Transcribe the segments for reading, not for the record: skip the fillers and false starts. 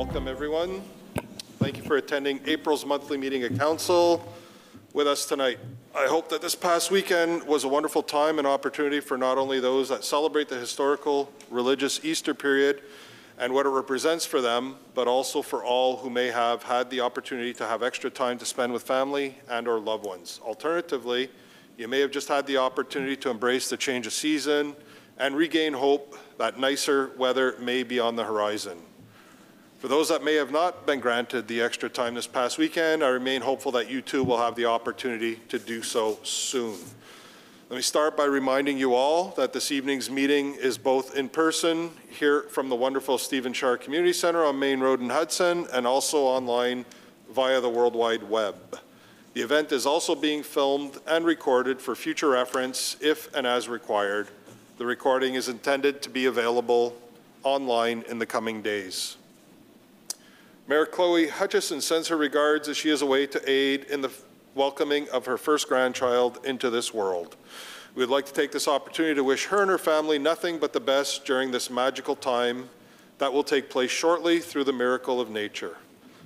Welcome, everyone. Thank you for attending April's monthly meeting of Council with us tonight. I hope that this past weekend was a wonderful time and opportunity for not only those that celebrate the historical religious Easter period and what it represents for them, but also for all who may have had the opportunity to have extra time to spend with family and or loved ones. Alternatively, you may have just had the opportunity to embrace the change of season and regain hope that nicer weather may be on the horizon. For those that may have not been granted the extra time this past weekend, I remain hopeful that you too will have the opportunity to do so soon. Let me start by reminding you all that this evening's meeting is both in person here from the wonderful Stephen Shar Community Center on Main Road in Hudson and also online via the World Wide Web. The event is also being filmed and recorded for future reference if and as required. The recording is intended to be available online in the coming days. Mayor Chloe Hutchison sends her regards as she is away to aid in the welcoming of her first grandchild into this world. We would like to take this opportunity to wish her and her family nothing but the best during this magical time that will take place shortly through the miracle of nature.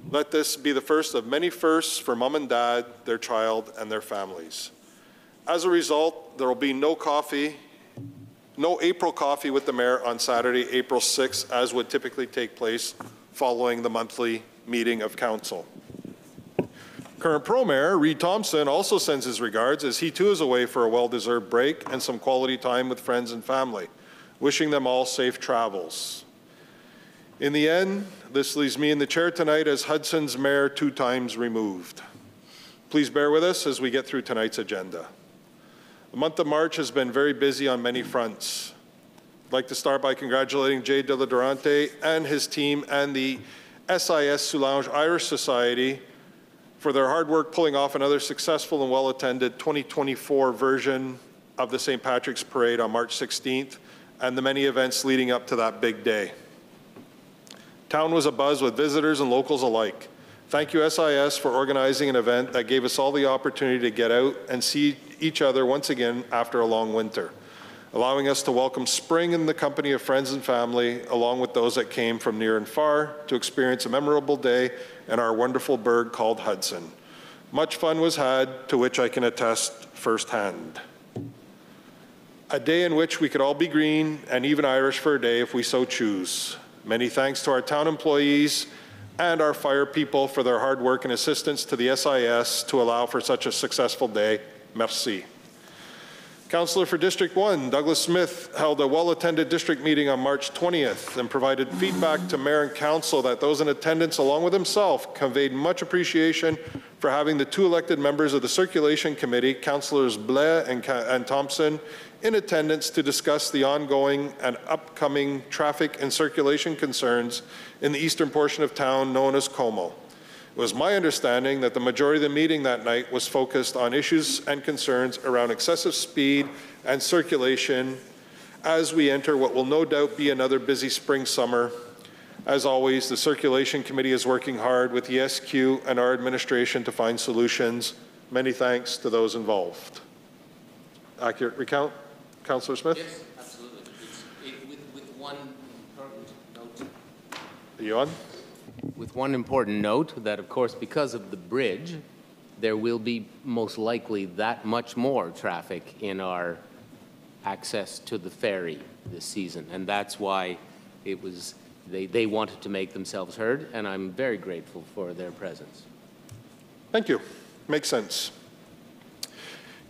Let this be the first of many firsts for mom and dad, their child, and their families. As a result, there will be no April coffee with the mayor on Saturday, April 6th, as would typically take place following the monthly meeting of council. Current Pro-Mayor Reid Thompson also sends his regards as he too is away for a well-deserved break and some quality time with friends and family, wishing them all safe travels. In the end, this leaves me in the chair tonight as Hudson's mayor 2 times removed. Please bear with us as we get through tonight's agenda. The month of March has been very busy on many fronts. I'd like to start by congratulating Jay De La Durante and his team and the SIS Soulange Irish Society for their hard work pulling off another successful and well-attended 2024 version of the St. Patrick's Parade on March 16th and the many events leading up to that big day. Town was abuzz with visitors and locals alike. Thank you, SIS, for organizing an event that gave us all the opportunity to get out and see each other once again after a long winter, allowing us to welcome spring in the company of friends and family, along with those that came from near and far to experience a memorable day in our wonderful burg called Hudson. Much fun was had, to which I can attest firsthand. A day in which we could all be green and even Irish for a day if we so choose. Many thanks to our town employees and our fire people for their hard work and assistance to the SIS to allow for such a successful day. Merci. Councillor for District 1, Douglas Smith, held a well-attended district meeting on March 20th and provided feedback to Mayor and Council that those in attendance, along with himself, conveyed much appreciation for having the 2 elected members of the Circulation Committee, Councillors Blais and Thompson, in attendance to discuss the ongoing and upcoming traffic and circulation concerns in the eastern portion of town known as Como. It was my understanding that the majority of the meeting that night was focused on issues and concerns around excessive speed and circulation as we enter what will no doubt be another busy spring summer. As always, the Circulation Committee is working hard with the SQ and our administration to find solutions. Many thanks to those involved. Accurate recount, Councillor Smith? Yes, absolutely. With one important note. Are you on? With one important note that, of course, because of the bridge, there will be most likely that much more traffic in our access to the ferry this season. And that's why it was, they wanted to make themselves heard, and I'm very grateful for their presence. Thank you. Makes sense.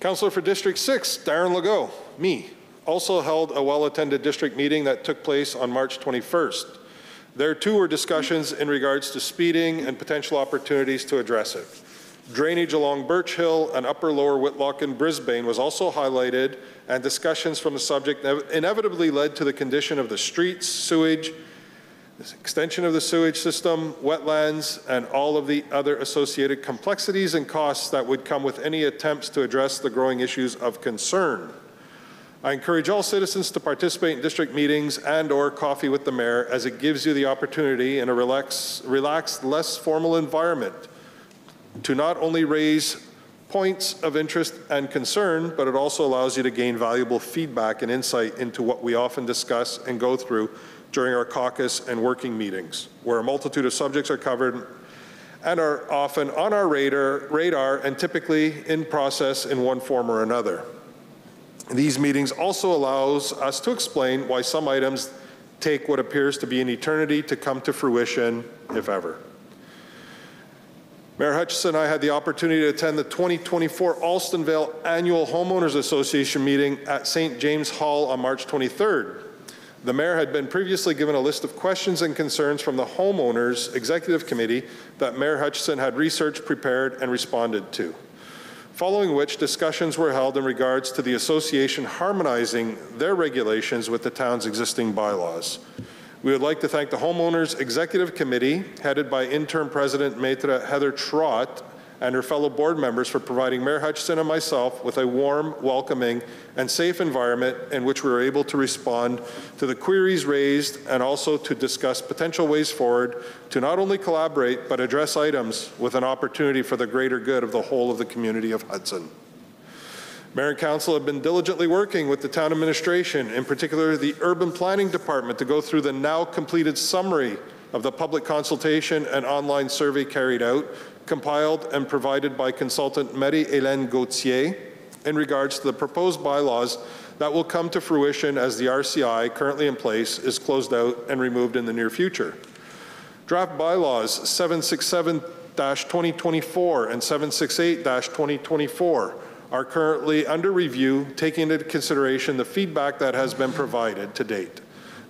Councillor for District 6, Darren Legault, me, also held a well-attended district meeting that took place on March 21st. There too were discussions in regards to speeding and potential opportunities to address it. Drainage along Birch Hill and Upper Lower Whitlock in Brisbane was also highlighted, and discussions from the subject inevitably led to the condition of the streets, sewage, extension of the sewage system, wetlands, and all of the other associated complexities and costs that would come with any attempts to address the growing issues of concern. I encourage all citizens to participate in district meetings and/or coffee with the mayor, as it gives you the opportunity in a relaxed, less formal environment to not only raise points of interest and concern, but it also allows you to gain valuable feedback and insight into what we often discuss and go through during our caucus and working meetings, where a multitude of subjects are covered and are often on our radar and typically in process in one form or another. These meetings also allows us to explain why some items take what appears to be an eternity to come to fruition, if ever. Mayor Hutchison and I had the opportunity to attend the 2024 Alstonvale Annual Homeowners Association meeting at St. James Hall on March 23rd. The mayor had been previously given a list of questions and concerns from the Homeowners Executive Committee that Mayor Hutchison had researched, prepared, and responded to. Following which, discussions were held in regards to the association harmonizing their regulations with the town's existing bylaws. We would like to thank the Homeowners Executive Committee, headed by Interim President Maitre Heather Trott, and her fellow board members for providing Mayor Hutchison and myself with a warm, welcoming, and safe environment in which we were able to respond to the queries raised and also to discuss potential ways forward to not only collaborate but address items with an opportunity for the greater good of the whole of the community of Hudson. Mayor and Council have been diligently working with the town administration, in particular the Urban Planning Department, to go through the now completed summary of the public consultation and online survey carried out, compiled and provided by consultant Marie-Hélène Gauthier in regards to the proposed bylaws that will come to fruition as the RCI currently in place is closed out and removed in the near future. Draft bylaws 767-2024 and 768-2024 are currently under review, taking into consideration the feedback that has been provided to date.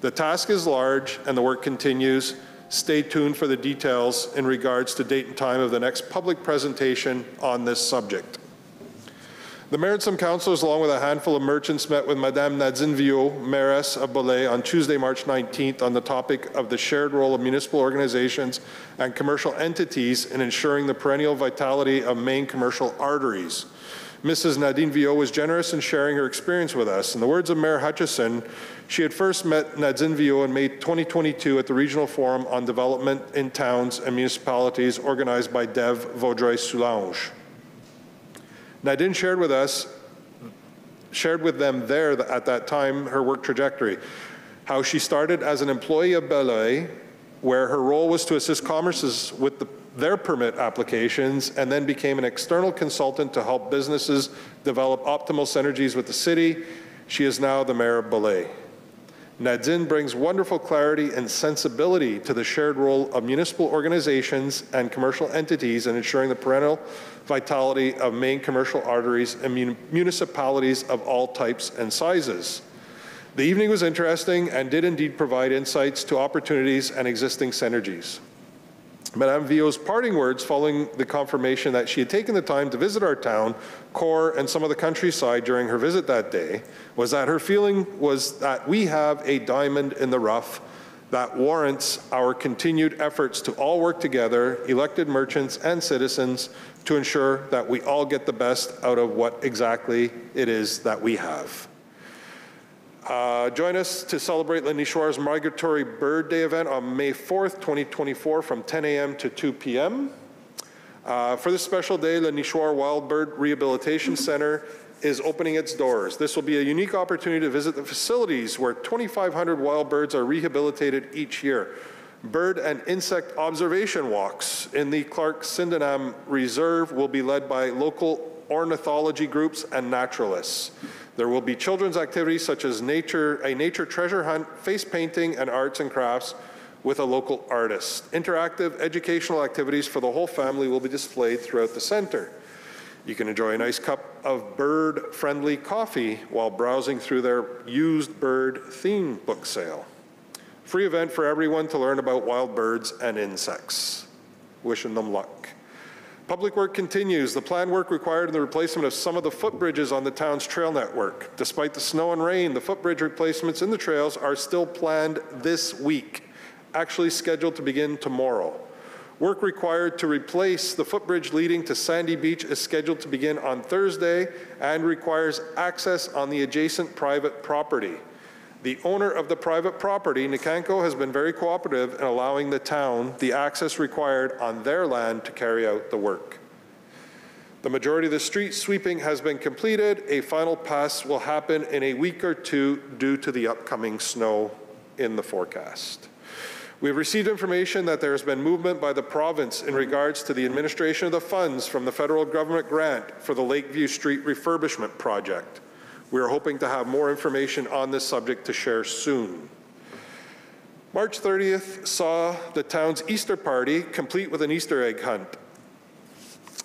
The task is large and the work continues. Stay tuned for the details in regards to date and time of the next public presentation on this subject. The mayor and some councillors, along with a handful of merchants, met with Madame Nadine Viaud, Mairess of Belay, on Tuesday, March 19th on the topic of the shared role of municipal organizations and commercial entities in ensuring the perennial vitality of main commercial arteries. Mrs. Nadine Viaud was generous in sharing her experience with us. In the words of Mayor Hutchison, she had first met Nadine Viaud in May 2022 at the Regional Forum on Development in Towns and Municipalities organized by Dev Vaudreuil-Soulanges. Nadine shared with them there at that time her work trajectory, how she started as an employee of Belay, where her role was to assist commerces with their permit applications, and then became an external consultant to help businesses develop optimal synergies with the city. She is now the mayor of Belay. Nadine brings wonderful clarity and sensibility to the shared role of municipal organizations and commercial entities in ensuring the perennial vitality of main commercial arteries and municipalities of all types and sizes. The evening was interesting and did indeed provide insights to opportunities and existing synergies. Madame Viaud's parting words following the confirmation that she had taken the time to visit our town, core, and some of the countryside during her visit that day was that her feeling was that we have a diamond in the rough that warrants our continued efforts to all work together, elected merchants and citizens, to ensure that we all get the best out of what exactly it is that we have. Join us to celebrate Le Nichoir's Migratory Bird Day event on May 4th, 2024 from 10 a.m. to 2 p.m. For this special day, Le Nichoir Wild Bird Rehabilitation Center is opening its doors. This will be a unique opportunity to visit the facilities where 2,500 wild birds are rehabilitated each year. Bird and insect observation walks in the Clark-Sydenham Reserve will be led by local ornithology groups and naturalists. There will be children's activities such as a nature treasure hunt, face painting, and arts and crafts with a local artist. Interactive educational activities for the whole family will be displayed throughout the center. You can enjoy a nice cup of bird-friendly coffee while browsing through their used bird theme book sale. Free event for everyone to learn about wild birds and insects. Wishing them luck. Public work continues. The planned work required in the replacement of some of the footbridges on the town's trail network. Despite the snow and rain, the footbridge replacements in the trails are still planned this week, actually scheduled to begin tomorrow. Work required to replace the footbridge leading to Sandy Beach is scheduled to begin on Thursday and requires access on the adjacent private property. The owner of the private property, Nikanko, has been very cooperative in allowing the town the access required on their land to carry out the work. The majority of the street sweeping has been completed. A final pass will happen in a week or two due to the upcoming snow in the forecast. We have received information that there has been movement by the province in regards to the administration of the funds from the federal government grant for the Lakeview Street refurbishment project. We are hoping to have more information on this subject to share soon. March 30th saw the town's Easter party complete with an Easter egg hunt.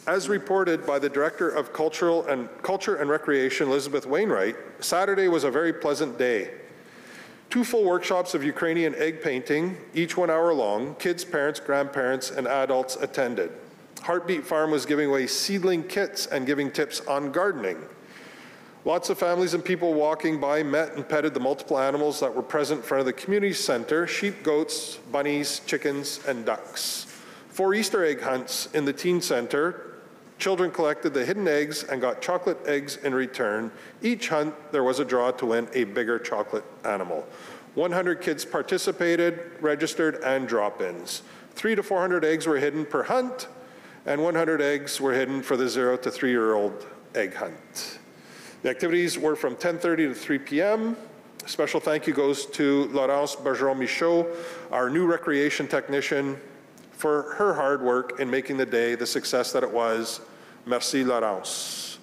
As reported by the Director of Culture and Recreation, Elizabeth Wainwright, Saturday was a very pleasant day. 2 full workshops of Ukrainian egg painting, each 1 hour long. Kids, parents, grandparents, and adults attended. Heartbeat Farm was giving away seedling kits and giving tips on gardening. Lots of families and people walking by met and petted the multiple animals that were present in front of the community center: sheep, goats, bunnies, chickens, and ducks. 4 Easter egg hunts in the teen center. Children collected the hidden eggs and got chocolate eggs in return. Each hunt, there was a draw to win a bigger chocolate animal. 100 kids participated, registered, and drop-ins. 300 to 400 eggs were hidden per hunt, and 100 eggs were hidden for the 0 to 3-year-old egg hunt. The activities were from 10:30 to 3 p.m. A special thank you goes to Laurence Bergeron-Michaud, our new recreation technician, for her hard work in making the day the success that it was. Merci, Laurence.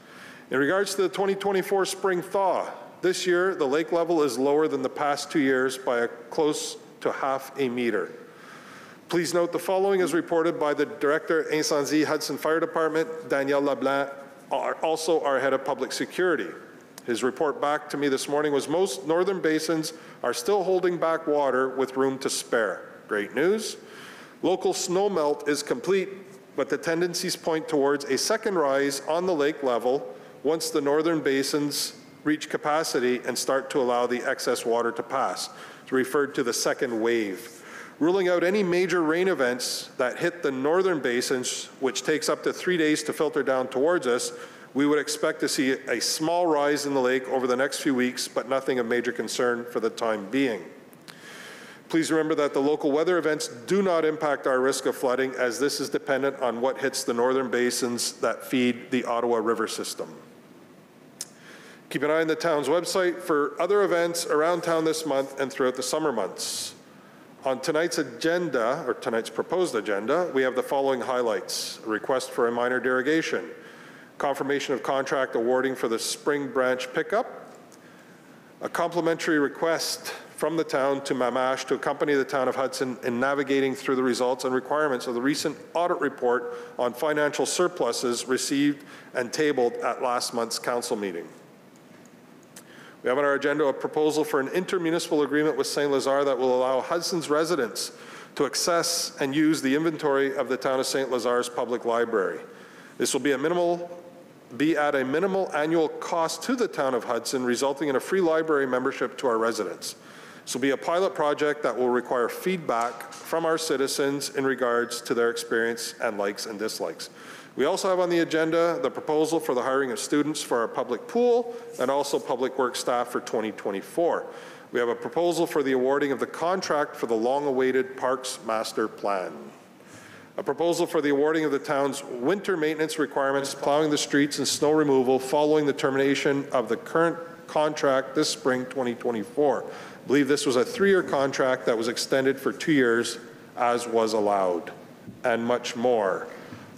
In regards to the 2024 spring thaw, this year the lake level is lower than the past 2 years by close to half a meter. Please note the following is reported by the Director Incendie Hudson Fire Department, Daniel LeBlanc, also our head of public security. His report back to me this morning was most northern basins are still holding back water with room to spare. Great news. Local snowmelt is complete, but the tendencies point towards a second rise on the lake level once the northern basins reach capacity and start to allow the excess water to pass. It's referred to the second wave. Ruling out any major rain events that hit the northern basins, which takes up to 3 days to filter down towards us, we would expect to see a small rise in the lake over the next few weeks, but nothing of major concern for the time being. Please remember that the local weather events do not impact our risk of flooding, as this is dependent on what hits the northern basins that feed the Ottawa River system. Keep an eye on the town's website for other events around town this month and throughout the summer months. On tonight's agenda, or tonight's proposed agenda, we have the following highlights: a request for a minor derogation, confirmation of contract awarding for the spring branch pickup, a complimentary request from the town to Mamash to accompany the town of Hudson in navigating through the results and requirements of the recent audit report on financial surpluses received and tabled at last month's council meeting. We have on our agenda a proposal for an intermunicipal agreement with St. Lazare that will allow Hudson's residents to access and use the inventory of the town of St. Lazare's public library. This will be at a minimal annual cost to the town of Hudson, resulting in a free library membership to our residents. This will be a pilot project that will require feedback from our citizens in regards to their experience and likes and dislikes. We also have on the agenda the proposal for the hiring of students for our public pool and also public works staff for 2024. We have a proposal for the awarding of the contract for the long-awaited Parks Master Plan. A proposal for the awarding of the town's winter maintenance requirements, plowing the streets and snow removal following the termination of the current contract this spring 2024. I believe this was a 3-year contract that was extended for 2 years as was allowed, and much more.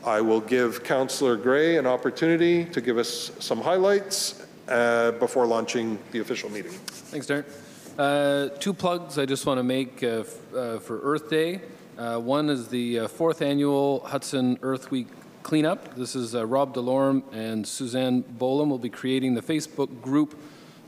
I will give Councillor Gray an opportunity to give us some highlights before launching the official meeting. Thanks, Darren. 2 plugs I just want to make for Earth Day. One is the 4th annual Hudson Earth Week cleanup. This is Rob Delorme and Suzanne Bolam will be creating the Facebook group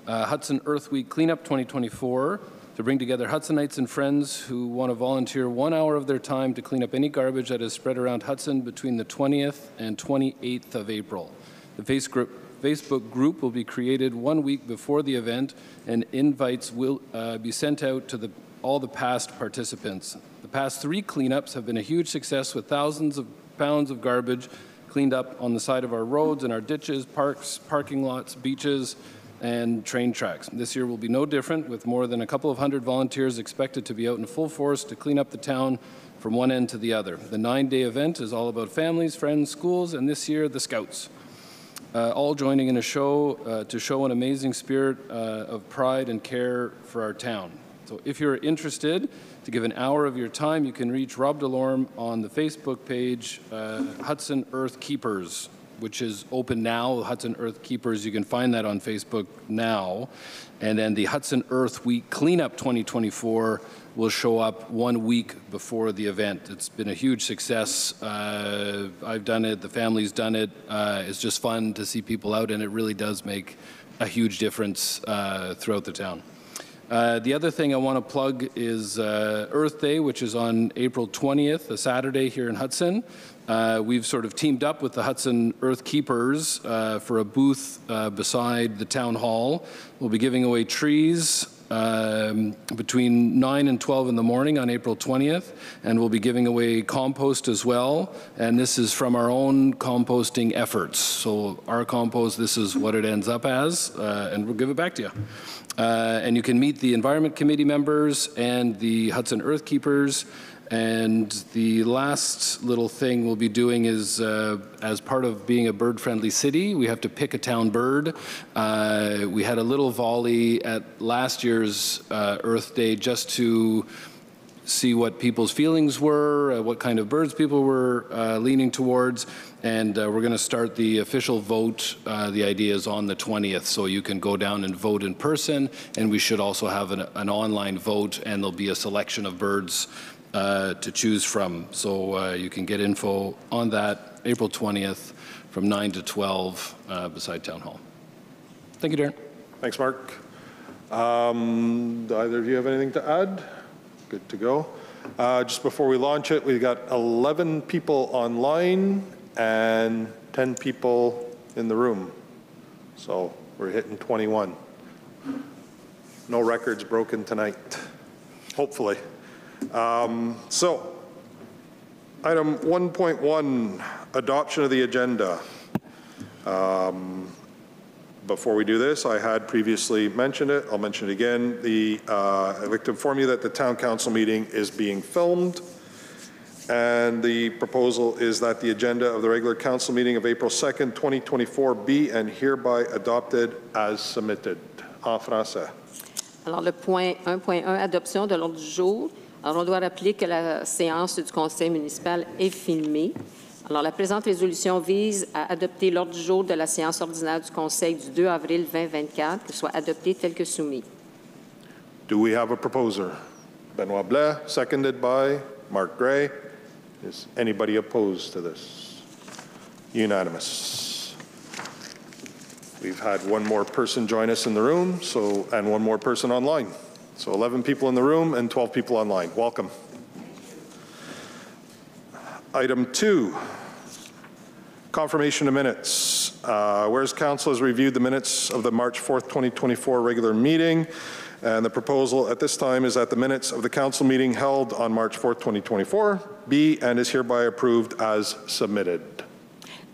Hudson Earth Week Cleanup 2024 to bring together Hudsonites and friends who want to volunteer 1 hour of their time to clean up any garbage that is spread around Hudson between the 20th and 28th of April. The Facebook group will be created 1 week before the event, and invites will be sent out to all the past participants. The past 3 cleanups have been a huge success, with thousands of pounds of garbage cleaned up on the side of our roads and our ditches, parks, parking lots, beaches, and train tracks. This year will be no different, with more than a couple of hundred volunteers expected to be out in full force to clean up the town from one end to the other. The 9-day event is all about families, friends, schools, and this year, the Scouts. All joining in a show to show an amazing spirit of pride and care for our town. So if you're interested to give an hour of your time, you can reach Rob Delorme on the Facebook page, Hudson Earth Keepers, which is open now. Hudson Earth Keepers, you can find that on Facebook now. And then the Hudson Earth Week Cleanup 2024 will show up 1 week before the event. It's been a huge success. I've done it, the family's done it. It's just fun to see people out, and it really does make a huge difference throughout the town. The other thing I want to plug is Earth Day, which is on April 20th, a Saturday here in Hudson. We've sort of teamed up with the Hudson Earth Keepers for a booth beside the town hall. We'll be giving away trees between 9 and 12 in the morning on April 20th, and we'll be giving away compost as well, and this is from our own composting efforts. So our compost, this is what it ends up as, and we'll give it back to you. And you can meet the Environment Committee members and the Hudson Earth Keepers. And the last little thing we'll be doing is, as part of being a bird-friendly city, we have to pick a town bird. We had a little volley at last year's Earth Day just to see what people's feelings were, what kind of birds people were leaning towards, and we're going to start the official vote. The idea is on the 20th, so you can go down and vote in person, and we should also have an online vote, and there'll be a selection of birds to choose from. So you can get info on that April 20th from 9 to 12 beside Town Hall. Thank you, Darren. Thanks, Mark. Do either of you have anything to add? Good to go. Just before we launch it, we've got 11 people online and 10 people in the room. So we're hitting 21. No records broken tonight, hopefully. So, item 1.1, adoption of the agenda. Before we do this, I had previously mentioned it. I'll mention it again. I'd like to inform you that the Town Council meeting is being filmed, and the proposal is that the agenda of the regular Council meeting of April 2nd, 2024 be and hereby adopted as submitted. En français. Alors, le point 1.1, adoption de l'ordre du jour. Alors, on doit rappeler que la séance du Conseil municipal est filmée. Alors, la présente résolution vise à adopter l'ordre du jour de la séance ordinaire du Conseil du 2 avril 2024, qui soit adopté tel que soumis. Do we have a proposer? Benoit Blais, seconded by Mark Gray. Is anybody opposed to this? Unanimous. We've had one more person join us in the room, and one more person online. So 11 people in the room and 12 people online. Welcome. Item 2, confirmation of minutes. Whereas Council has reviewed the minutes of the March 4th, 2024 regular meeting, and the proposal at this time is that the minutes of the Council meeting held on March 4th, 2024 be and is hereby approved as submitted.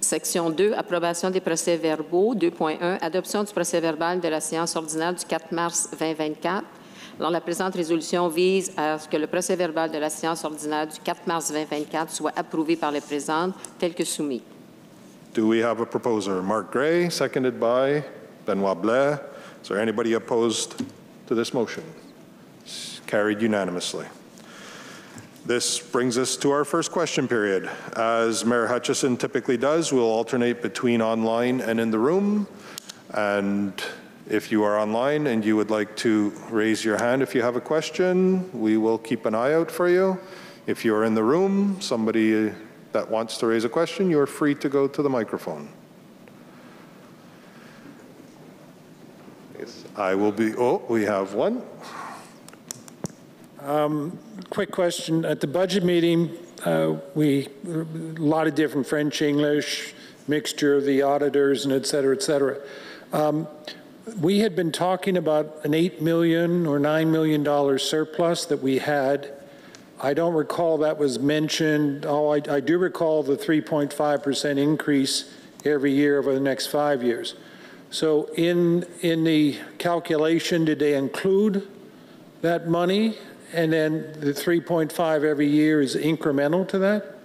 Section 2, approbation des procès-verbaux. 2.1, adoption du procès-verbal de la séance ordinaire du 4 mars 2024. Alors, la présente résolution vise à ce que le procès-verbal de la séance ordinaire du 4 mars 2024 soit approuvé par les présentes, tel que soumis. Do we have a proposer? Mark Gray, seconded by Benoit Blais. Is there anybody opposed to this motion? It's carried unanimously. This brings us to our first question period. As Mayor Hutchison typically does, we'll alternate between online and in the room. And if you are online and you would like to raise your hand if you have a question, we will keep an eye out for you. If you are in the room, somebody that wants to raise a question, you are free to go to the microphone. Yes, I will be, oh, we have one. Quick question. At the budget meeting, a lot of different French, English, mixture of the auditors and et cetera, et cetera. We had been talking about an $8 million or $9 million surplus that we had. I don't recall that was mentioned. Oh, I do recall the 3.5% increase every year over the next 5 years. So in the calculation, did they include that money? And then the 3.5 every year is incremental to that?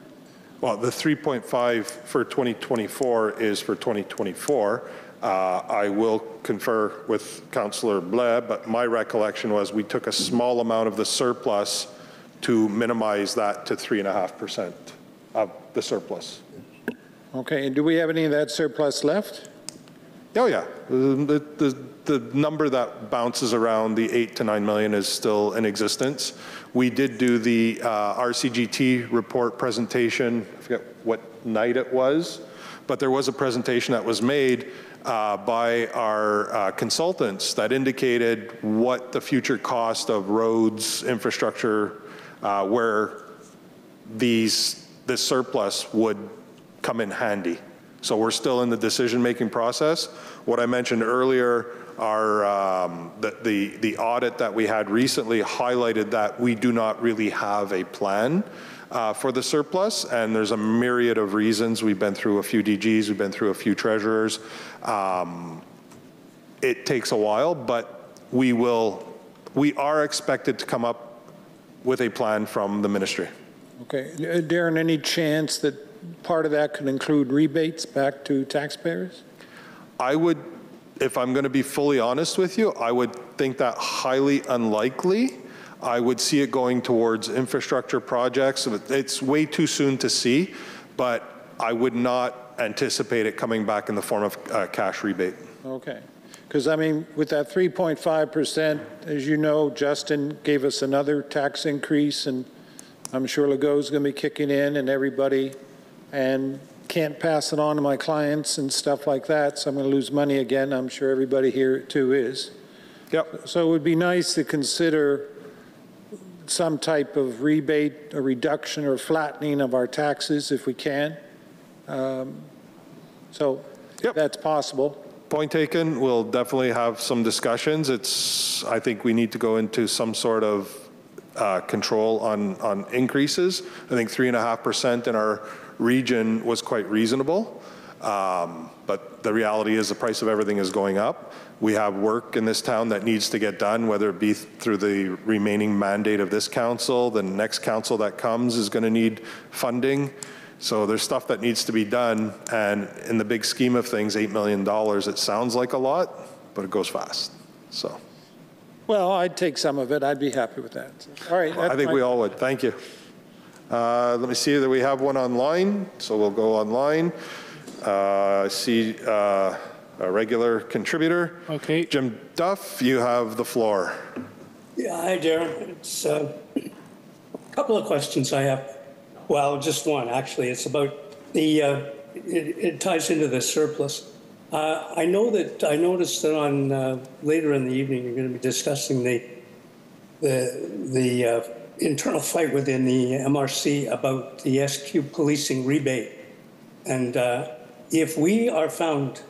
Well, the 3.5 for 2024 is for 2024. I will confer with Councillor Blais, but my recollection was we took a small amount of the surplus to minimize that to 3.5% of the surplus. Okay, and do we have any of that surplus left? Oh yeah, the number that bounces around the 8 to 9 million is still in existence. We did do the RCGT report presentation, I forget what night it was, but there was a presentation that was made by our consultants that indicated what the future cost of roads, infrastructure, where this surplus would come in handy. So we're still in the decision-making process. What I mentioned earlier, the audit that we had recently highlighted that we do not really have a plan for the surplus, and there's a myriad of reasons. We've been through a few DGs, we've been through a few treasurers. It takes a while, but we are expected to come up with a plan from the ministry. Okay, Darren, any chance that part of that could include rebates back to taxpayers? I would, if I'm going to be fully honest with you, I would think that highly unlikely. I would see it going towards infrastructure projects. It's way too soon to see, but I would not anticipate it coming back in the form of cash rebate. Okay, because I mean, with that 3.5%, as you know, Justin gave us another tax increase, and I'm sure Legault's going to be kicking in and everybody, and can't pass it on to my clients and stuff like that, so I'm going to lose money again. I'm sure everybody here too is. Yep. So it would be nice to consider some type of rebate, a reduction or flattening of our taxes if we can. So Yep. that's possible. Point taken. We'll definitely have some discussions. I think we need to go into some sort of control on increases. I think 3.5% in our region was quite reasonable, but the reality is the price of everything is going up. We have work in this town that needs to get done, whether it be through the remaining mandate of this council. The next council that comes is going to need funding. So there's stuff that needs to be done, and in the big scheme of things, $8 million, it sounds like a lot, but it goes fast. So. Well, I'd take some of it. I'd be happy with that. All right. I think we all would. Thank you. Let me see that we have one online, so we'll go online. I see a regular contributor. Okay. Jim Duff, you have the floor. Yeah, hi, Darren. It's a couple of questions I have. Well, just one, actually. It's about the, it ties into the surplus. I noticed that on later in the evening, you're going to be discussing the internal fight within the MRC about the SQ policing rebate. And if we are found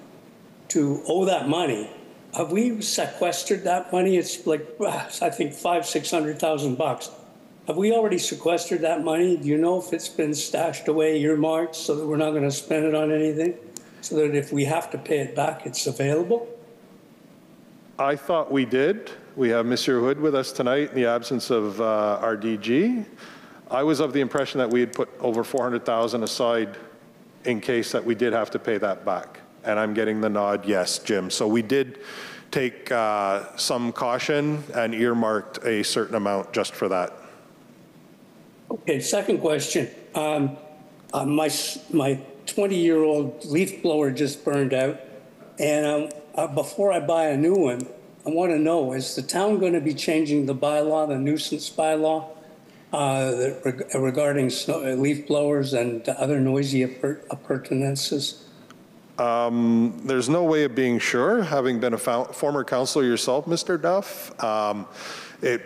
to owe that money, have we sequestered that money? It's like, I think $500,000–600,000. Have we already sequestered that money? Do you know if it's been stashed away, earmarked, so that we're not going to spend it on anything? So that if we have to pay it back, it's available? I thought we did. We have Monsieur Hood with us tonight in the absence of our DG. I was of the impression that we had put over $400,000 aside in case that we did have to pay that back. And I'm getting the nod, yes, Jim. So we did take some caution and earmarked a certain amount just for that. Okay, second question. My 20-year-old leaf blower just burned out, and before I buy a new one, I want to know, is the town going to be changing the bylaw, the nuisance bylaw, regarding leaf blowers and other noisy appurtenances? There's no way of being sure, having been a former councillor yourself, Mr. Duff. It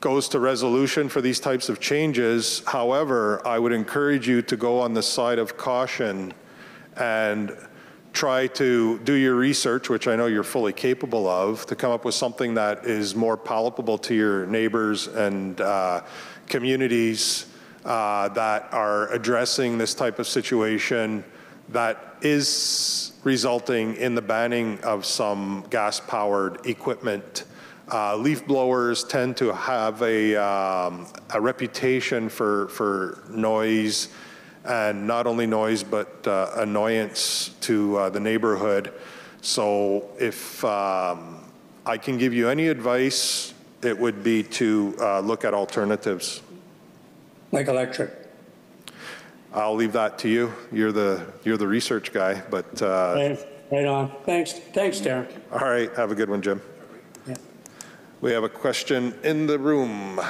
goes to resolution for these types of changes. However, I would encourage you to go on the side of caution and try to do your research, which I know you're fully capable of, to come up with something that is more palatable to your neighbors and communities that are addressing this type of situation that is resulting in the banning of some gas-powered equipment. Leaf blowers tend to have a reputation for noise and not only noise, but annoyance to the neighborhood. So if I can give you any advice, it would be to look at alternatives. Like electric. I'll leave that to you. You're the research guy, but Right on. Thanks, Darren. all right, have a good one, Jim. Yeah. We have a question in the room.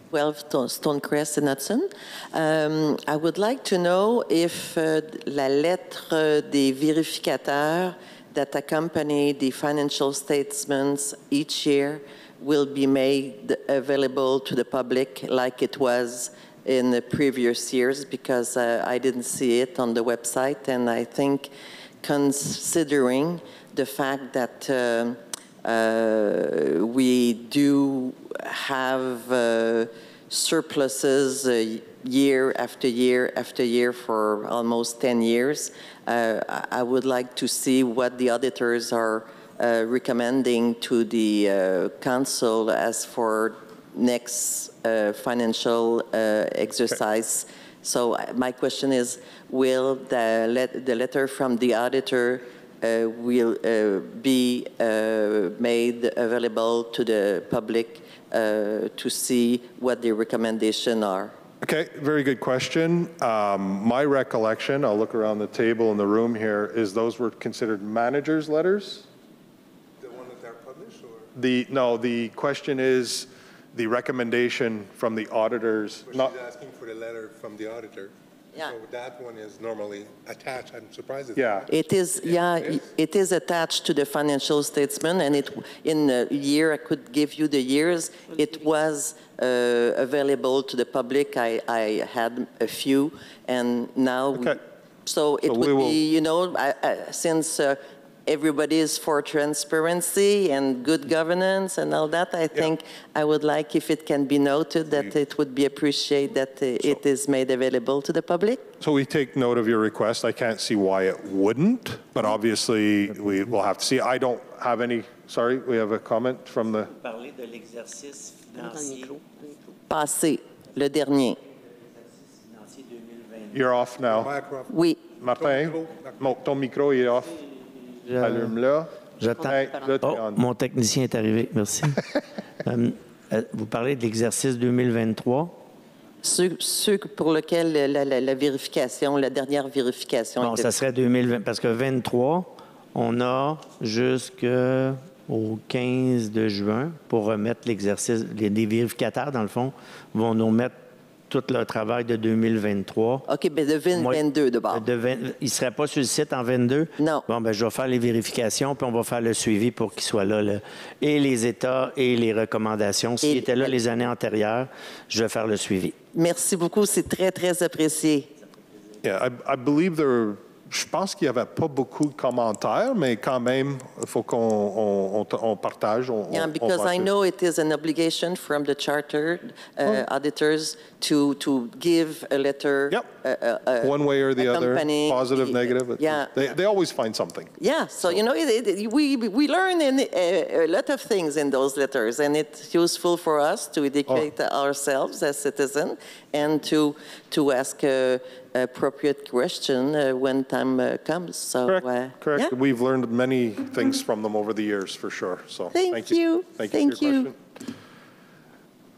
12 Stonecrest in Hudson. I would like to know if la lettre des vérificateurs that accompany the financial statements each year will be made available to the public like it was in the previous years, because I didn't see it on the website, and I think considering the fact that we do have surpluses year after year after year for almost 10 years. I would like to see what the auditors are recommending to the council as for next financial exercise. Okay. So my question is, will the letter from the auditor will be made available to the public to see what the recommendations are? Okay, very good question. My recollection, I'll look around the table in the room here, is those were considered managers' letters? The one that they're published, or? No, the question is the recommendation from the auditors. Well, she's asking for the letter from the auditor. Yeah. So that one is normally attached. I'm surprised. Yeah. It is, yeah, it is attached to the financial statement, and it, in a year, I could give you the years, it was available to the public. I had a few, and now, okay. So it would be, you know, since everybody is for transparency and good governance and all that, I think I would like, if it can be noted, that it would be appreciated that it is made available to the public. So we take note of your request. I can't see why it wouldn't, but obviously we will have to see. I don't have any, sorry, we have a comment from the... Parler de l'exercice financier. Passé, le dernier. You're off now. Oui. Martin, ton micro est off. Allume-le. J'attends. Hey, Oh, mon technicien est arrivé, merci. Vous parlez de l'exercice 2023. Ceux pour lesquels la vérification, la dernière vérification. Bon, ça serait 2020, parce que 23, on a jusqu'au 15 de juin pour remettre l'exercice. Les vérificateurs, dans le fond, vont nous remettre tout leur travail de 2023. OK, bien de 2022 d'abord. Il ne serait pas sur le site en 22? Non. Bon, bien, je vais faire les vérifications, puis on va faire le suivi pour qu'il soit là, et les états et les recommandations. S'il était là les années antérieures, je vais faire le suivi. Merci beaucoup, c'est très, très apprécié. Yeah, I believe je pense qu'il n'y avait pas beaucoup de commentaires, mais quand même, il faut qu'on partage. Yeah, because I know it is an obligation from the charter auditors to give a letter. Yep. One way or the other, positive, negative. Yeah. They always find something. Yeah, so you know, we learn a lot of things in those letters, and it's useful for us to educate ourselves as citizens and to ask appropriate question when time comes. So, correct. Yeah. We've learned many things from them over the years, for sure. So thank you. Thank you for your question.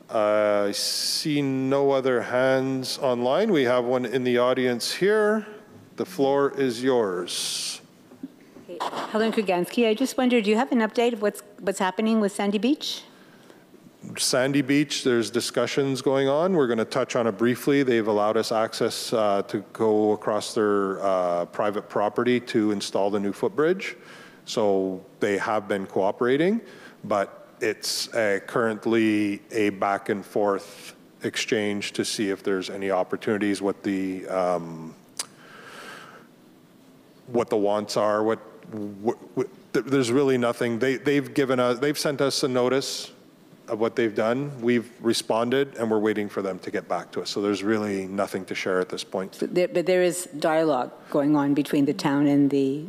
I see no other hands online. We have one in the audience here. The floor is yours. Okay. Helen Kuganski, I just wondered, do you have an update of what's happening with Sandy Beach? Sandy Beach, there's discussions going on. We're going to touch on it briefly. They've allowed us access to go across their private property to install the new footbridge. So they have been cooperating, but it's currently a back and forth exchange to see if there's any opportunities, what the wants are, there's really nothing. They've sent us a notice of what they've done. We've responded, and we're waiting for them to get back to us. So there's really nothing to share at this point. But there is dialogue going on between the town and the...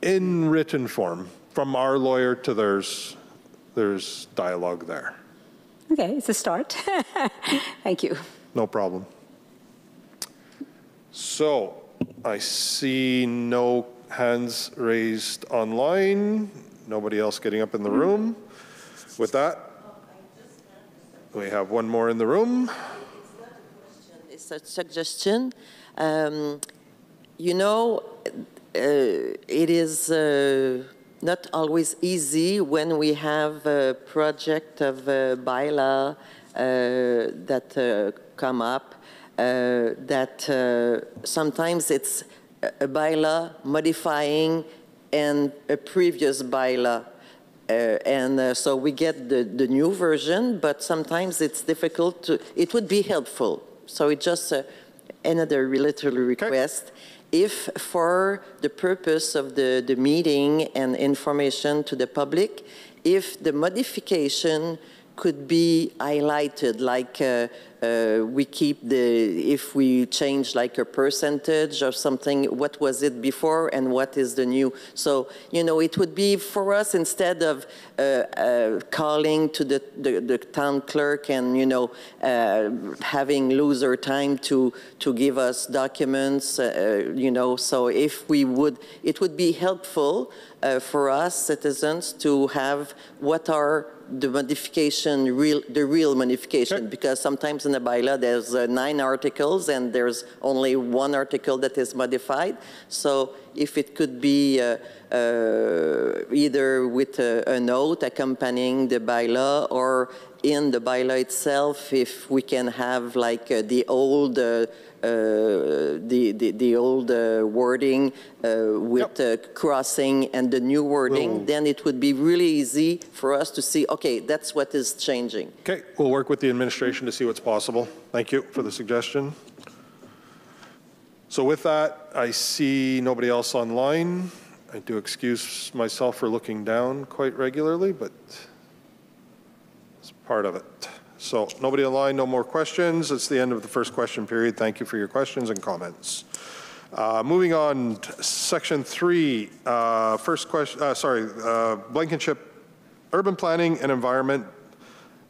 In written form, from our lawyer to theirs, there's dialogue there. Okay, it's a start. Thank you. No problem. So I see no hands raised online, nobody else getting up in the room. With that, we have one more in the room. It's a suggestion. You know, it is not always easy when we have a project of bylaw that come up, that sometimes it's a bylaw modifying and a previous bylaw. So we get the new version, but sometimes it's difficult to, it would be helpful. So it's just another little request. If for the purpose of the meeting and information to the public, if the modification could be highlighted, like we keep the, if we change like a percentage or something, what was it before and what is the new? So, you know, it would be for us, instead of calling to the town clerk and, you know, having loser time to give us documents, you know, so if we would, it would be helpful for us citizens to have what are the modification, the real modification, because sometimes in the bylaw there's 9 articles and there's only 1 article that is modified. So if it could be either with a note accompanying the bylaw or in the bylaw itself, if we can have like the old wording with crossing and the new wording, then it would be really easy for us to see, okay, that's what is changing. Okay, we'll work with the administration to see what's possible. Thank you for the suggestion. So with that, I see nobody else online. I do excuse myself for looking down quite regularly, but it's part of it. So nobody online, no more questions. It's the end of the first question period. Thank you for your questions and comments. Moving on, section 3, first question, Blankenship, urban planning and environment,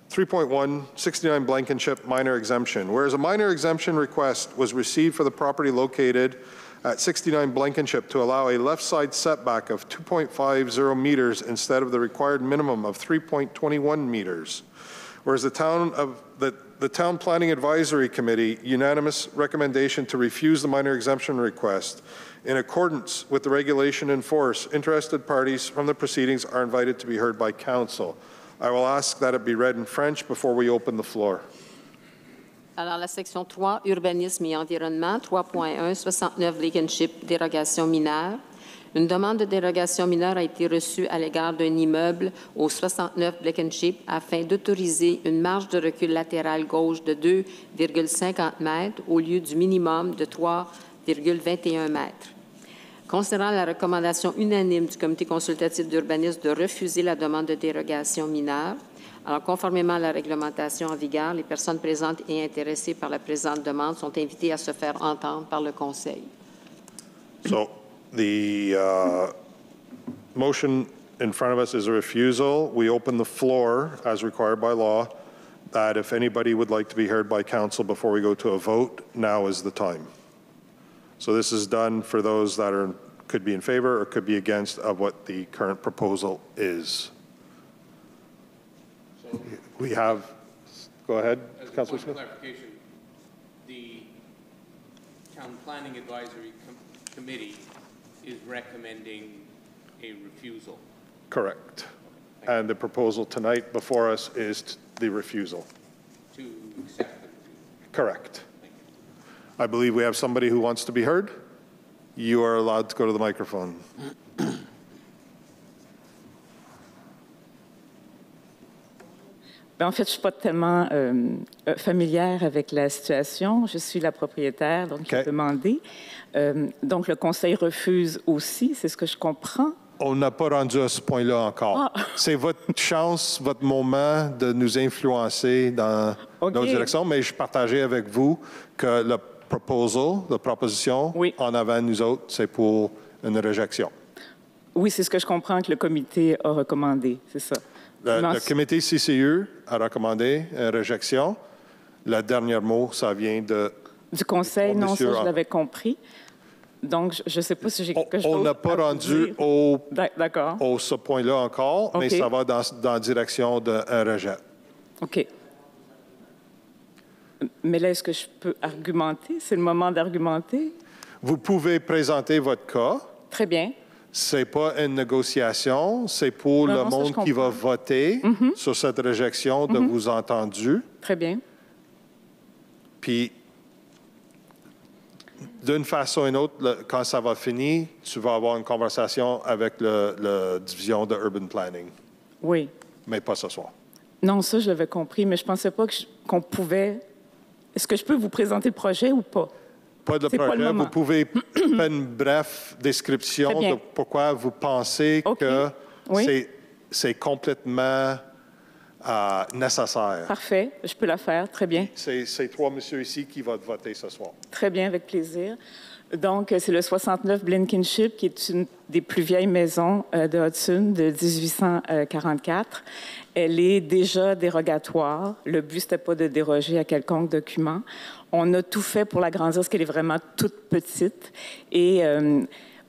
3.1, 69 Blankenship, minor exemption. Whereas a minor exemption request was received for the property located at 69 Blankenship to allow a left side setback of 2.50 meters instead of the required minimum of 3.21 meters. Whereas the Town Planning Advisory Committee unanimous recommendation to refuse the minor exemption request. In accordance with the regulation in force, interested parties from the proceedings are invited to be heard by council. I will ask that it be read in French before we open the floor. Alors, la section 3, Urbanisme et environnement, 3.1, 69 Blankenship, dérogation mineure. Une demande de dérogation mineure a été reçue à l'égard d'un immeuble au 69 Blankenship afin d'autoriser une marge de recul latérale gauche de 2,50 mètres au lieu du minimum de 3,21 mètres. Considérant la recommandation unanime du comité consultatif d'urbanisme de refuser la demande de dérogation mineure, alors conformément à la réglementation en vigueur, les personnes présentes et intéressées par la présente demande sont invitées à se faire entendre par le Conseil. So, the motion in front of us is a refusal. We open the floor, as required by law, that if anybody would like to be heard by council before we go to a vote, now is the time. So this is done for those that could be in favor or could be against of what the current proposal is. So we have, go ahead, Councillor Smith. Clarification, the Town Planning Advisory Committee is recommending a refusal. Correct. And the proposal tonight before us is the refusal. To accept the refusal. Correct. I believe we have somebody who wants to be heard. You are allowed to go to the microphone. En fait, je ne suis pas tellement familière avec la situation. Je suis la propriétaire, donc j'ai demandé. Donc, le conseil refuse aussi, c'est ce que je comprends. On n'a pas rendu à ce point-là encore. Ah. C'est votre chance, votre moment de nous influencer dans nos directions, mais je partageais avec vous que la proposition, en avant nous autres, c'est pour une réjection. Oui, c'est ce que je comprends que le comité a recommandé, c'est ça. Le comité CCU a recommandé réjection. Le dernier mot, ça vient du conseil. Non, ça, Monsieur je l'avais compris. Donc, je ne sais pas si j'ai quelque chose on n'a pas rendu au ce point-là encore, mais ça va dans la direction d'un rejet. OK. Mais là, est-ce que je peux argumenter? C'est le moment d'argumenter? Vous pouvez présenter votre cas. Très bien. Ce n'est pas une négociation, c'est pour le monde qui va voter sur cette réjection de vous entendu. Très bien. Puis, d'une façon ou d'une autre, quand ça va finir, tu vas avoir une conversation avec la division de Urban Planning. Oui. Mais pas ce soir. Non, ça, je l'avais compris, mais je ne pensais pas qu'on pouvait... Est-ce que je peux vous présenter le projet ou pas? Pas de projet. Vous pouvez faire une brève description de pourquoi vous pensez que c'est complètement nécessaire. Parfait. Je peux la faire. Très bien. C'est trois messieurs ici qui vont voter ce soir. Très bien, avec plaisir. Donc, c'est le 69 Blinkenship, qui est une des plus vieilles maisons de Hudson de 1844. Elle est déjà dérogatoire. Le but, ce n'était pas de déroger à quelconque document. On a tout fait pour l'agrandir, parce qu'elle est vraiment toute petite. Et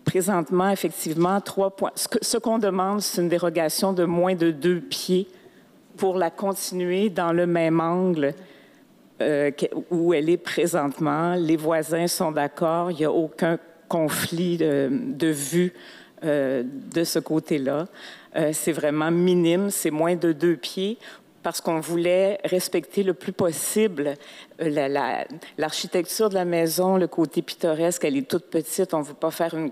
présentement, effectivement, 3 points. Ce qu'on demande, c'est une dérogation de moins de 2 pieds pour la continuer dans le même angle où elle est présentement. Les voisins sont d'accord. Il n'y a aucun conflit de vue de ce côté-là. C'est vraiment minime. C'est moins de 2 pieds parce qu'on voulait respecter le plus possible l'architecture de la maison, le côté pittoresque. Elle est toute petite. On ne veut pas faire une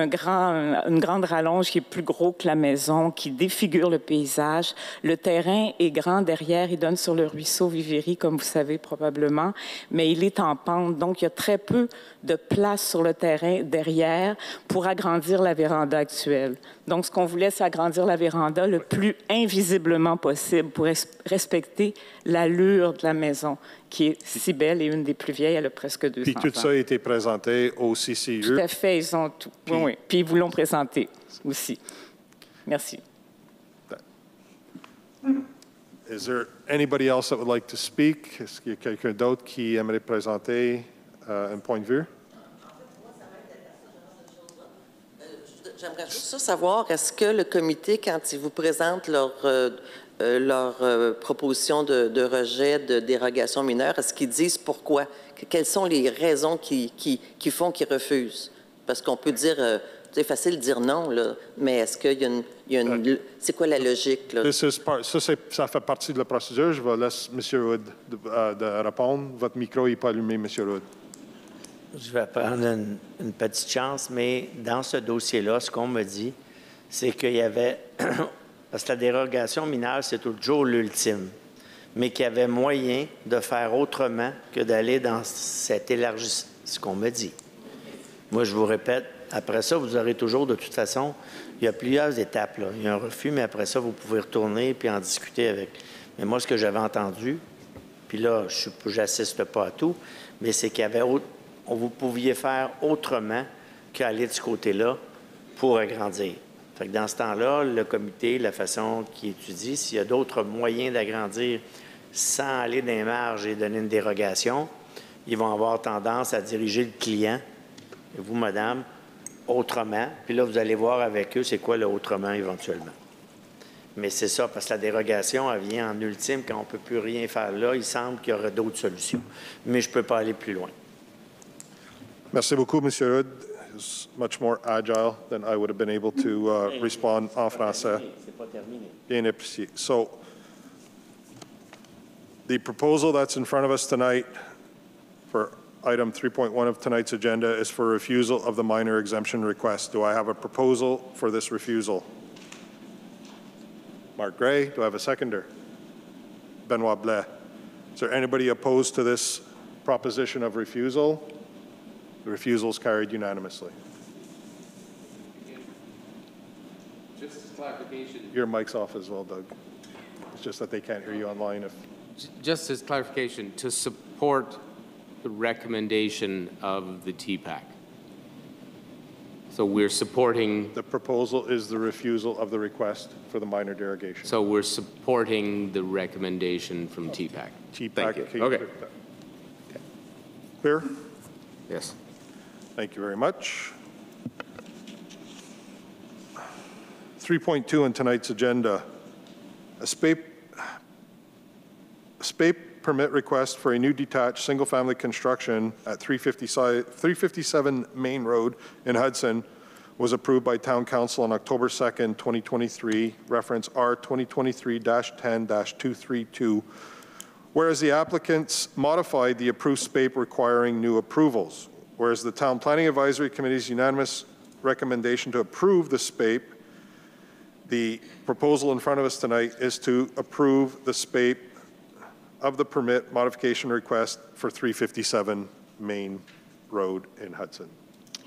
grande rallonge qui est plus gros que la maison, qui défigure le paysage. Le terrain est grand derrière. Il donne sur le ruisseau Viveri, comme vous savez probablement, mais il est en pente. Donc, il y a très peu de place sur le terrain derrière pour agrandir la véranda actuelle. Donc, ce qu'on voulait, c'est agrandir la véranda le plus invisiblement possible pour respecter l'allure de la maison, qui est si belle et une des plus vieilles. Elle a presque 200 ans. Puis tout ça a été présenté au CCU. Tout à fait, ils ont tout. Oui. Puis ils vous l'ont présenté aussi. Merci. Is there anybody else that would like to speak? Est-ce qu'il y a quelqu'un d'autre qui aimerait présenter un point de vue? J'aimerais juste savoir, est-ce que le comité, quand il vous présente leur proposition de rejet, de dérogation mineure, est-ce qu'ils disent pourquoi? Quelles sont les raisons qui font qu'ils refusent? Parce qu'on peut dire, c'est facile de dire non, là, mais est-ce qu'il y a une c'est quoi la logique? Là? Ça fait partie de la procédure. Je vais laisser M. Hood de répondre. Votre micro n'est pas allumé, M. Hood. Je vais prendre une petite chance, mais dans ce dossier-là, ce qu'on me dit, c'est qu'il y avait, parce que la dérogation mineure, c'est toujours l'ultime, mais qu'il y avait moyen de faire autrement que d'aller dans cet élargissement, ce qu'on me dit. Moi, je vous répète, après ça, vous aurez toujours, de toute façon, il y a plusieurs étapes, là. Il y a un refus, mais après ça, vous pouvez retourner puis en discuter avec. Mais moi, ce que j'avais entendu, puis là, je n'assiste pas à tout, mais c'est qu'il y avait vous pouviez faire autrement qu'aller de ce côté-là pour agrandir. Fait que dans ce temps-là, le comité, la façon qu'il étudie, s'il y a d'autres moyens d'agrandir sans aller dans les marges et donner une dérogation, ils vont avoir tendance à diriger le client, et vous, madame, autrement. Puis là, vous allez voir avec eux c'est quoi le autrement éventuellement. Mais c'est ça, parce que la dérogation, elle vient en ultime quand on ne peut plus rien faire là. Il semble qu'il y aurait d'autres solutions. Mais je ne peux pas aller plus loin. Merci beaucoup, M. Hood. It's much more agile than I would have been able to respond en français. Bien apprécié. So, the proposal that's in front of us tonight for item 3.1 of tonight's agenda is for refusal of the minor exemption request. Do I have a proposal for this refusal? Mark Gray, do I have a seconder? Benoit Blais. Is there anybody opposed to this proposition of refusal? The refusal is carried unanimously. Just as clarification. Your mic's off as well, Doug. It's just that they can't hear you online. Just as clarification, to support the recommendation of the TPAC. So we're supporting, The proposal is the refusal of the request for the minor derogation. so we're supporting the recommendation from TPAC. TPAC. Thank you. Okay. Clear? Yes. Thank you very much. 3.2 on tonight's agenda. A SPAPE permit request for a new detached single-family construction at 357 Main Road in Hudson was approved by Town Council on October 2nd, 2023, reference R 2023-10-232, whereas the applicants modified the approved SPAPE requiring new approvals, whereas the Town Planning Advisory Committee's unanimous recommendation to approve the SPAPE, the proposal in front of us tonight is to approve the SPAPE of the permit modification request for 357 Main Road in Hudson.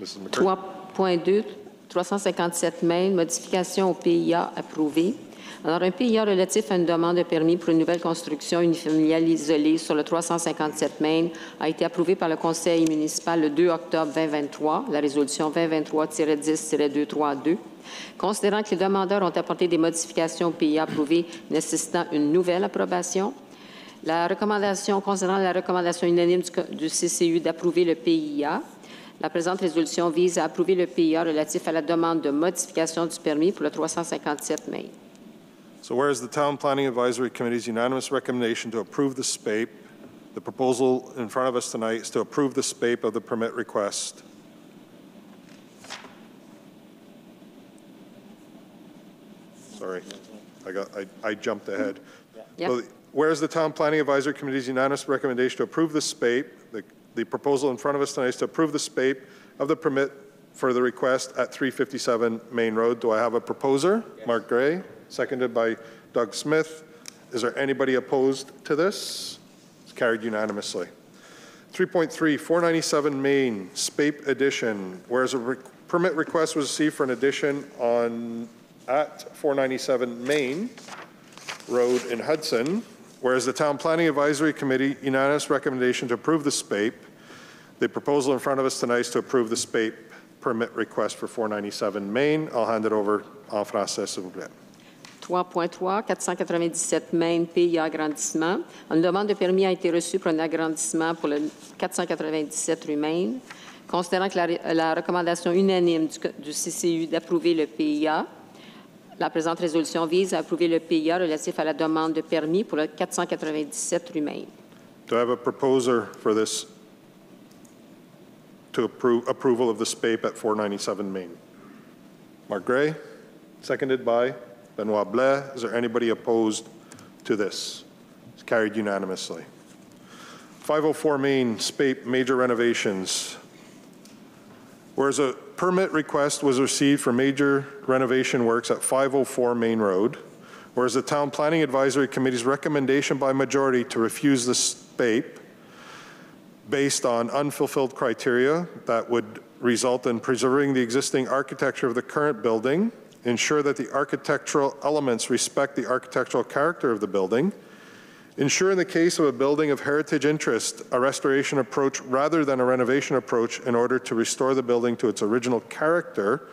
Mrs. McCurdy. 3.2, 357 Main, modification au PIA approuvé. Alors, un PIA relatif à une demande de permis pour une nouvelle construction unifamiliale isolée sur le 357 Main a été approuvé par le Conseil municipal le 2 octobre 2023, la résolution 2023-10-232. Considérant que les demandeurs ont apporté des modifications au PIA approuvé nécessitant une nouvelle approbation, considérant la recommandation unanime du CCU d'approuver le PIA, la présente résolution vise à approuver le PIA relatif à la demande de modification du permis pour le 357 Main. So whereas the Town Planning Advisory Committee's unanimous recommendation to approve the SPAPE, the proposal in front of us tonight is to approve the SPAPE of the permit request. Sorry, I jumped ahead. Yep. So, whereas the Town Planning Advisory Committee's unanimous recommendation to approve the SPAPE, the proposal in front of us tonight is to approve the SPAPE of the permit for the request at 357 Main Road. Do I have a proposer? Yes. Mark Gray, seconded by Doug Smith. Is there anybody opposed to this? It's carried unanimously. 3.3, 497 Main, SPAPE addition. Whereas a permit request was received for an addition at 497 Main Road in Hudson, whereas the Town Planning Advisory Committee unanimous recommendation to approve the SPAPE, the proposal in front of us tonight is to approve the SPAPE permit request for 497 Main. I'll hand it over en français, s'il vous plaît. 3.3, 497 Main, PIA agrandissement. Une demande de permis a été reçue pour un agrandissement pour le 497 rue Main. Considérant que la recommandation unanime du CCU d'approuver le PIA, la présente résolution vise à approuver le PIA relatif à la demande de permis pour le 497 rue Main. Do I have a proposer for this to approval of the SPAPE at 497 Main? Mark Gray, seconded by Benoit Blais. Is there anybody opposed to this? It's carried unanimously. 504 Main, SPAPE major renovations. Whereas a permit request was received for major renovation works at 504 Main Road, whereas the Town Planning Advisory Committee's recommendation by majority to refuse the SPAPE based on unfulfilled criteria that would result in preserving the existing architecture of the current building, ensure that the architectural elements respect the architectural character of the building, ensure in the case of a building of heritage interest, a restoration approach rather than a renovation approach in order to restore the building to its original character,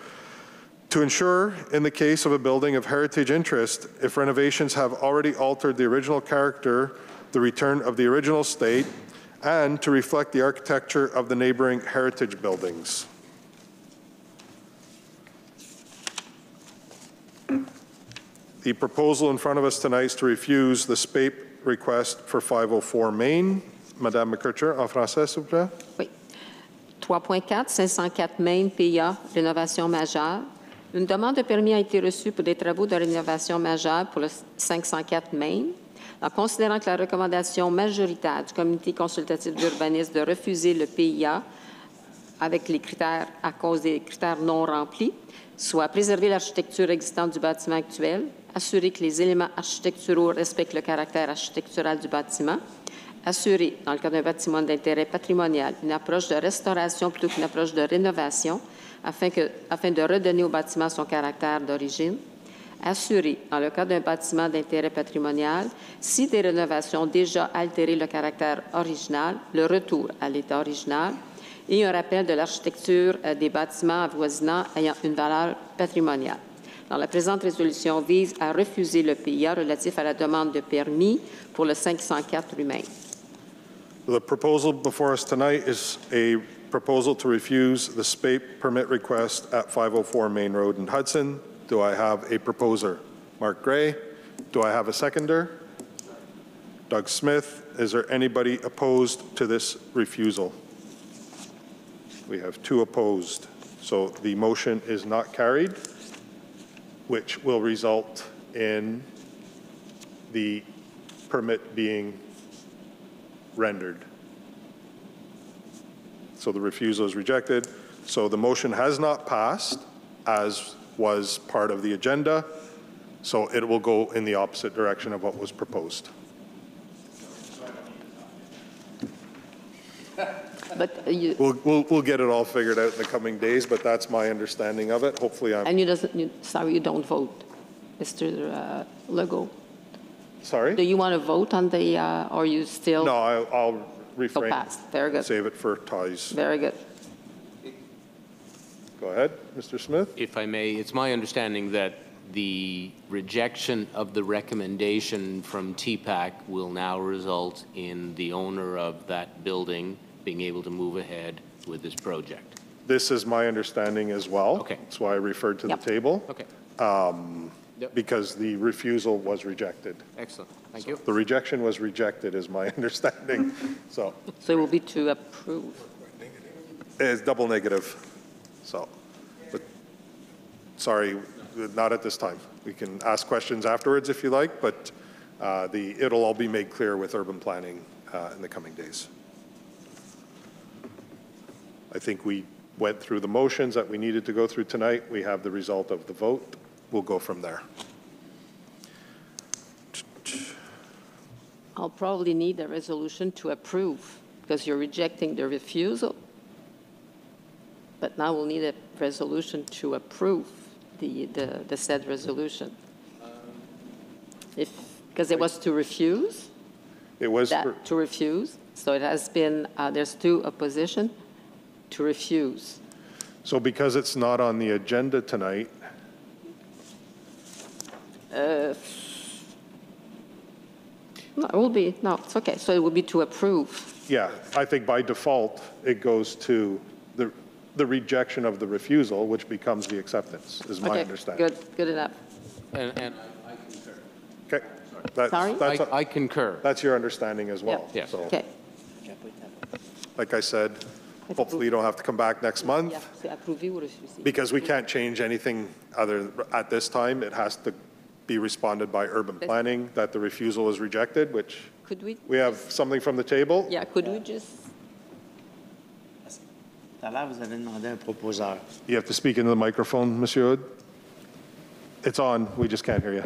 to ensure in the case of a building of heritage interest, if renovations have already altered the original character, the return of the original state, and to reflect the architecture of the neighboring heritage buildings. The proposal in front of us tonight is to refuse the SPAPE request for 504 Main. Madame McCurcher, en français, s'il vous plaît. Oui. 3.4, 504 Main, PIA, rénovation majeure. Une demande de permis a été reçue pour des travaux de rénovation majeure pour le 504 Main. En considérant que la recommandation majoritaire du Comité consultatif d'urbanisme de refuser le PIA avec les critères, à cause des critères non remplis, soit préserver l'architecture existante du bâtiment actuel, assurer que les éléments architecturaux respectent le caractère architectural du bâtiment, assurer, dans le cas d'un bâtiment d'intérêt patrimonial, une approche de restauration plutôt qu'une approche de rénovation afin de redonner au bâtiment son caractère d'origine, assurer, dans le cas d'un bâtiment d'intérêt patrimonial, si des rénovations ont déjà altéré le caractère original, le retour à l'état original, et un rappel de l'architecture des bâtiments avoisinants ayant une valeur patrimoniale. Alors, la présente résolution vise à refuser le PIA relatif à la demande de permis pour le 504 rue Maine. The proposal before us tonight is a proposal to refuse the SPAPE permit request at 504 Main Road in Hudson. Do I have a proposer? Mark Gray. Do I have a seconder? Doug Smith. Is there anybody opposed to this refusal? We have 2 opposed. So the motion is not carried, which will result in the permit being rendered. So the refusal is rejected. So the motion has not passed, as was part of the agenda. So it will go in the opposite direction of what was proposed. But We'll get it all figured out in the coming days, but that's my understanding of it. Hopefully I'm... And you don't vote, Mr. Legault. Sorry? Do you want to vote on the, or you still? No, I'll refrain. Pass. Very good. Save it for ties. Very good. Go ahead, Mr. Smith. If I may, it's my understanding that the rejection of the recommendation from TPAC will now result in the owner of that building being able to move ahead with this project. This is my understanding as well. Okay. That's why I referred to the table. Okay. Because the refusal was rejected. Excellent. Thank you. The rejection was rejected is my understanding. So it will be to approve. it's double negative. So, but sorry, not at this time. We can ask questions afterwards if you like, but it'll all be made clear with urban planning in the coming days. I think we went through the motions that we needed to go through tonight. We have the result of the vote. We'll go from there. I'll probably need a resolution to approve because you're rejecting the refusal. But now we'll need a resolution to approve the said resolution. Because it was to refuse. It was to refuse. So it has been, there's 2 opposition to refuse. So because it's not on the agenda tonight, no, it will be, no, it's okay. So it will be to approve. yeah, I think by default, it goes to the rejection of the refusal, which becomes the acceptance, is my understanding. Good enough. And I concur. Okay. That's, Sorry? I concur. That's your understanding as well. Yeah. Yes. So, Okay. like I said, hopefully you don't have to come back next month because we can't change anything other at this time. It has to be responded by urban planning that the refusal is rejected, which Could we have something from the table. Yeah, could we just? Tout à l'heure, vous avez demandé un proposeur. You have to speak into the microphone, Monsieur Hood. It's on. We just can't hear you.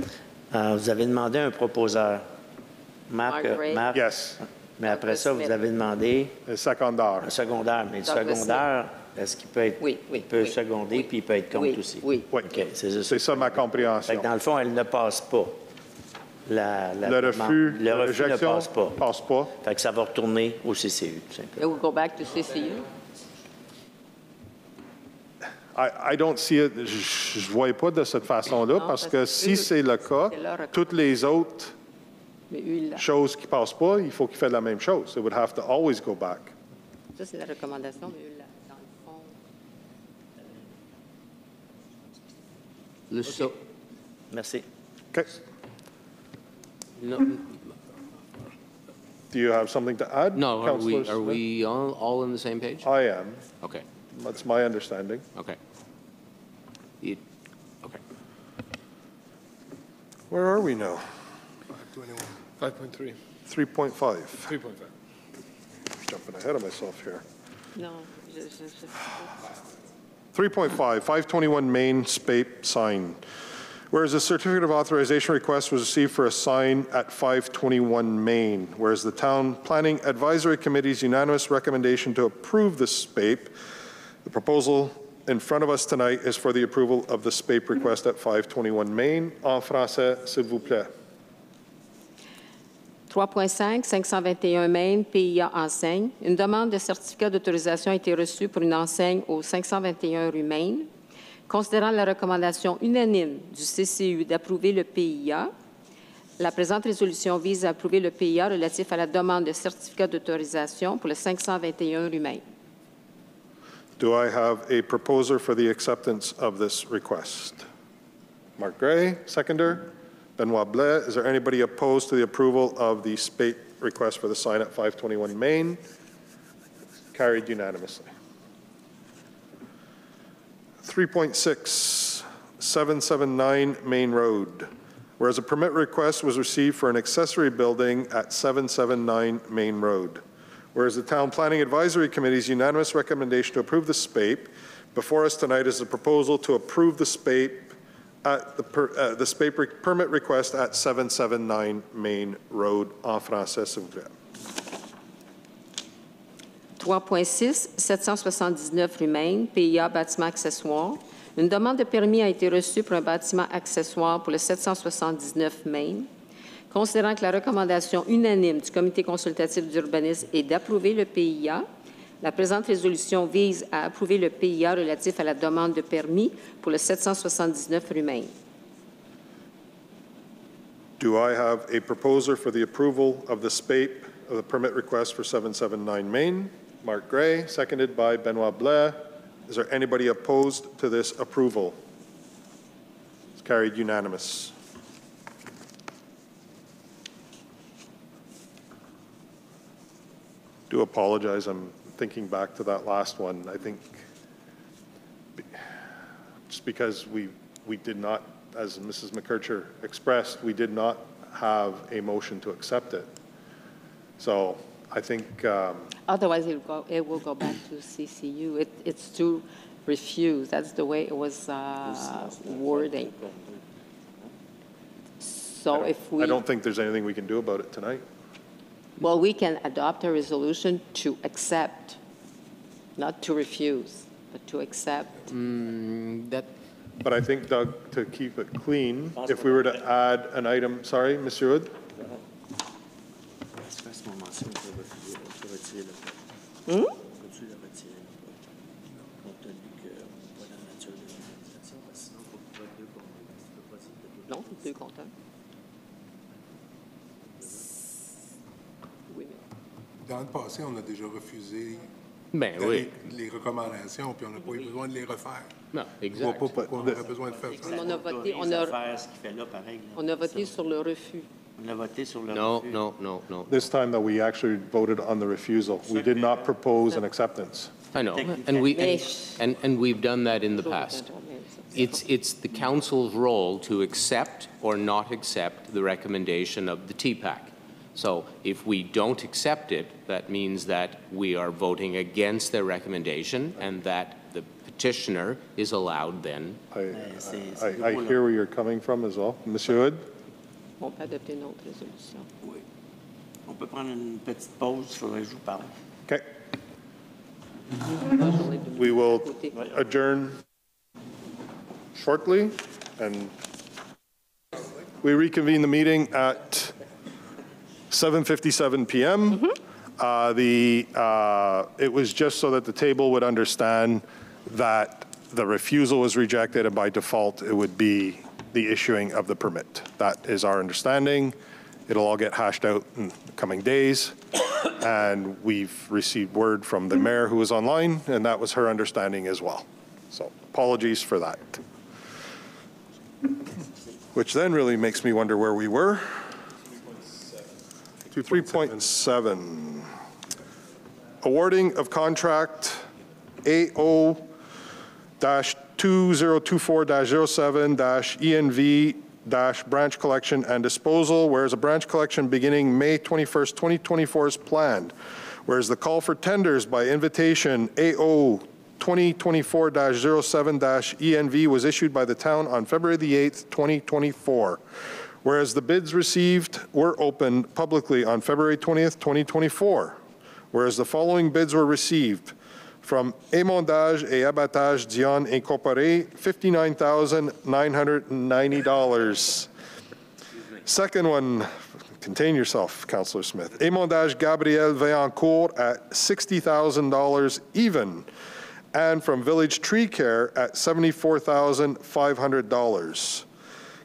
Vous avez demandé un proposeur. Mark Ray. Marc, Yes. mais après ça, vous avez demandé Le secondaire. un secondaire. Mais le Doug secondaire, est-ce qu'il peut être, Oui, il peut seconder puis il peut être contre aussi? Oui. OK, c'est juste. C'est ça ma Fait compréhension. que dans le fond, elle ne passe pas. Le refus, le la refus ne réjection passe pas. passe pas. Fait que ça va retourner au CCU, tout simplement. It will go back to CCU. I don't see it, je ne vois pas de cette façon-là, Non, parce que si eux, c'est le cas, c'est leur toutes les autres Mais eux, là, choses qui ne passent pas, il faut qu'ils fassent la même chose. It would have to always go back. ça c'est la recommandation, mais eux, là, dans le fond. Merci. Okay. No, Do you have something to add? no, are Councillor we Smith? all on the same page? I am. Okay, That's my understanding. okay. Okay. Where are we now? 5.3. 3.5. 3.5. Jumping ahead of myself here. Non, 3.5, 521 Main SPAPE sign. Whereas a certificate of authorization request was received for a sign at 521 Main, whereas the Town Planning Advisory Committee's unanimous recommendation to approve the SPAPE, the proposal in front of us tonight is for the approval of the SPAPE request at 521 Main. En français, s'il vous plaît. 3.5, 521 Main, PIA enseigne. Une demande de certificat d'autorisation a été reçue pour une enseigne au 521 rue Main. Considérant la recommandation unanime du CCU d'approuver le PIA, la présente résolution vise à approuver le PIA relatif à la demande de certificat d'autorisation pour le 521 rue Main. Do I have a proposer for the acceptance of this request? Mark Gray, seconder. Benoit Blais. Is there anybody opposed to the approval of the SPATE request for the sign at 521 Main? Carried unanimously. 3.6, 779 Main Road. Whereas a permit request was received for an accessory building at 779 Main Road. Whereas the Town Planning Advisory Committee's unanimous recommendation to approve the SPATE, before us tonight is a proposal to approve the SPATE at the SPATE permit request at 779 Main Road en français, s'il vous plaît. 3.6, 779 rue Main, PIA bâtiment accessoire. Une demande de permis a été reçue pour un bâtiment accessoire pour le 779 Main. Considérant que la recommandation unanime du Comité consultatif d'urbanisme est d'approuver le PIA, la présente résolution vise à approuver le PIA relatif à la demande de permis pour le 779 rue Main. Do I have a proposer for the approval of the SPATE of the permit request for 779 Main? Mark Gray, seconded by Benoit Blais. Is there anybody opposed to this approval? It's carried unanimous. Do apologize. I'm thinking back to that last one. I think just because we did not, as Mrs. McKercher expressed, we did not have a motion to accept it. So I think otherwise, it will go back to CCU. It's to refuse. That's the way it was wording. So if we... I don't think there's anything we can do about it tonight. Well, we can adopt a resolution to accept, not to refuse, but to accept. But I think, Doug, to keep it clean, if we were to add an item, sorry, Monsieur Hood? Non, deux compteurs. Dans le passé, on a déjà refusé les recommandations, puis on n'a pas eu besoin de les refaire. Non, exact. Je ne vois pas pourquoi on aurait besoin de faire ça. On a voté sur le refus. On a voté sur le refus. No. This time, though, we actually voted on the refusal. We did not propose an acceptance. I know, and we've done that in the past. It's the council's role to accept or not accept the recommendation of the TPAC. So if we don't accept it, that means that we are voting against their recommendation and that the petitioner is allowed then. I hear where you're coming from as well. Monsieur Hood? On peut adopter une autre résolution. Oui. On peut prendre une petite pause, il faudrait que je vous parle. Okay. We will adjourn shortly, and we reconvene the meeting at 7:57 p.m. It was just so that the table would understand that the refusal was rejected, and by default, it would be the issuing of the permit. That is our understanding. It'll all get hashed out in the coming days. And we've received word from the mayor who was online, and that was her understanding as well. So apologies for that. Which then really makes me wonder where we were. To 3.7. Awarding of contract AO-2024-07-ENV- branch collection and disposal, whereas a branch collection beginning May 21st, 2024 is planned, whereas the call for tenders by invitation AO 2024-07-ENV was issued by the town on February the 8th, 2024, whereas the bids received were opened publicly on February 20th, 2024, whereas the following bids were received: from Émondage et Abattage Dion Incorporé, $59,990. Second one, Contain yourself, Councillor Smith. Émondage Gabriel Vaillancourt at $60,000 even. And from Village Tree Care at $74,500.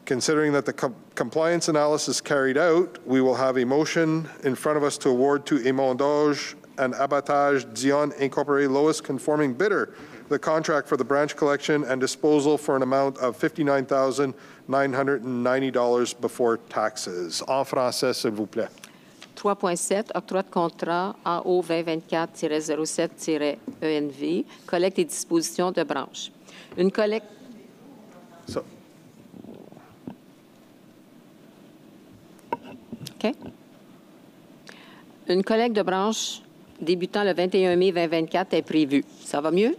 Considering that the compliance analysis carried out, we will have a motion in front of us to award to Émondage and Abattage Dion Incorporated lowest conforming bidder the contract for the branch collection and disposal for an amount of $59,990 before taxes. En français, s'il vous plaît. 3.7, octroi de contrat AO 2024-07-ENV, collecte et disposition de branches. Une collecte... OK. Une collecte de branches débutant le 21 mai 2024 est prévue. Ça va mieux?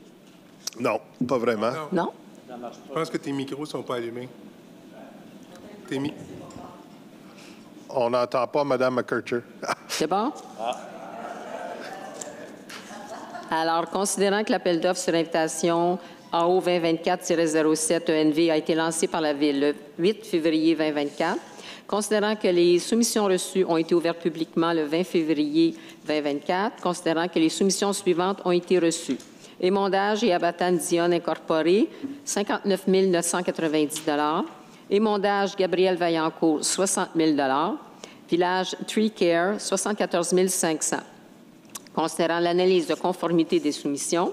Non, pas vraiment. Non? Je pense que tes micros ne sont pas allumés. On n'entend pas Mme McKercher. C'est bon? Alors, considérant que l'appel d'offres sur invitation AO 2024-07 ENV a été lancé par la Ville le 8 février 2024, considérant que les soumissions reçues ont été ouvertes publiquement le 20 février 2024, considérant que les soumissions suivantes ont été reçues. Émondage et Abattage Dion Incorporé, 59 990 $. Émondage Gabriel Vaillancourt, 60 000 $. Village Tree Care, 74 500 $. Considérant l'analyse de conformité des soumissions,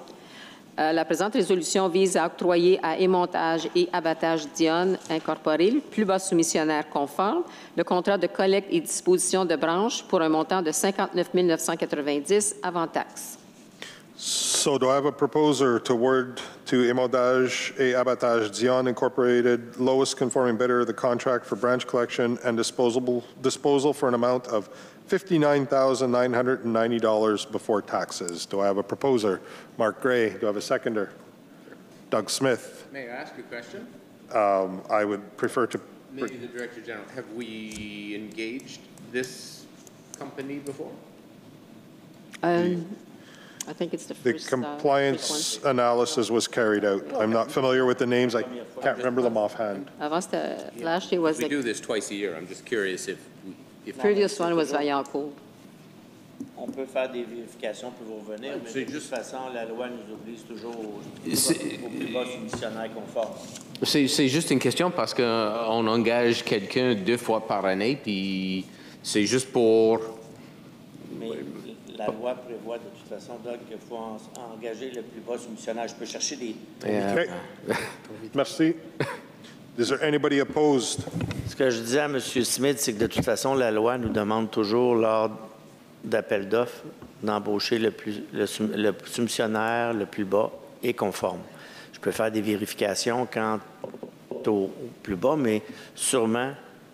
la présente résolution vise à octroyer à Émondage et Abattage Dion Incorporé, le plus bas soumissionnaire conforme, le contrat de collecte et disposition de branches pour un montant de 59 990 $ avant taxe. So do I have a proposer to award to Émondage et Abattage Dion Incorporated, lowest conforming bidder, the contract for branch collection and disposal for an amount of $59,990 before taxes. Do I have a proposer? Mark Gray. Do I have a seconder? Doug Smith. May I ask a question? I would prefer to... Maybe the Director General. Have we engaged this company before? I think it's the first, The compliance analysis was carried out. I'm not familiar with the names. I can't remember them offhand. Last year was We do this twice a year. I'm just curious if previous one was Vaillancourt. On peut faire des vérifications pour vous revenir, mais de toute façon, la loi nous oblige toujours au plus bas soumissionnaire conforme. C'est juste une question parce qu'on engage quelqu'un 2 fois par année, puis c'est juste pour... Mais la loi prévoit de toute façon, Doug, qu'il faut engager le plus bas soumissionnaire. Je peux chercher des... Okay. Merci. Is there anybody opposed? Ce que je disais à M. Smith, c'est que de toute façon, la loi nous demande toujours, lors d'appel d'offres, d'embaucher le soumissionnaire le plus bas et conforme. Je peux faire des vérifications quant au plus bas, mais sûrement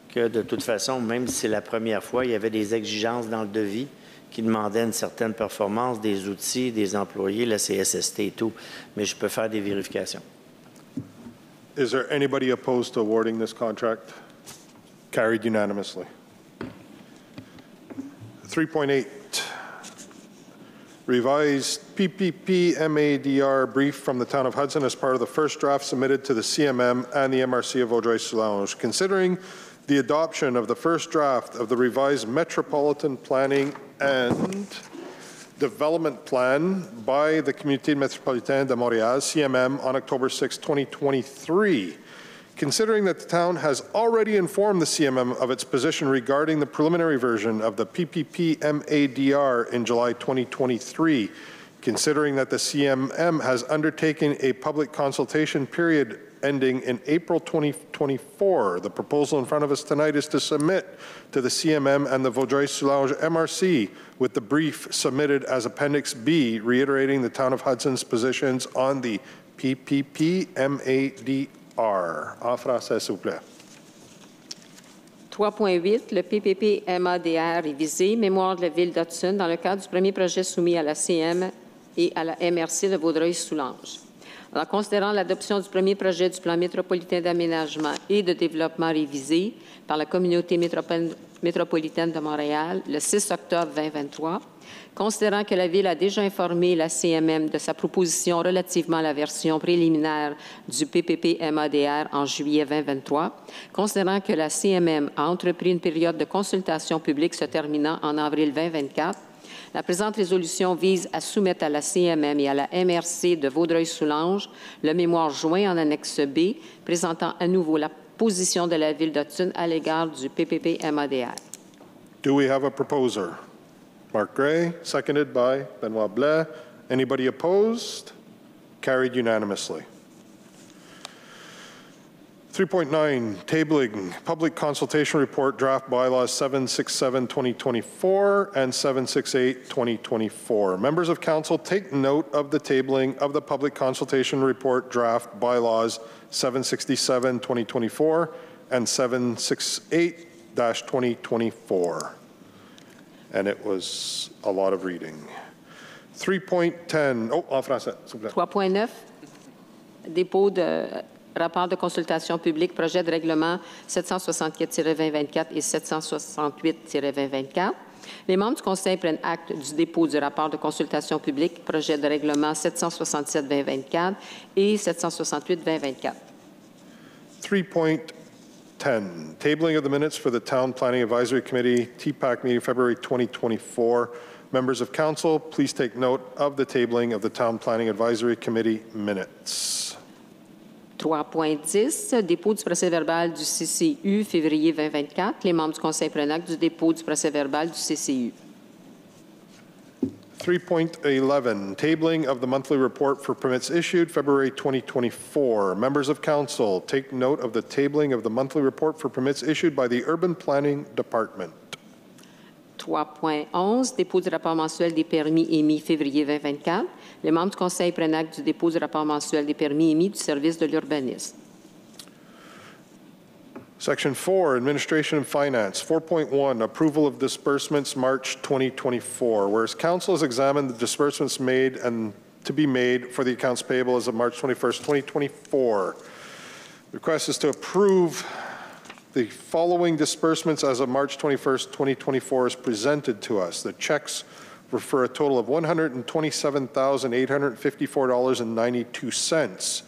que de toute façon, même si c'est la première fois, il y avait des exigences dans le devis qui demandaient une certaine performance, des outils, des employés, la CSST et tout. Mais je peux faire des vérifications. Is there anybody opposed to awarding this contract? Carried unanimously. 3.8, revised PPP MADR brief from the Town of Hudson as part of the first draft submitted to the CMM and the MRC of Vaudreuil-Soulanges. Considering the adoption of the first draft of the revised Metropolitan Planning and Development Plan by the Communauté Métropolitaine de Montréal, CMM, on October 6, 2023. Considering that the town has already informed the CMM of its position regarding the preliminary version of the PPP MADR in July 2023, considering that the CMM has undertaken a public consultation period ending in April 2024, the proposal in front of us tonight is to submit to the CMM and the Vaudreuil-Soulanges MRC with the brief submitted as Appendix B, reiterating the Town of Hudson's positions on the PPP MADR. En français, s'il vous plaît. 3.8, le PPP MADR révisé, mémoire de la Ville d'Hudson, dans le cadre du premier projet soumis à la CM et à la MRC de Vaudreuil-Soulanges. En considérant l'adoption du premier projet du plan métropolitain d'aménagement et de développement révisé par la communauté métropolitaine de Montréal le 6 octobre 2023, considérant que la Ville a déjà informé la CMM de sa proposition relativement à la version préliminaire du PPP-MADR en juillet 2023, considérant que la CMM a entrepris une période de consultation publique se terminant en avril 2024, la présente résolution vise à soumettre à la CMM et à la MRC de Vaudreuil-Soulanges le mémoire joint en annexe B, présentant à nouveau la position de la Ville d'Hudson à l'égard du PPP-MADR. Do we have a proposer? Mark Gray, seconded by Benoit Blais. Anybody opposed? Carried unanimously. 3.9, tabling public consultation report draft bylaws 767-2024 and 768-2024. Members of council, take note of the tabling of the public consultation report draft bylaws 767-2024 and 768-2024. And it was a lot of reading. 3.10, en français, s'il vous plaît. 3.9, dépôt de rapport de consultation publique, projet de règlement 764-2024 et 768-2024. Les membres du Conseil prennent acte du dépôt du rapport de consultation publique, projet de règlement 767-2024 et 768-2024. 3.10, tabling of the minutes for the Town Planning Advisory Committee, TPAC meeting February 2024. Members of council, please take note of the tabling of the Town Planning Advisory Committee minutes. 3.10, dépôt du procès-verbal du CCU, février 2024. Les membres du Conseil prennent acte du dépôt du procès-verbal du CCU. 3.11, tabling of the monthly report for permits issued, February 2024. Members of council, take note of the tabling of the monthly report for permits issued by the Urban Planning Department. 3.11, dépôt du rapport mensuel des permis émis février 2024. Les membres du Conseil prennent acte du dépôt du rapport mensuel des permis émis du service de l'urbanisme. Section 4, Administration and Finance. 4.1, Approval of Disbursements, March 2024. Whereas Council has examined the disbursements made and to be made for the accounts payable as of March 21st, 2024. The request is to approve the following disbursements as of March 21st, 2024 is presented to us. The checks were for a total of $127,854.92.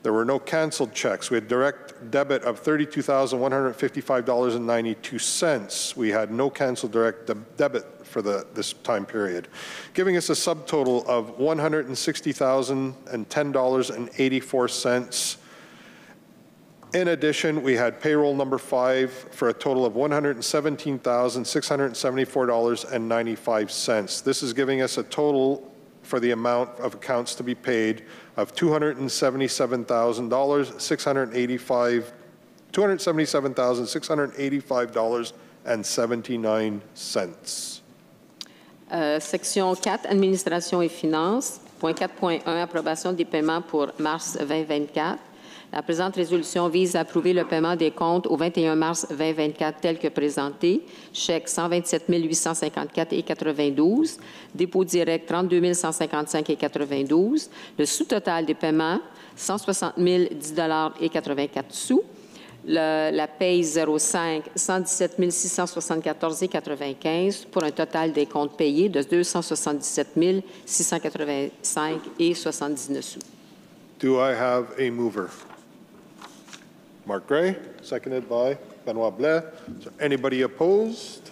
There were no canceled checks. We had direct debit of $32,155.92. We had no canceled direct debit for this time period, giving us a subtotal of $160,010.84. In addition, we had payroll number 5 for a total of $117,674.95. This is giving us a total for the amount of accounts to be paid of $277,685.79. Section 4, Administration et finances. Point 4.1, approbation des paiements pour mars 2024. La présente résolution vise à approuver le paiement des comptes au 21 mars 2024 tel que présenté. Chèque 127 854,92. Dépôt direct 32 155,92. Le sous-total des paiements 160 010,84 sous. La paye 05 117 674,95 pour un total des comptes payés de 277 685,79 sous. Do I have a mover? Mark Gray, seconded by Benoit Blais. Is there anybody opposed?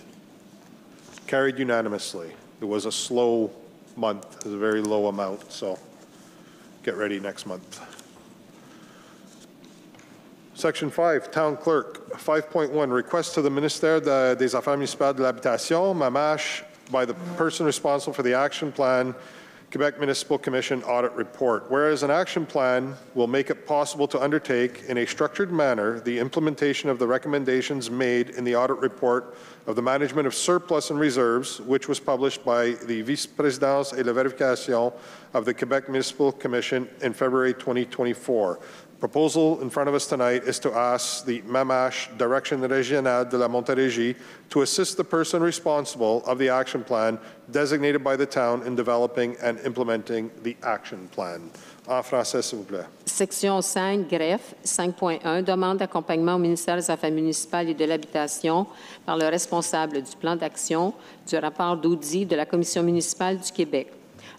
Carried unanimously. It was a slow month. It was a very low amount, so get ready next month. Section 5, Town Clerk. 5.1, request to the Ministère des Affaires municipales de l'Habitation, MAMASH, by the person responsible for the action plan, Quebec Municipal Commission audit report. Whereas an action plan will make it possible to undertake in a structured manner the implementation of the recommendations made in the audit report of the management of surplus and reserves, which was published by the Vice-Présidence et la Vérification of the Quebec Municipal Commission in February 2024. Proposal in front of us tonight is to ask the MAMASH Direction Régionale de la Montérégie to assist the person responsible of the action plan designated by the town in developing and implementing the action plan. En français, s'il vous plaît. Section 5, greffe, 5.1, demande d'accompagnement au ministère des Affaires municipales et de l'Habitation par le responsable du plan d'action du rapport d'audit de la Commission municipale du Québec.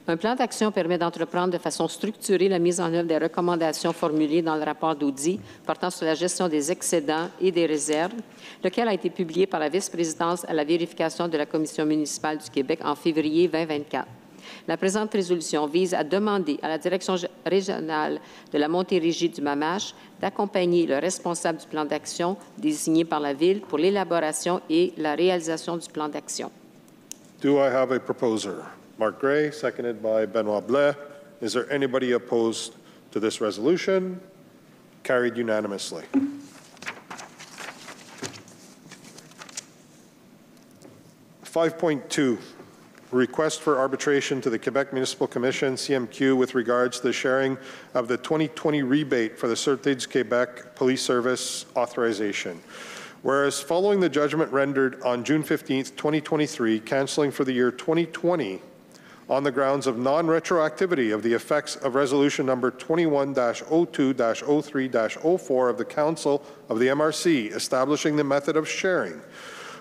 Un plan d'action permet d'entreprendre de façon structurée la mise en œuvre des recommandations formulées dans le rapport d'audit portant sur la gestion des excédents et des réserves, lequel a été publié par la vice-présidence à la vérification de la Commission municipale du Québec en février 2024. La présente résolution vise à demander à la Direction régionale de la Montérégie du Mamache d'accompagner le responsable du plan d'action désigné par la Ville pour l'élaboration et la réalisation du plan d'action. Do I have a proposer? Mark Gray, seconded by Benoit Blais. Is there anybody opposed to this resolution? Carried unanimously. (5.2) Request for arbitration to the Quebec Municipal Commission, CMQ, with regards to the sharing of the 2020 rebate for the Sûreté du Québec Police Service authorization. Whereas following the judgment rendered on June 15, 2023, canceling for the year 2020 on the grounds of non-retroactivity of the effects of Resolution Number 21-02-03-04 of the Council of the MRC, establishing the method of sharing.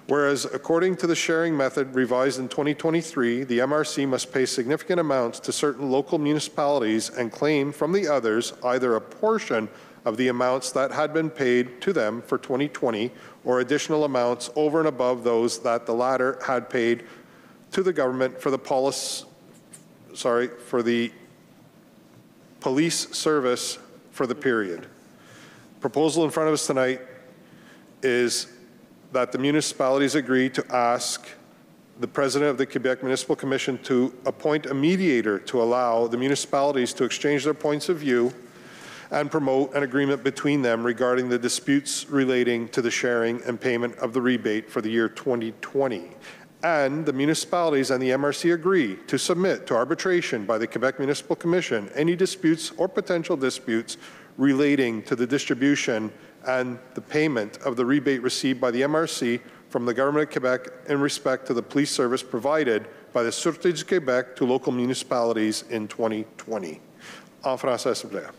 Whereas, according to the sharing method revised in 2023, the MRC must pay significant amounts to certain local municipalities and claim from the others either a portion of the amounts that had been paid to them for 2020 or additional amounts over and above those that the latter had paid to the government for the policy. For the police service for the period. Proposal in front of us tonight is that the municipalities agree to ask the President of the Quebec Municipal Commission to appoint a mediator to allow the municipalities to exchange their points of view and promote an agreement between them regarding the disputes relating to the sharing and payment of the rebate for the year 2020. And the municipalities and the MRC agree to submit to arbitration by the Quebec Municipal Commission any disputes or potential disputes relating to the distribution and the payment of the rebate received by the MRC from the Government of Quebec in respect to the police service provided by the Sûreté du Québec to local municipalities in 2020. En français, s'il vous plaît.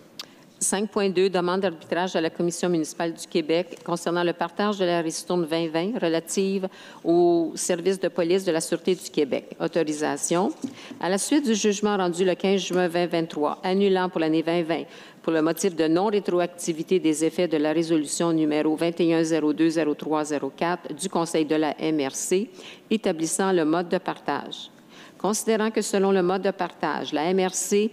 5.2, demande d'arbitrage à la Commission municipale du Québec concernant le partage de la ristourne 2020 relative au service de police de la Sûreté du Québec. Autorisation. À la suite du jugement rendu le 15 juin 2023, annulant pour l'année 2020 pour le motif de non-rétroactivité des effets de la résolution numéro 21020304 du Conseil de la MRC établissant le mode de partage. Considérant que selon le mode de partage, la MRC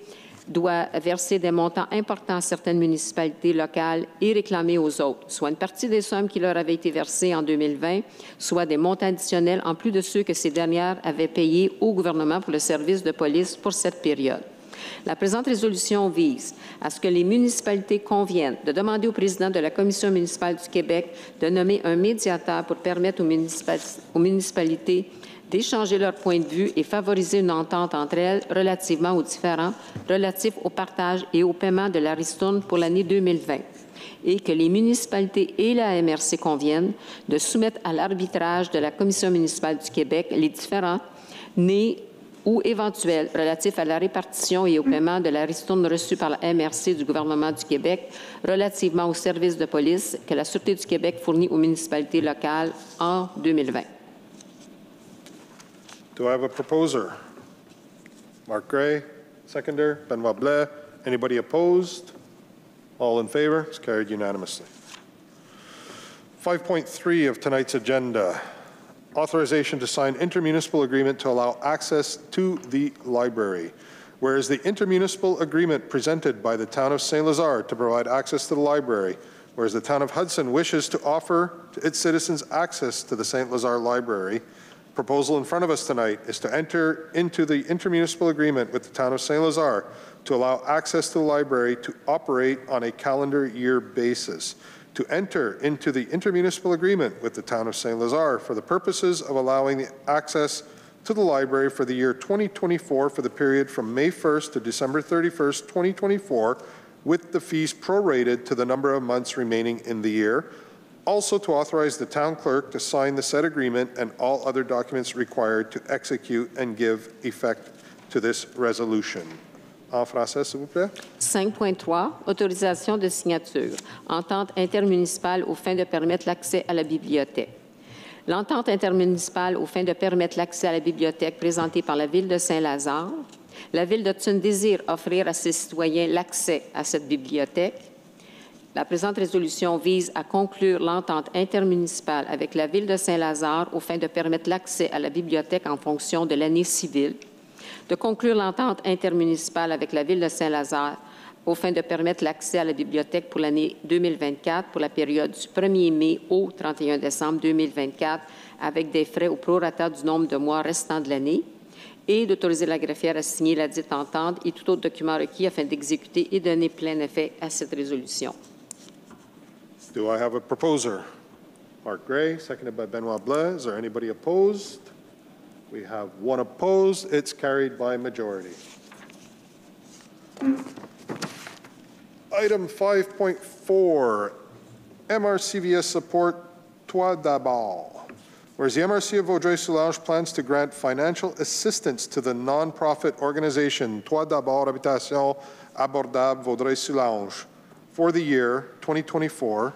doit verser des montants importants à certaines municipalités locales et réclamer aux autres, soit une partie des sommes qui leur avaient été versées en 2020, soit des montants additionnels en plus de ceux que ces dernières avaient payés au gouvernement pour le service de police pour cette période. La présente résolution vise à ce que les municipalités conviennent de demander au président de la Commission municipale du Québec de nommer un médiateur pour permettre aux municipalités d'échanger leurs points de vue et favoriser une entente entre elles relativement aux différends relatifs au partage et au paiement de la ristourne pour l'année 2020, et que les municipalités et la MRC conviennent de soumettre à l'arbitrage de la Commission municipale du Québec les différends nés ou éventuels relatifs à la répartition et au paiement de la ristourne reçue par la MRC du gouvernement du Québec relativement aux services de police que la Sûreté du Québec fournit aux municipalités locales en 2020. Do I have a proposer? Mark Gray, seconder. Benoit Blais. Anybody opposed? All in favor? It's carried unanimously. 5.3 of tonight's agenda. Authorization to sign intermunicipal agreement to allow access to the library. Whereas the intermunicipal agreement presented by the town of St. Lazare to provide access to the library, whereas the town of Hudson wishes to offer to its citizens access to the St. Lazare Library, proposal in front of us tonight is to enter into the intermunicipal agreement with the town of St. Lazare to allow access to the library to operate on a calendar year basis, to enter into the intermunicipal agreement with the town of St. Lazare for the purposes of allowing the access to the library for the year 2024 for the period from May 1st to December 31st, 2024, with the fees prorated to the number of months remaining in the year. Also to authorize the town clerk to sign the said agreement and all other documents required to execute and give effect to this resolution. En français, s'il vous plaît. 5.3, autorisation de signature. Entente intermunicipale aux fins de permettre l'accès à la bibliothèque. L'entente intermunicipale aux fins de permettre l'accès à la bibliothèque présentée par la Ville de Saint-Lazare. La Ville d'Hudson désire offrir à ses citoyens l'accès à cette bibliothèque. La présente résolution vise à conclure l'entente intermunicipale avec la Ville de Saint-Lazare aux fins de permettre l'accès à la bibliothèque en fonction de l'année civile, de conclure l'entente intermunicipale avec la Ville de Saint-Lazare aux fins de permettre l'accès à la bibliothèque pour l'année 2024 pour la période du 1er mai au 31 décembre 2024 avec des frais au prorata du nombre de mois restants de l'année et d'autoriser la greffière à signer la dite entente et tout autre document requis afin d'exécuter et donner plein effet à cette résolution. Do I have a proposer? Mark Gray, seconded by Benoit Blais. Is there anybody opposed? We have one opposed. It's carried by majority. Item 5.4, MRCVS support, toi d'abord. Whereas the MRC of Vaudreuil-Soulanges plans to grant financial assistance to the nonprofit organization Toi d'abord Habitation Abordable Vaudreuil-Soulanges for the year 2024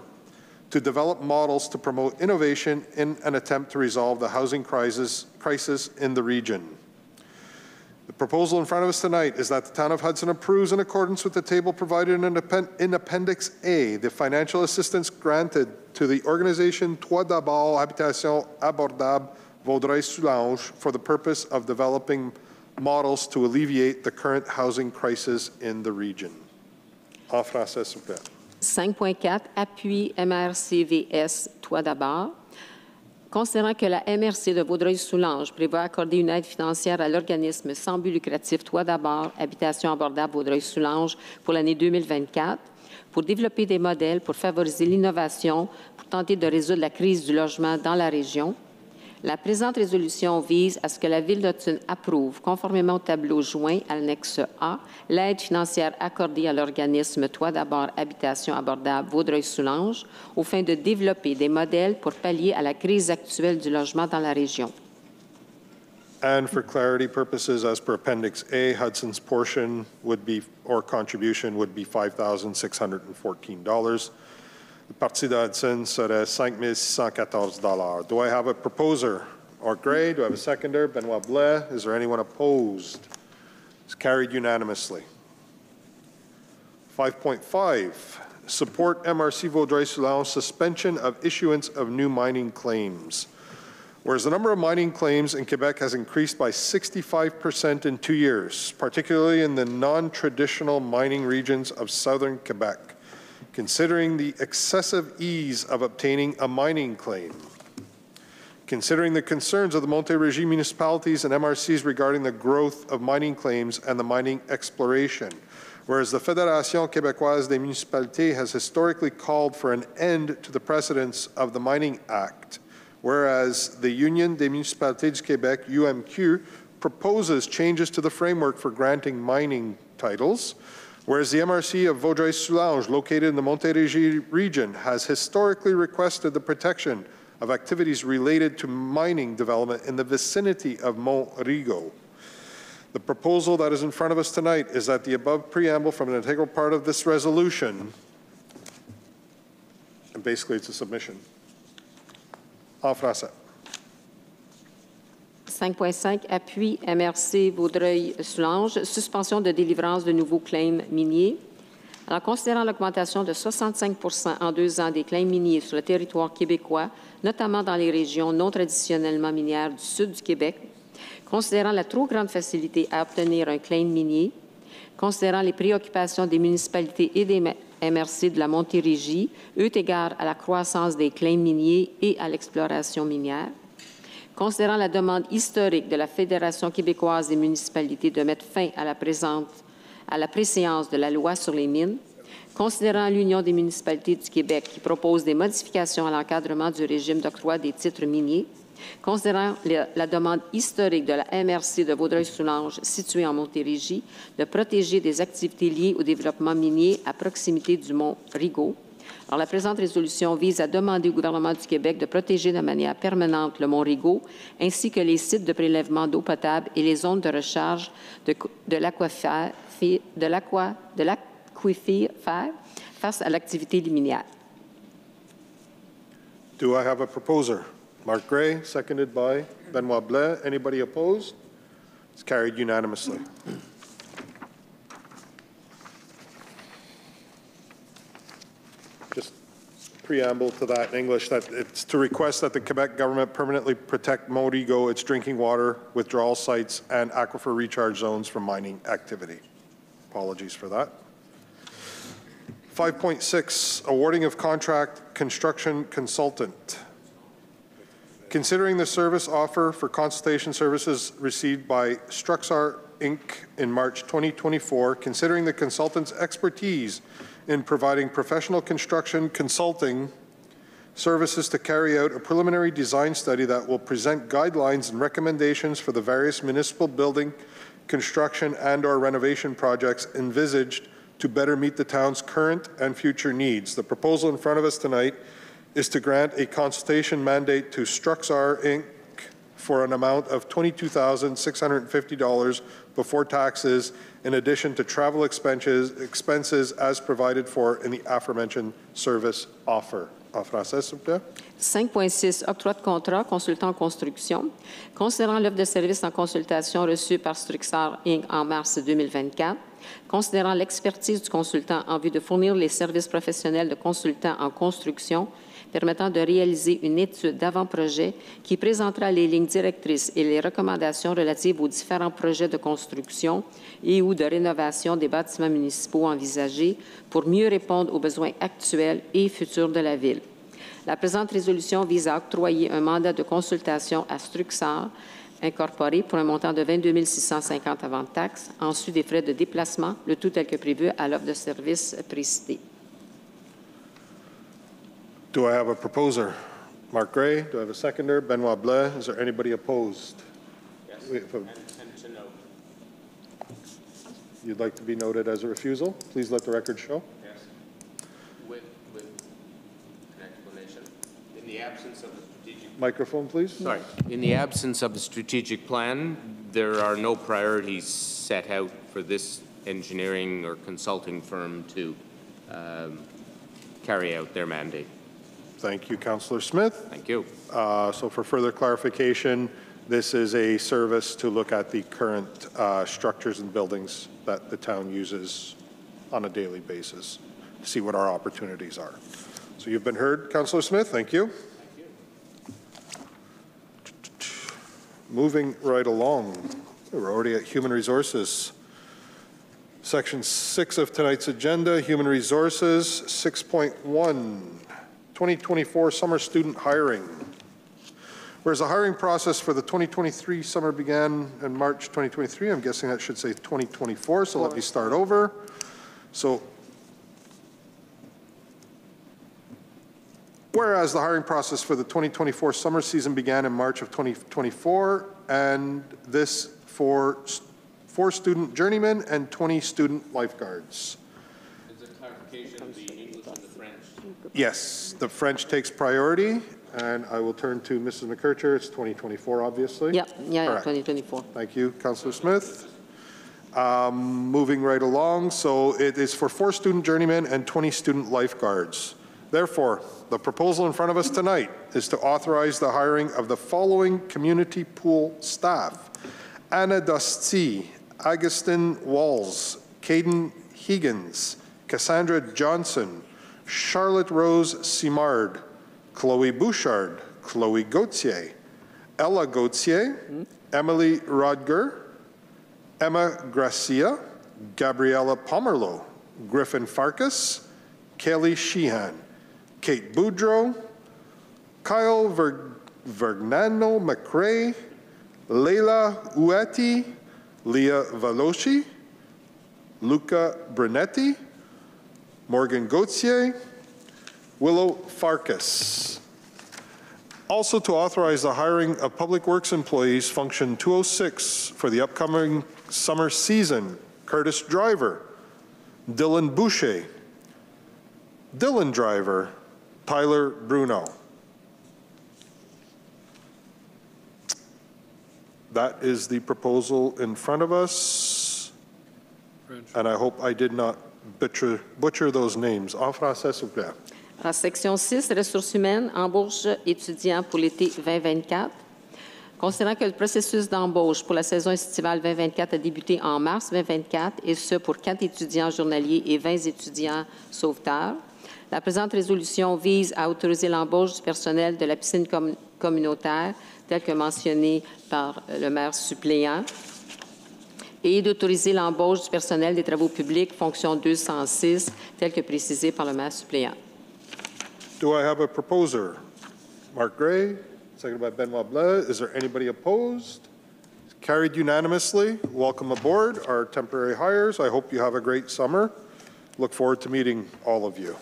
to develop models to promote innovation in an attempt to resolve the housing crisis in the region. The proposal in front of us tonight is that the Town of Hudson approves in accordance with the table provided in Appendix A, the financial assistance granted to the organization Toi d'abord Habitation Abordable Vaudreuil-Soulanges for the purpose of developing models to alleviate the current housing crisis in the region. En français, s'il vous plaît. 5.4, appui MRCVS, toi d'abord. Considérant que la MRC de Vaudreuil-Soulanges prévoit accorder une aide financière à l'organisme sans but lucratif Toi d'abord, Habitation abordable Vaudreuil-Soulanges pour l'année 2024, pour développer des modèles pour favoriser l'innovation, pour tenter de résoudre la crise du logement dans la région, la présente résolution vise à ce que la Ville d'Hudson approuve, conformément au tableau joint à l'annexe A, l'aide financière accordée à l'organisme Toi d'abord Habitation abordable Vaudreuil-Soulanges aux fins de développer des modèles pour pallier à la crise actuelle du logement dans la région. And for clarity purposes, as per Appendix A, Hudson's portion would be, or contribution would be $5,614. Le Parti de Hudson serait $5,614. Do I have a proposer? Art Gray, do I have a seconder? Benoit Blais, is there anyone opposed? It's carried unanimously. 5.5, support MRC Vaudreuil-Soulanges suspension of issuance of new mining claims. Whereas the number of mining claims in Quebec has increased by 65% in 2 years, particularly in the non-traditional mining regions of southern Quebec, considering the excessive ease of obtaining a mining claim, considering the concerns of the Montérégie municipalities and MRCs regarding the growth of mining claims and the mining exploration, whereas the Fédération québécoise des municipalités has historically called for an end to the precedents of the Mining Act, whereas the Union des municipalités du Québec, UMQ, proposes changes to the framework for granting mining titles, whereas the MRC of Vaudreuil-Soulanges, located in the Montérégie region, has historically requested the protection of activities related to mining development in the vicinity of Mont Rigaud. The proposal that is in front of us tonight is that the above preamble from an integral part of this resolution, and basically it's a submission. En français. 5.5, appui MRC Vaudreuil-Soulanges, suspension de délivrance de nouveaux claims miniers. Alors, considérant l'augmentation de 65 en 2 ans des claims miniers sur le territoire québécois, notamment dans les régions non traditionnellement minières du sud du Québec, considérant la trop grande facilité à obtenir un claim minier, considérant les préoccupations des municipalités et des MRC de la Montérégie, eu égard à la croissance des claims miniers et à l'exploration minière, considérant la demande historique de la Fédération québécoise des municipalités de mettre fin à la préséance de la loi sur les mines, considérant l'Union des municipalités du Québec qui propose des modifications à l'encadrement du régime d'octroi des titres miniers, considérant la demande historique de la MRC de Vaudreuil-Soulanges située en Montérégie de protéger des activités liées au développement minier à proximité du mont Rigaud. Alors, la présente résolution vise à demander au gouvernement du Québec de protéger de manière permanente le mont Rigaud, ainsi que les sites de prélèvement d'eau potable et les zones de recharge de l'aquifère l'aquifère face à l'activité liminaire. Do I have a proposer? Mark Gray, seconded by Benoit Blais. Anybody opposed? It's carried unanimously. Just preamble to that in English, that it's to request that the Quebec government permanently protect Montego, its drinking water withdrawal sites, and aquifer recharge zones from mining activity. Apologies for that. 5.6, awarding of contract construction consultant. Considering the service offer for consultation services received by Struxar Inc. in March 2024, considering the consultant's expertise in providing professional construction consulting services to carry out a preliminary design study that will present guidelines and recommendations for the various municipal building, construction and/or renovation projects envisaged to better meet the town's current and future needs. The proposal in front of us tonight is to grant a consultation mandate to Struxar Inc. for an amount of $22,650 before taxes, in addition to travel expenses as provided for in the aforementioned service offer. En français, s'il vous plaît. 5.6, octroi de contrat, consultant en construction. Considérant l'offre de services en consultation reçue par Struxar Inc. en mars 2024, considérant l'expertise du consultant en vue de fournir les services professionnels de consultant en construction permettant de réaliser une étude d'avant-projet qui présentera les lignes directrices et les recommandations relatives aux différents projets de construction et ou de rénovation des bâtiments municipaux envisagés pour mieux répondre aux besoins actuels et futurs de la Ville. La présente résolution vise à octroyer un mandat de consultation à Struxar Incorporé pour un montant de 22 650 avant taxes, ensuite des frais de déplacement, le tout tel que prévu à l'offre de service précitée. Do I have a proposer? Mark Gray. Do I have a seconder? Benoit Blais. Is there anybody opposed? Yes, and to note. You'd like to be noted as a refusal? Please let the record show. Yes. With an explanation. In the absence of a strategic... Microphone, please. Sorry. In the absence of a strategic plan, there are no priorities set out for this engineering or consulting firm to carry out their mandate. Thank you, Councillor Smith. Thank you. So for further clarification, this is a service to look at the current structures and buildings that the town uses on a daily basis to see what our opportunities are. So you've been heard, Councillor Smith. Thank you. Moving right along, we're already at Human Resources. Section 6 of tonight's agenda, Human Resources, 6.1. 2024 summer student hiring. Whereas the hiring process for the 2023 summer began in March 2023, I'm guessing that should say 2024, so let me start over. So, whereas the hiring process for the 2024 summer season began in March of 2024, and this for 4 student journeymen and 20 student lifeguards. Is there clarification of the English and the French? Yes, the French takes priority, and I will turn to Mrs. McKercher. It's 2024, obviously. Yeah, Correct. 2024. Thank you, Councillor Smith. Moving right along, so it is for 4 student journeymen and 20 student lifeguards. Therefore, the proposal in front of us tonight is to authorize the hiring of the following community pool staff: Anna Dusty, Augustin Walls, Caden Higgins, Cassandra Johnson, Charlotte Rose Simard, Chloe Bouchard, Chloe Gauthier, Ella Gauthier, Emily Rodger, Emma Gracia, Gabriella Pomerleau, Griffin Farkas, Kelly Sheehan, Kate Boudreau, Kyle Vergnano McRae, Leila Ueti, Leah Veloci, Luca Brunetti, Morgan Gauthier, Willow Farkas. Also to authorize the hiring of Public Works employees, Function 206, for the upcoming summer season: Curtis Driver, Dylan Boucher, Dylan Driver, Tyler Bruno. That is the proposal in front of us. and I hope I did not butcher those names. En français, s'il vous plaît. En section 6, ressources humaines, embauche étudiants pour l'été 2024. Considérant que le processus d'embauche pour la saison estivale 2024 a débuté en mars 2024, et ce pour 4 étudiants journaliers et 20 étudiants sauveteurs, la présente résolution vise à autoriser l'embauche du personnel de la piscine communautaire, tel que mentionné par le maire suppléant, et d'autoriser l'embauche du personnel des travaux publics, fonction 206, tel que précisé par le maire suppléant. Do I have a proposer? Mark Gray, seconded by Benoit Blais. Is there anybody opposed? Carried unanimously. Welcome aboard, our temporary hires. I hope you have a great summer. Look forward to meeting all of you.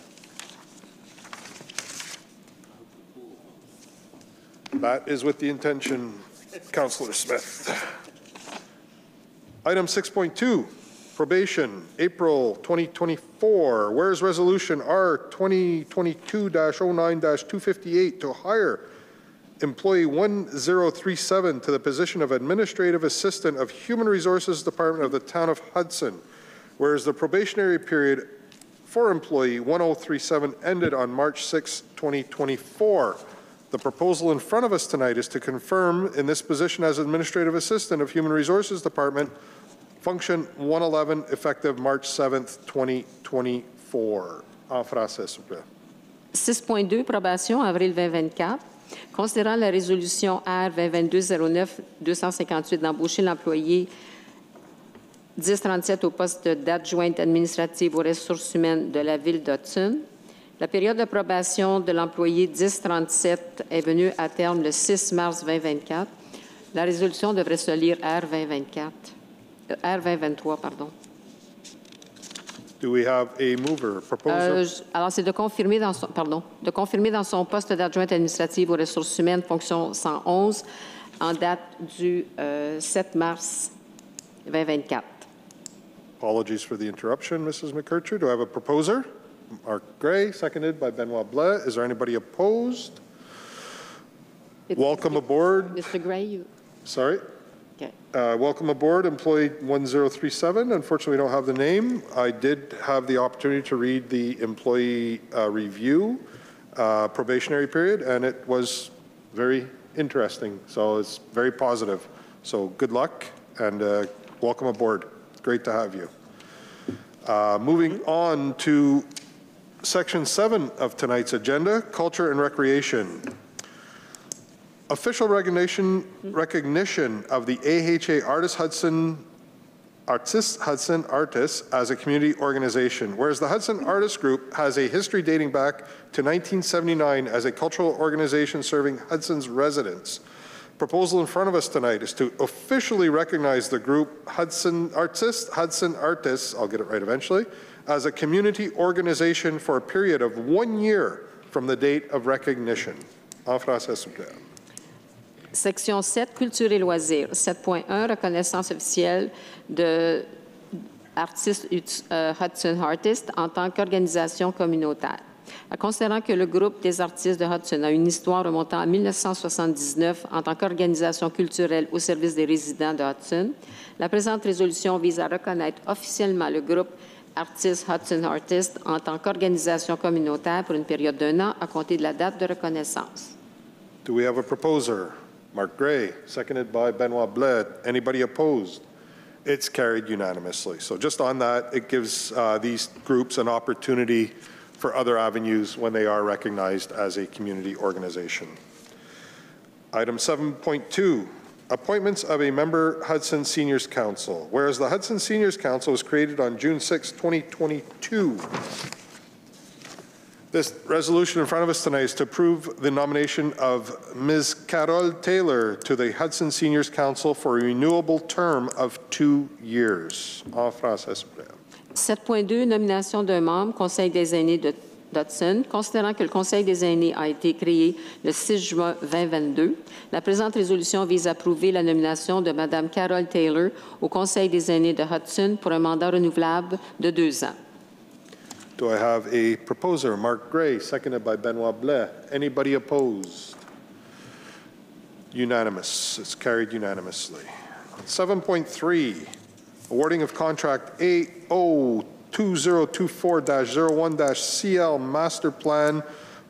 That is with the intention, Councillor Smith. Item 6.2, probation, April 2024. Whereas Resolution R 2022-09-258 to hire employee 1037 to the position of Administrative Assistant of Human Resources Department of the Town of Hudson. Whereas the probationary period for employee 1037 ended on March 6, 2024. The proposal in front of us tonight is to confirm in this position as Administrative Assistant of Human Resources Department, function 111, effective March 7th, 2024. En français, s'il vous plaît. 6.2, probation, avril 2024. Considérant la résolution R 2022-09-258 d'embaucher l'employé 1037 au poste d'adjointe administrative aux ressources humaines de la Ville de Hudson, la période de probation de l'employé 1037 est venue à terme le 6 mars 2024. La résolution devrait se lire R 2023, pardon. Do we have a mover, proposer? Alors, c'est de confirmer dans son poste d'adjointe administrative aux ressources humaines, fonction 111, en date du 7 mars 2024. Apologies for the interruption, Mrs. McKercher. Do I have a proposer? Mark Gray, seconded by Benoit Blais. Is there anybody opposed? Welcome aboard. Mr. Gray, you... Sorry? Okay. Welcome aboard, employee 1037. Unfortunately, we don't have the name. I did have the opportunity to read the employee review probationary period, and it was very interesting. So it's very positive. So good luck and welcome aboard. It's great to have you. Moving on to Section 7 of tonight's agenda, Culture and Recreation. Official recognition of the AHA Artists Hudson as a community organization. Whereas the Hudson Artists Group has a history dating back to 1979 as a cultural organization serving Hudson's residents. Proposal in front of us tonight is to officially recognize the group Hudson Artists, I'll get it right eventually, as a community organization for a period of 1 year from the date of recognition. En français, s'il vous plaît. Section 7, culture et loisirs. 7.1, reconnaissance officielle de artistes Hudson Artists en tant qu'organisation communautaire. Considérant que le groupe des artistes de Hudson a une histoire remontant à 1979 en tant qu'organisation culturelle au service des résidents de Hudson, la présente résolution vise à reconnaître officiellement le groupe Artistes Hudson Artists en tant qu'organisation communautaire pour une période d'1 an à compter de la date de reconnaissance. Do we have a proposer? Mark Gray, seconded by Benoit Blais. Anybody opposed? It's carried unanimously. So just on that, it gives these groups an opportunity for other avenues when they are recognized as a community organization. Item 7.2, appointments of a member Hudson Seniors Council. Whereas the Hudson Seniors Council was created on June 6, 2022. This resolution in front of us tonight is to approve the nomination of Ms. Carole Taylor to the Hudson Seniors Council for a renewable term of 2 years. En français, s'il vous plaît. 7.2, nomination d'un membre, Conseil des aînés de Hudson. Considérant que le Conseil des aînés a été créé le 6 juin 2022, la présente résolution vise à approuver la nomination de Mme Carole Taylor au Conseil des aînés de Hudson pour un mandat renouvelable de 2 ans. Do I have a proposer? Mark Gray, seconded by Benoit Blais. Anybody opposed? Unanimous. It's carried unanimously. 7.3, awarding of contract AO 2024-01-CL Master Plan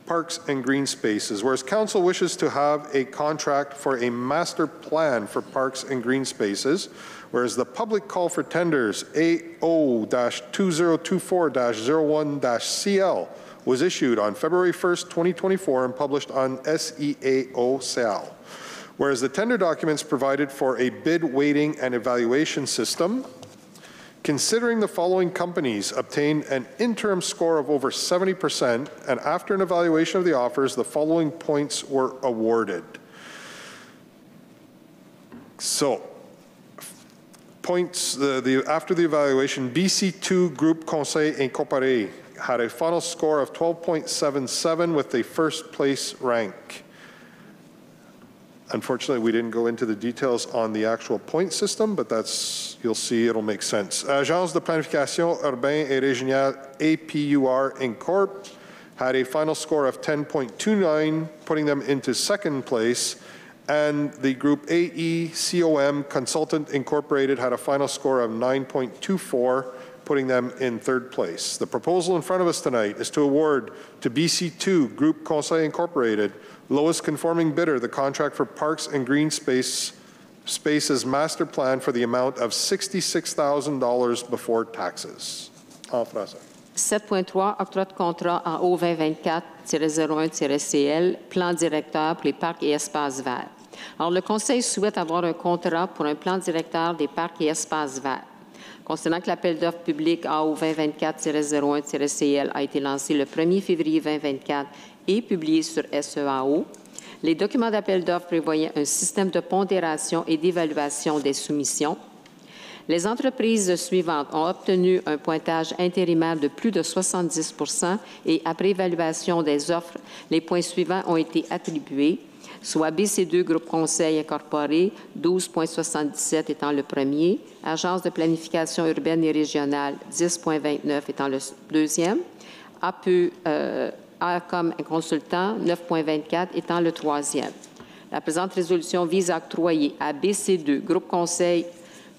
Parks and Green Spaces. Whereas Council wishes to have a contract for a master plan for parks and green spaces, whereas the public call for tenders AO-2024-01-CL was issued on February 1st, 2024 and published on SEAO-CL. Whereas the tender documents provided for a bid weighting and evaluation system, considering the following companies obtained an interim score of over 70%, and after an evaluation of the offers, the following points were awarded. So, points, after the evaluation, BC2 Group Conseil Incorporé had a final score of 12.77 with a first place rank. Unfortunately, we didn't go into the details on the actual point system, but that's, you'll see, it'll make sense. Agence de planification urbain et régional APUR Incorp had a final score of 10.29, putting them into second place. And the group AECOM Consultant Incorporated had a final score of 9.24, putting them in third place. The proposal in front of us tonight is to award to BC2 Group Conseil Incorporated, lowest conforming bidder, the contract for Parks and Green Spaces Master Plan for the amount of $66,000 before taxes. En français. 7.3, octroi de contrat en O2024-01-CL, plan directeur pour les parcs et espaces verts. Alors, le Conseil souhaite avoir un contrat pour un plan directeur des parcs et espaces verts. Considérant que l'appel d'offres public AO 2024-01-CL a été lancé le 1er février 2024 et publié sur SEAO, les documents d'appel d'offres prévoyaient un système de pondération et d'évaluation des soumissions. Les entreprises suivantes ont obtenu un pointage intérimaire de plus de 70 % et après évaluation des offres, les points suivants ont été attribués, soit BC2 Groupe Conseil Incorporé, 12,77 étant le premier, Agence de planification urbaine et régionale, 10,29 étant le deuxième, Aucun consultant, 9,24 étant le troisième. La présente résolution vise à octroyer à BC2 Groupe Conseil,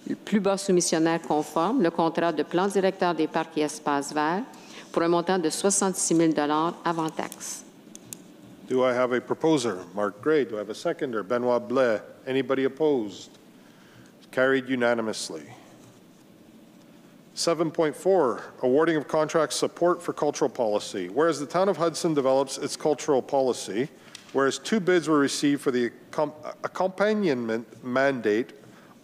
le plus bas soumissionnaire conforme, le contrat de plan directeur des parcs et espaces verts pour un montant de 66 000 $ avant taxe. Do I have a proposer? Mark Gray. Do I have a seconder? Benoit Blais. Anybody opposed? Carried unanimously. 7.4, awarding of contract support for cultural policy. Whereas the town of Hudson develops its cultural policy, whereas 2 bids were received for the accompaniment mandate,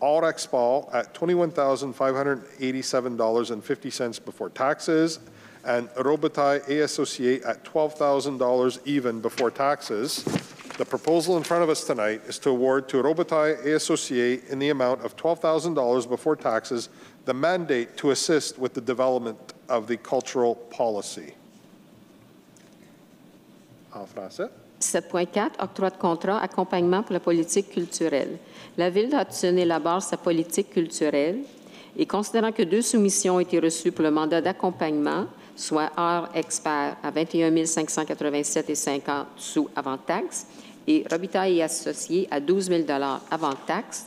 All Expal at $21,587.50 before taxes, and Robitaille et Associés at $12,000 even before taxes. The proposal in front of us tonight is to award to Robitaille et Associés in the amount of $12,000 before taxes the mandate to assist with the development of the cultural policy. En français. 7.4, octroi de contrat, accompagnement pour la politique culturelle. La Ville de Hudson élabore sa politique culturelle et considérant que 2 soumissions ont été reçues pour le mandat d'accompagnement, soit hors expert à 21 587,50 sous avant taxe et Robitaille et Associés à 12 000 $ avant taxe,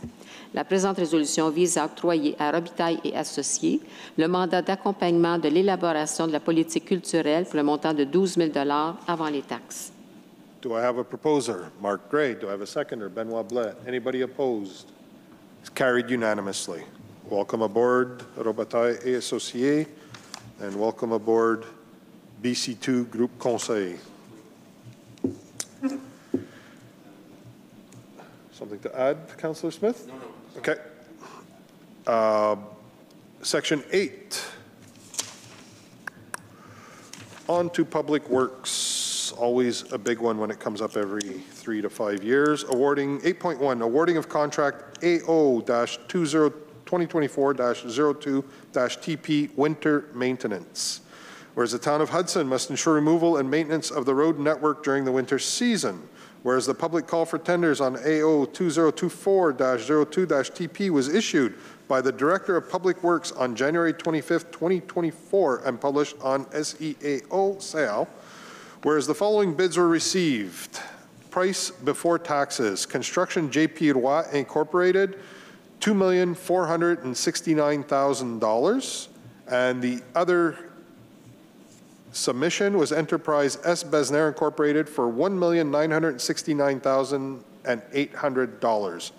la présente résolution vise à octroyer à Robitaille et Associés le mandat d'accompagnement de l'élaboration de la politique culturelle pour le montant de 12 000 $ avant les taxes. Do I have a proposer? Mark Gray. Do I have a seconder? Benoit Blais. Anybody opposed? It's carried unanimously. Welcome aboard, Robitaille et Associés, and welcome aboard BC2 Group Conseil. Something to add, Councillor Smith? No, no. Okay. Section 8. On to Public Works. Always a big one when it comes up every 3 to 5 years. Awarding 8.1, awarding of contract AO-2024-02-TP winter maintenance. Whereas the town of Hudson must ensure removal and maintenance of the road network during the winter season. Whereas the public call for tenders on AO-2024-02-TP was issued by the Director of Public Works on January 25th, 2024 and published on SEAO-CL. Whereas the following bids were received. Price before taxes, Construction JP Roy Incorporated, $2,469,000. And the other submission was Enterprise S. Besnair Incorporated for $1,969,800.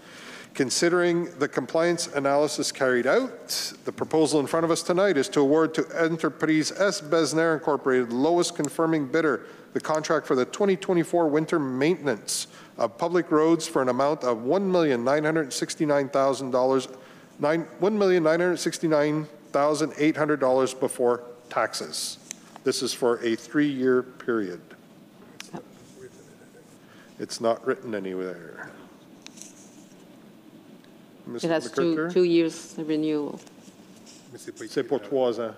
Considering the compliance analysis carried out, the proposal in front of us tonight is to award to Enterprise S. Besnair Incorporated, lowest confirming bidder, the contract for the 2024 winter maintenance of public roads for an amount of $1,969,800 before taxes. This is for a 3-year period. It's not written anywhere. It has 2 years renewal. C'est pour 3 ans.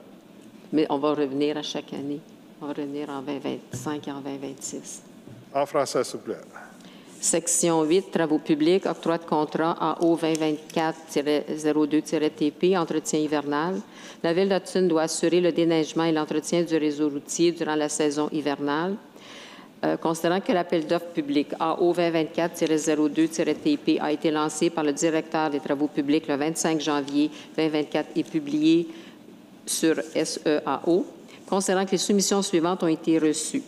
Mais on va revenir à chaque année. On va revenir en 2025 et en 2026. En français, s'il vous plaît. Section 8, Travaux publics, octroi de contrat AO 2024-02-TP, entretien hivernal. La Ville de Hudson doit assurer le déneigement et l'entretien du réseau routier durant la saison hivernale. Considérant que l'appel d'offres public AO 2024-02-TP a été lancé par le directeur des Travaux publics le 25 janvier 2024 et publié sur SEAO, considérant que les soumissions suivantes ont été reçues.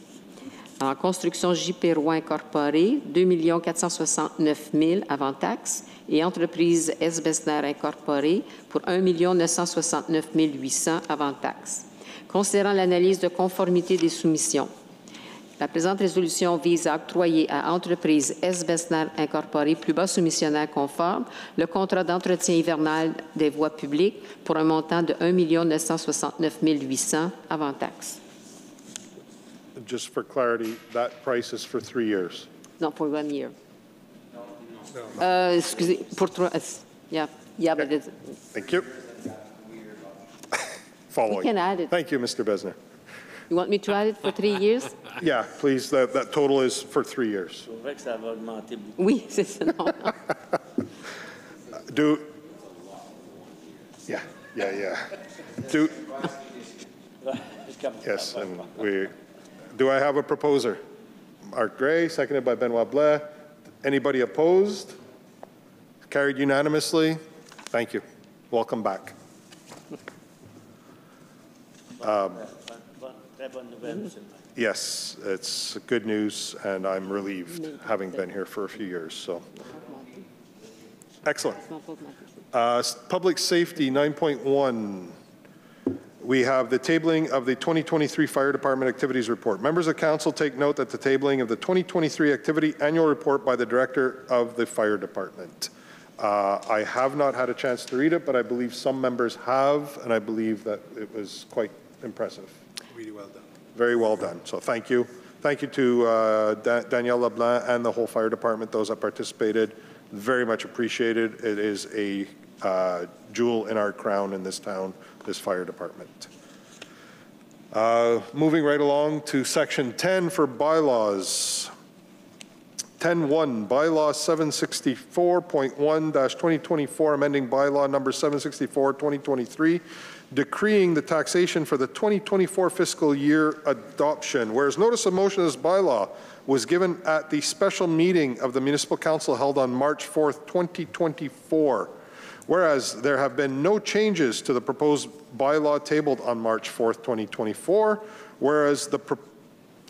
En construction JP Roy Incorporé, 2 469 000 avant taxes, et entreprise S. Besnair Incorporé pour 1 969 800 avant taxes. Considérant l'analyse de conformité des soumissions, la présente résolution vise à octroyer à entreprise S. Besnair Incorporé, plus bas soumissionnaire conforme, le contrat d'entretien hivernal des voies publiques pour un montant de 1 969 800 avant taxes. Just for clarity, that price is for 3 years. No, for 1 year. Excusez, pour 3. Yeah, but it's. Thank you. Following. We can add it. Thank you, Mr. Besnair. You want me to add it for 3 years? Yeah, please. That total is for 3 years. Je trouvais que ça va augmenter beaucoup. Oui, c'est ça. Non. Yeah. Yes, and do I have a proposer? Art Gray, seconded by Benoit Blais. Anybody opposed? Carried unanimously. Thank you. Welcome back. Yes, it's good news, and I'm relieved, having been here for a few years. So, excellent. Public safety 9.1. We have the tabling of the 2023 Fire Department Activities Report. Members of Council take note that the tabling of the 2023 Activity Annual Report by the Director of the Fire Department. I have not had a chance to read it, but I believe some members have, and I believe that it was quite impressive. Really well done. Very well done. So thank you. Thank you to Danielle LeBlanc and the whole fire department, those that participated. Very much appreciated. It is a jewel in our crown in this town, this fire department. Moving right along to section 10 for bylaws. 10.1, bylaw 764.1-2024, amending bylaw number 764-2023, decreeing the taxation for the 2024 fiscal year adoption. Whereas notice of motion of this bylaw was given at the special meeting of the Municipal Council held on March 4th, 2024. Whereas there have been no changes to the proposed bylaw tabled on March 4th, 2024. Whereas the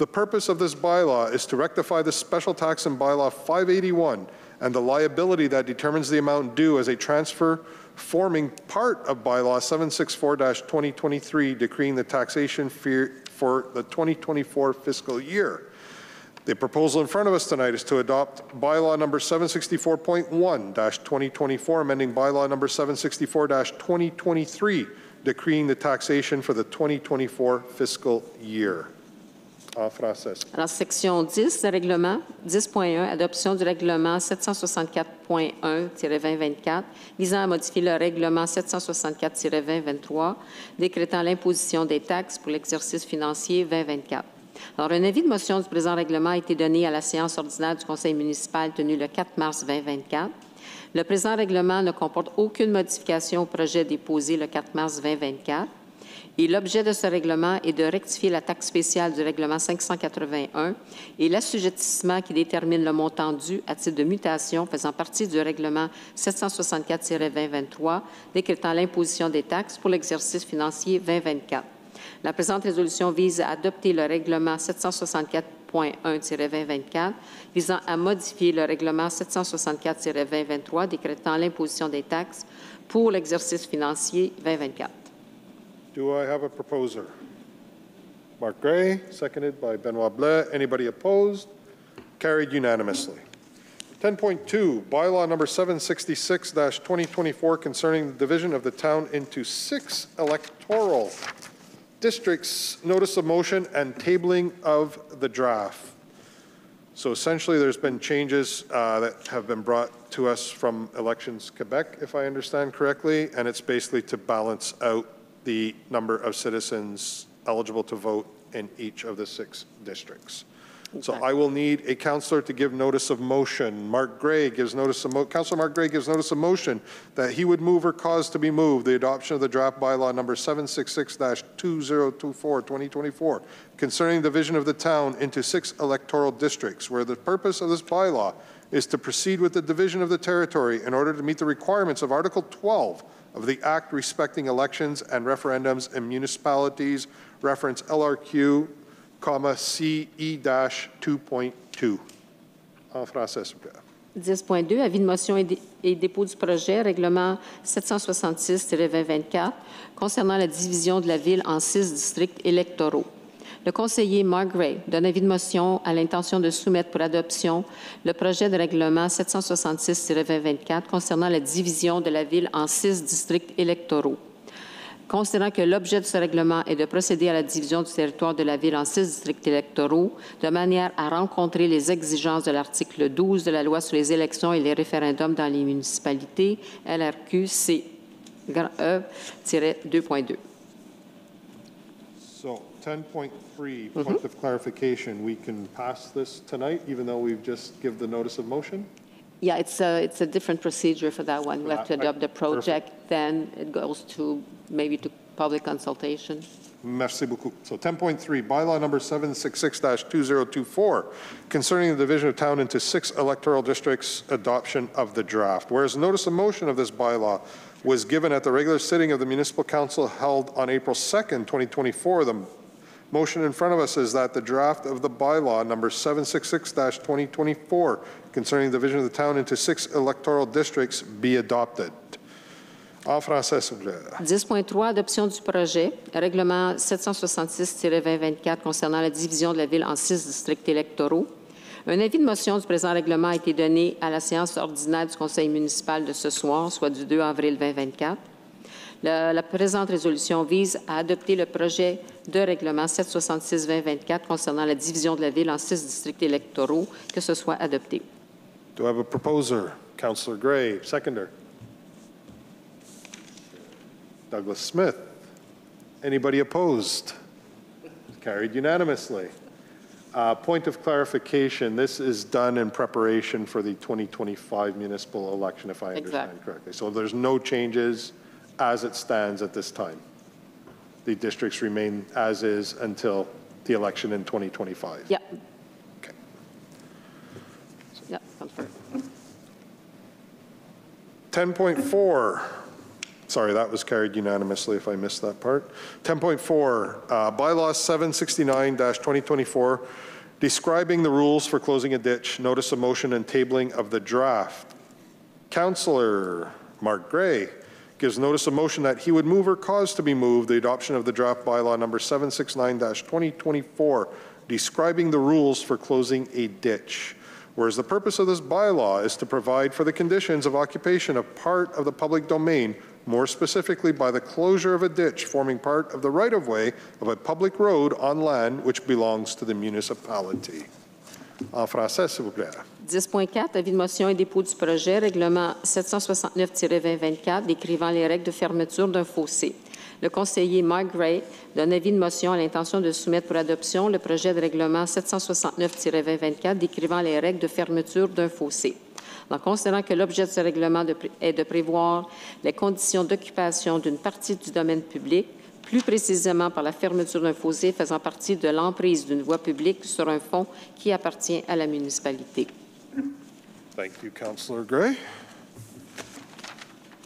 purpose of this bylaw is to rectify the special tax in bylaw 581 and the liability that determines the amount due as a transfer forming part of bylaw 764-2023, decreeing the taxation for the 2024 fiscal year. The proposal in front of us tonight is to adopt bylaw number 764.1-2024, amending bylaw number 764-2023, decreeing the taxation for the 2024 fiscal year. En français. Alors, section 10, le règlement 10.1, adoption du règlement 764.1-2024, visant à modifier le règlement 764-2023, décrétant l'imposition des taxes pour l'exercice financier 2024. Alors, un avis de motion du présent règlement a été donné à la séance ordinaire du Conseil municipal tenue le 4 mars 2024. Le présent règlement ne comporte aucune modification au projet déposé le 4 mars 2024. Et l'objet de ce règlement est de rectifier la taxe spéciale du règlement 581 et l'assujettissement qui détermine le montant dû à titre de mutation faisant partie du règlement 764-2023 décrétant l'imposition des taxes pour l'exercice financier 2024. La présente résolution vise à adopter le règlement 764.1-2024 visant à modifier le règlement 764-2023 décrétant l'imposition des taxes pour l'exercice financier 2024. Do I have a proposer? Mark Gray, seconded by Benoit Blais. Anybody opposed? Carried unanimously. 10.2, bylaw number 766-2024 concerning the division of the town into 6 electoral districts, notice of motion and tabling of the draft. So essentially there's been changes that have been brought to us from Elections Quebec, if I understand correctly, and it's basically to balance out the number of citizens eligible to vote in each of the 6 districts. Okay. So I will need a councillor to give notice of motion. Mark Gray gives notice of Councillor Mark Gray gives notice of motion that he would move or cause to be moved the adoption of the draft bylaw number 766-2024 concerning the division of the town into 6 electoral districts, where the purpose of this bylaw is to proceed with the division of the territory in order to meet the requirements of Article 12 of the Act respecting elections and referendums in municipalities, reference LRQ, CE-2.2. En français, s'il vous plaît. 10.2, avis de motion et dépôt du projet, règlement 766-2024, concernant la division de la Ville en 6 districts électoraux. Le conseiller Mark Gray donne avis de motion à l'intention de soumettre pour adoption le projet de règlement 766-2024 concernant la division de la Ville en 6 districts électoraux. Considérant que l'objet de ce règlement est de procéder à la division du territoire de la Ville en 6 districts électoraux, de manière à rencontrer les exigences de l'article 12 de la Loi sur les élections et les référendums dans les municipalités, LRQ-C-E-2.2. So 10.3, point of clarification, we can pass this tonight, even though we've just given the notice of motion? Yeah, it's a different procedure for that one. We have to adopt the project, then it goes to maybe to public consultation. Merci beaucoup. So 10.3, bylaw number 766-2024, concerning the division of town into 6 electoral districts, adoption of the draft. Whereas notice of motion of this bylaw was given at the regular sitting of the Municipal Council held on April 2nd, 2024, the motion in front of us is that the draft of the bylaw number 766-2024 concerning the division of the town into 6 electoral districts be adopted. En français, s'il vous plaît. 10.3, adoption du projet, règlement 766-2024 concernant la division de la Ville en 6 districts électoraux. Un avis de motion du présent règlement a été donné à la séance ordinaire du Conseil municipal de ce soir, soit du 2 avril 2024. La présente résolution vise à adopter le projet de règlement 766-2024 concernant la division de la Ville en 6 districts électoraux, que ce soit adopté. Do I have a proposer? Councillor Gray, seconder. Douglas Smith. Anybody opposed? Carried unanimously. Point of clarification, this is done in preparation for the 2025 municipal election, if I understand correctly. So there's no changes as it stands at this time. The districts remain as is until the election in 2025. Yeah. Okay. Yeah, confirmed. 10.4. Sorry, that was carried unanimously if I missed that part. 10.4, bylaw 769-2024, describing the rules for closing a ditch, notice of motion and tabling of the draft. Councillor Mark Gray gives notice of motion that he would move or cause to be moved the adoption of the draft bylaw number 769-2024, describing the rules for closing a ditch. Whereas the purpose of this bylaw is to provide for the conditions of occupation of part of the public domain, more specifically by the closure of a ditch forming part of the right-of-way of a public road on land which belongs to the municipality. En français, s'il vous plaît. 10.4, avis de motion et dépôt du projet, règlement 769-2024, décrivant les règles de fermeture d'un fossé. Le conseiller Mark Gray donne avis de motion à l'intention de soumettre pour adoption le projet de règlement 769-2024 décrivant les règles de fermeture d'un fossé. En considérant que l'objet de ce règlement est de prévoir les conditions d'occupation d'une partie du domaine public, plus précisément par la fermeture d'un fossé faisant partie de l'emprise d'une voie publique sur un fonds qui appartient à la municipalité. Thank you, Councillor Gray.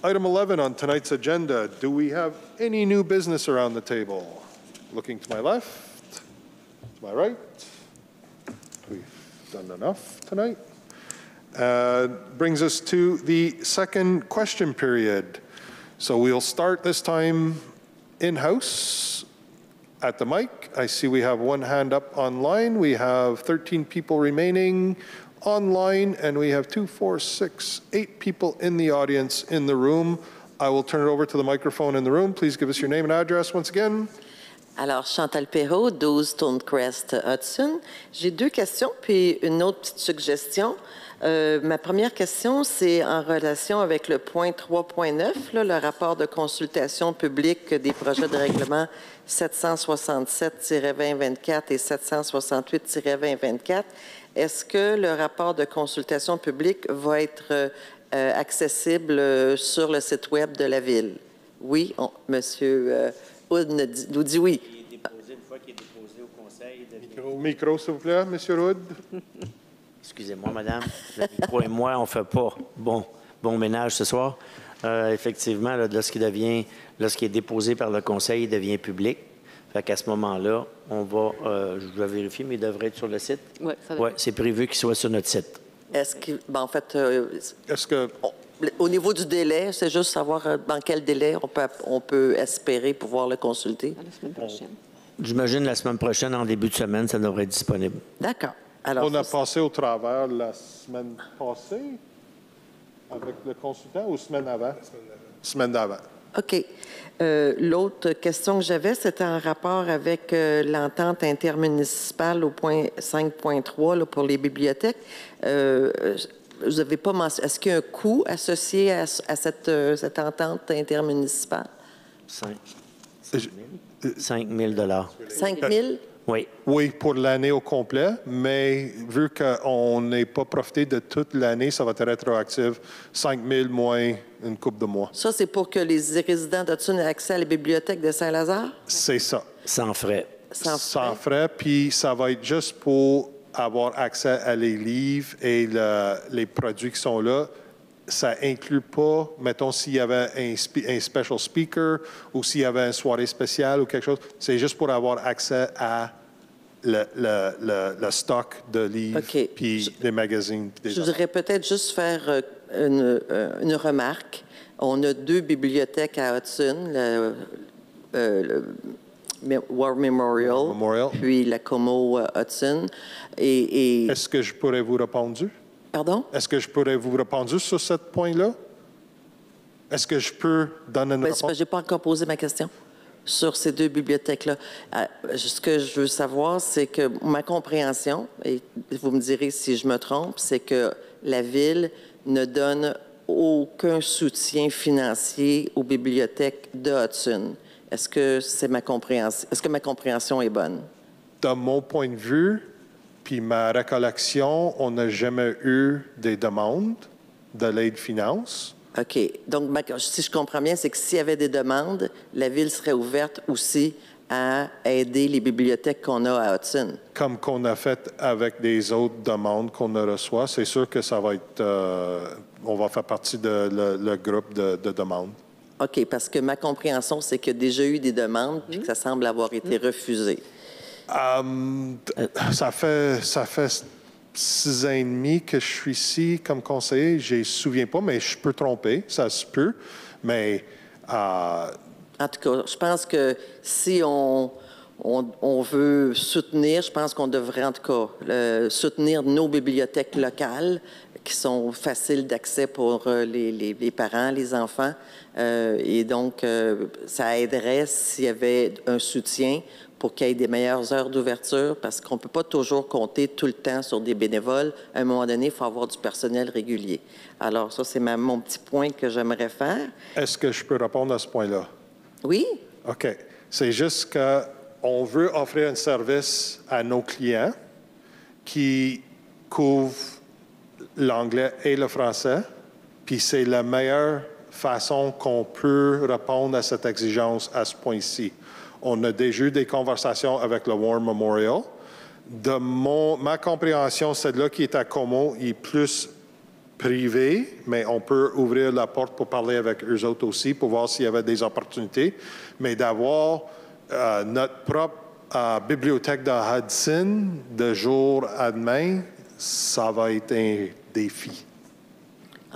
Item 11 on tonight's agenda. Do we have any new business around the table? Looking to my left, to my right. We've done enough tonight. Brings us to the second question period. So we'll start this time in-house at the mic. I see we have one hand up online. We have 13 people remaining online, and we have 2, 4, 6, 8 people in the audience in the room. I will turn it over to the microphone in the room. Please give us your name and address once again. Alors, Chantal Perrault, 12 Stonecrest Hudson. J'ai 2 questions, puis une autre petite suggestion. Ma première question, c'est en relation avec le point 3.9, le rapport de consultation publique des projets de règlement 767-2024 et 768-2024. Est-ce que le rapport de consultation publique va être accessible sur le site Web de la Ville? Oui, Monsieur Hood nous dit oui. Il est déposé une fois qu'il est déposé au conseil. Micro, s'il vous plaît, Monsieur Hood. Excusez-moi, madame. Le micro et moi, on ne fait pas bon ménage ce soir. Effectivement, lorsqu'il est déposé par le conseil, il devient public. Fait qu'à ce moment-là, on va, je dois vérifier, mais il devrait être sur le site. Oui, c'est prévu qu'il soit sur notre site. Est-ce que, en fait, est-ce que... au niveau du délai, c'est juste savoir dans quel délai on peut espérer pouvoir le consulter? La semaine prochaine. J'imagine la semaine prochaine, en début de semaine, ça devrait être disponible. D'accord. Alors, on a passé au travers la semaine passée avec le consultant ou semaine avant? Semaine d'avant. OK. L'autre question que j'avais, c'était en rapport avec l'entente intermunicipale au point 5.3 pour les bibliothèques. Vous n'avez pas mentionné. Est-ce qu'il y a un coût associé à cette entente intermunicipale? 5 000 5 000? Oui. Oui, pour l'année au complet, mais vu qu'on n'est pas profité de toute l'année, ça va être rétroactif, 5 000 moins une couple de mois. Ça, c'est pour que les résidents d'Hudson aient accès à la bibliothèque de Saint-Lazare? C'est ça. Sans frais. Sans frais, puis ça va être juste pour avoir accès à les livres et les produits qui sont là. Ça inclut pas, mettons, s'il y avait un special speaker ou s'il y avait une soirée spéciale ou quelque chose. C'est juste pour avoir accès à le stock de livres puis les magazines. Je voudrais peut-être juste faire une remarque. On a 2 bibliothèques à Hudson, le War Memorial, puis la Como Hudson. Est-ce que je pourrais vous répondre? Pardon? Est-ce que je pourrais vous répondre sur ce point-là? Est-ce que je peux donner une réponse? Je n'ai pas encore posé ma question sur ces 2 bibliothèques-là. Ce que je veux savoir, c'est que ma compréhension, et vous me direz si je me trompe, c'est que la Ville ne donne aucun soutien financier aux bibliothèques de Hudson. Est-ce que c'est ma compréhension? Est-ce que ma compréhension est bonne? De mon point de vue, puis ma récollection, on n'a jamais eu des demandes de l'aide finance. OK. Donc, si je comprends bien, c'est que s'il y avait des demandes, la Ville serait ouverte aussi à aider les bibliothèques qu'on a à Hudson. Comme qu'on a fait avec des autres demandes qu'on reçoit, c'est sûr que ça va être... on va faire partie de le groupe de demandes. OK, parce que ma compréhension, c'est qu'il y a déjà eu des demandes puis que ça semble avoir été refusé. Ça fait 6 ans et demi que je suis ici comme conseiller. Je ne me souviens pas, mais je peux tromper. Ça se peut. Mais... En tout cas, je pense que si on veut soutenir, je pense qu'on devrait en tout cas soutenir nos bibliothèques locales qui sont faciles d'accès pour les parents, les enfants. Et donc, ça aiderait s'il y avait un soutien pour qu'il y ait des meilleures heures d'ouverture, parce qu'on ne peut pas toujours compter tout le temps sur des bénévoles. À un moment donné, il faut avoir du personnel régulier. Alors, ça, c'est mon petit point que j'aimerais faire. Est-ce que je peux répondre à ce point-là? Oui. OK. C'est juste qu'on veut offrir un service à nos clients qui couvre l'anglais et le français, puis c'est la meilleure façon qu'on peut répondre à cette exigence à ce point-ci. On a déjà eu des conversations avec le War Memorial. De ma compréhension, celle-là qui est à Como est plus privée, mais on peut ouvrir la porte pour parler avec eux autres aussi, pour voir s'il y avait des opportunités. Mais d'avoir notre propre bibliothèque de Hudson de jour à demain, ça va être un défi.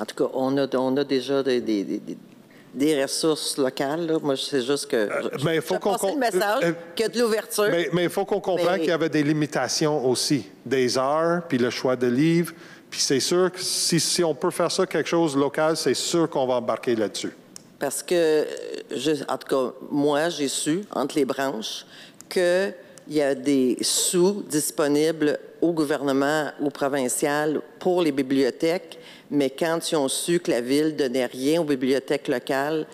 En tout cas, on a déjà des ressources locales. Là. Moi, c'est juste que mais il faut qu'on le message qu'il y a de l'ouverture. Mais il faut qu'on comprenne qu'il y avait des limitations aussi, des heures, puis le choix de livres. Puis c'est sûr que si on peut faire ça quelque chose de local, c'est sûr qu'on va embarquer là-dessus. Parce que, en tout cas, moi, j'ai su, entre les branches, qu'il y a des sous disponibles au gouvernement, au provincial, pour les bibliothèques, mais quand ils ont su que la Ville ne donnait rien aux bibliothèques locales,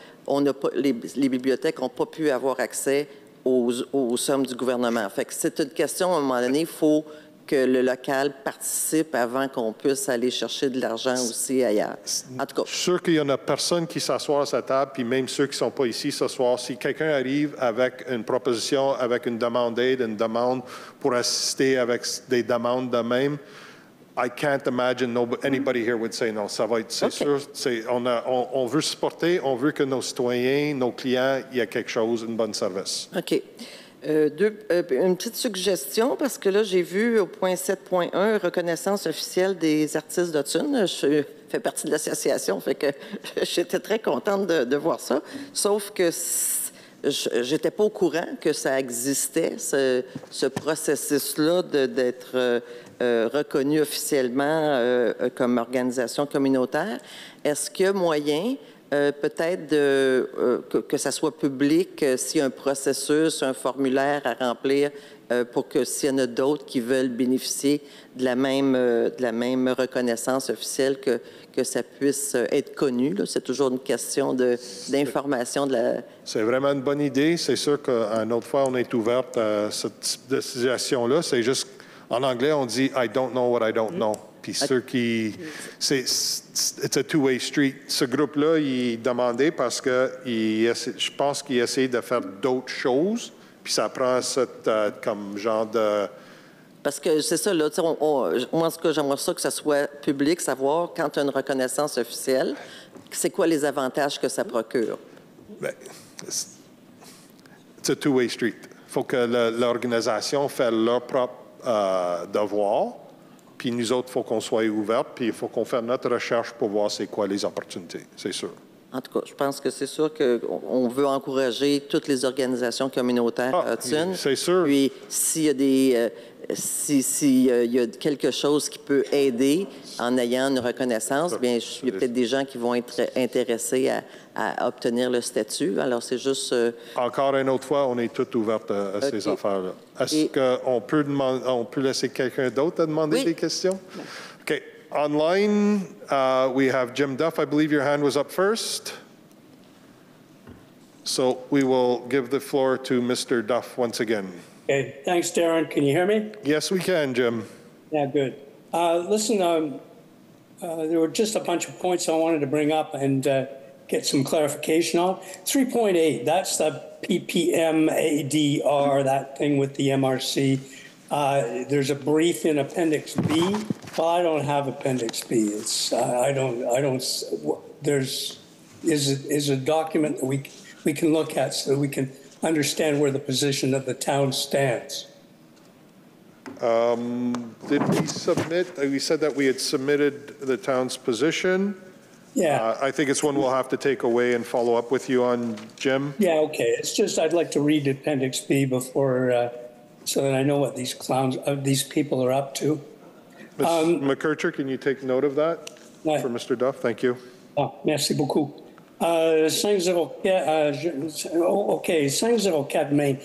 les bibliothèques n'ont pas pu avoir accès aux sommes du gouvernement. Fait que c'est une question, à un moment donné, il faut que le local participe avant qu'on puisse aller chercher de l'argent aussi ailleurs. En tout cas. Je suis sûr qu'il y en a personne qui s'assoit à sa table, puis même ceux qui ne sont pas ici ce soir, si quelqu'un arrive avec une proposition, avec une demande d'aide, une demande pour assister avec des demandes de même, I can't imagine anybody here would say non. Ça va être, c'est sûr, on veut supporter, on veut que nos citoyens, nos clients, il y ait quelque chose, un bon service. OK. Une petite suggestion, parce que là, j'ai vu au point 7.1, reconnaissance officielle des artistes d'Hudson. Je fais partie de l'association, fait que j'étais très contente de voir ça. Sauf que j'étais pas au courant que ça existait, ce processus-là d'être reconnu officiellement comme organisation communautaire. Est-ce qu'il y a moyen peut-être que ça soit public, s'il y a un processus, un formulaire à remplir pour que s'il y en a d'autres qui veulent bénéficier de la même reconnaissance officielle, que ça puisse être connu. C'est toujours une question d'information de la... C'est vraiment une bonne idée. C'est sûr qu'une autre fois, on est ouverte à cette type de situation-là. C'est juste, en anglais, on dit « I don't know what I don't know ». Puis ceux qui... it's a two-way street. Ce groupe-là, il demandait parce que je pense qu'il essaie de faire d'autres choses, puis ça prend cette comme genre de... Parce que c'est ça, là, moi, ce que j'aimerais ça que ça soit public, savoir quand tu as une reconnaissance officielle, c'est quoi les avantages que ça procure? Bien, it's a two-way street. Il faut que l'organisation fasse leur propre devoir. Puis nous autres, il faut qu'on soit ouverts, puis il faut qu'on fasse notre recherche pour voir c'est quoi les opportunités, c'est sûr. En tout cas, je pense que c'est sûr qu'on veut encourager toutes les organisations communautaires à Hudson. C'est sûr. Puis s'il y a s'il y a quelque chose qui peut aider en ayant une reconnaissance, bien, il y a peut-être des gens qui vont être intéressés à obtenir le statut. Alors, c'est juste... Encore une autre fois, on est tous ouverts à ces affaires-là. Est-ce qu'on peut laisser quelqu'un d'autre demander des questions? OK. Online, we have Jim Duff. I believe your hand was up first. So we will give the floor to Mr. Duff once again. Okay, thanks, Darren. Can you hear me? Yes, we can, Jim. Yeah, good. Listen, there were just a bunch of points I wanted to bring up and get some clarification on. 3.8, that's the PPMADR, that thing with the MRC. There's a brief in Appendix B. Well, I don't have Appendix B. It's is a document that we can look at so that we can understand where the position of the town stands. Did we submit? We said that we had submitted the town's position. Yeah. I think it's one we'll have to take away and follow up with you on, Jim. Yeah, okay. It's just I'd like to read Appendix B before, so that I know what these these people are up to. Ms. McKercher, can you take note of that for Mr. Duff? Thank you. Merci beaucoup. 504 Main.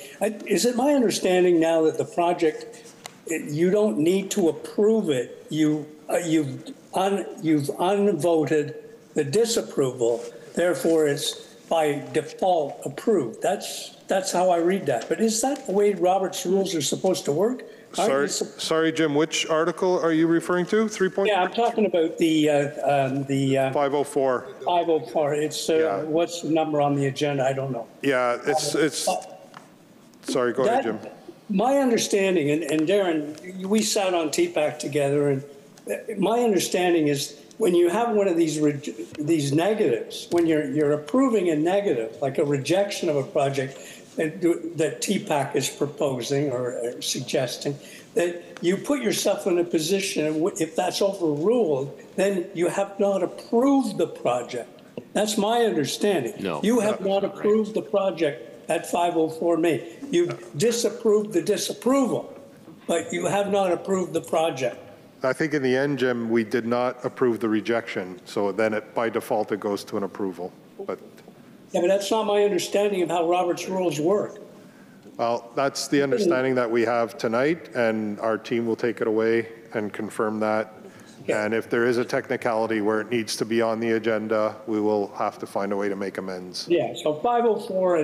Is it my understanding now that the project, you don't need to approve it? You've unvoted the disapproval, therefore it's by default approved. That's how I read that. But is that the way Robert's rules are supposed to work? Sorry, Jim, which article are you referring to? 3 point? Yeah, I'm talking about the 504. 504. It's, what's the number on the agenda? I don't know. Yeah, sorry, go ahead, Jim. My understanding, and Darren, we sat on TPAC together, and my understanding is when you have one of these negatives, when you're approving a negative, like a rejection of a project that TPAC is proposing or suggesting, that you put yourself in a position, if that's overruled, then you have not approved the project. That's my understanding. No, you have not approved the project at 504 Main. You disapproved the disapproval, but you have not approved the project. I think in the end, Jim, we did not approve the rejection, so then by default it goes to an approval. But yeah, but that's not my understanding of how Robert's rules work. well, that's the understanding that we have tonight, and our team will take it away and confirm that. Yeah. And if there is a technicality where it needs to be on the agenda, we will have to find a way to make amends. Yeah, so 504,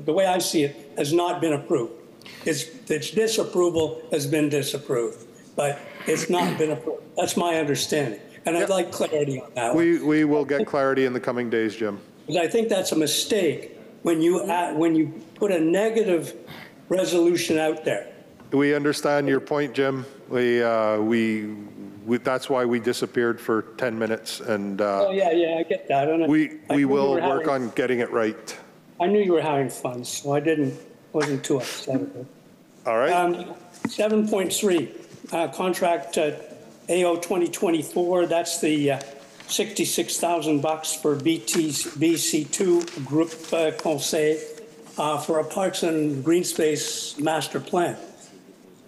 the way I see it, has not been approved. Its disapproval has been disapproved, but it's not been approved. That's my understanding. And I'd like clarity on that one. We will get clarity in the coming days, Jim. Because I think that's a mistake when you put a negative resolution out there. We understand your point, Jim. That's why we disappeared for 10 minutes, and oh yeah, I get that. And we will work on getting it right. I knew you were having fun, so I wasn't too upset about it. All right. 7.3, contract AO 2024. That's the $66,000 for BC2 Group Conseil for a Parks and Green Space Master Plan.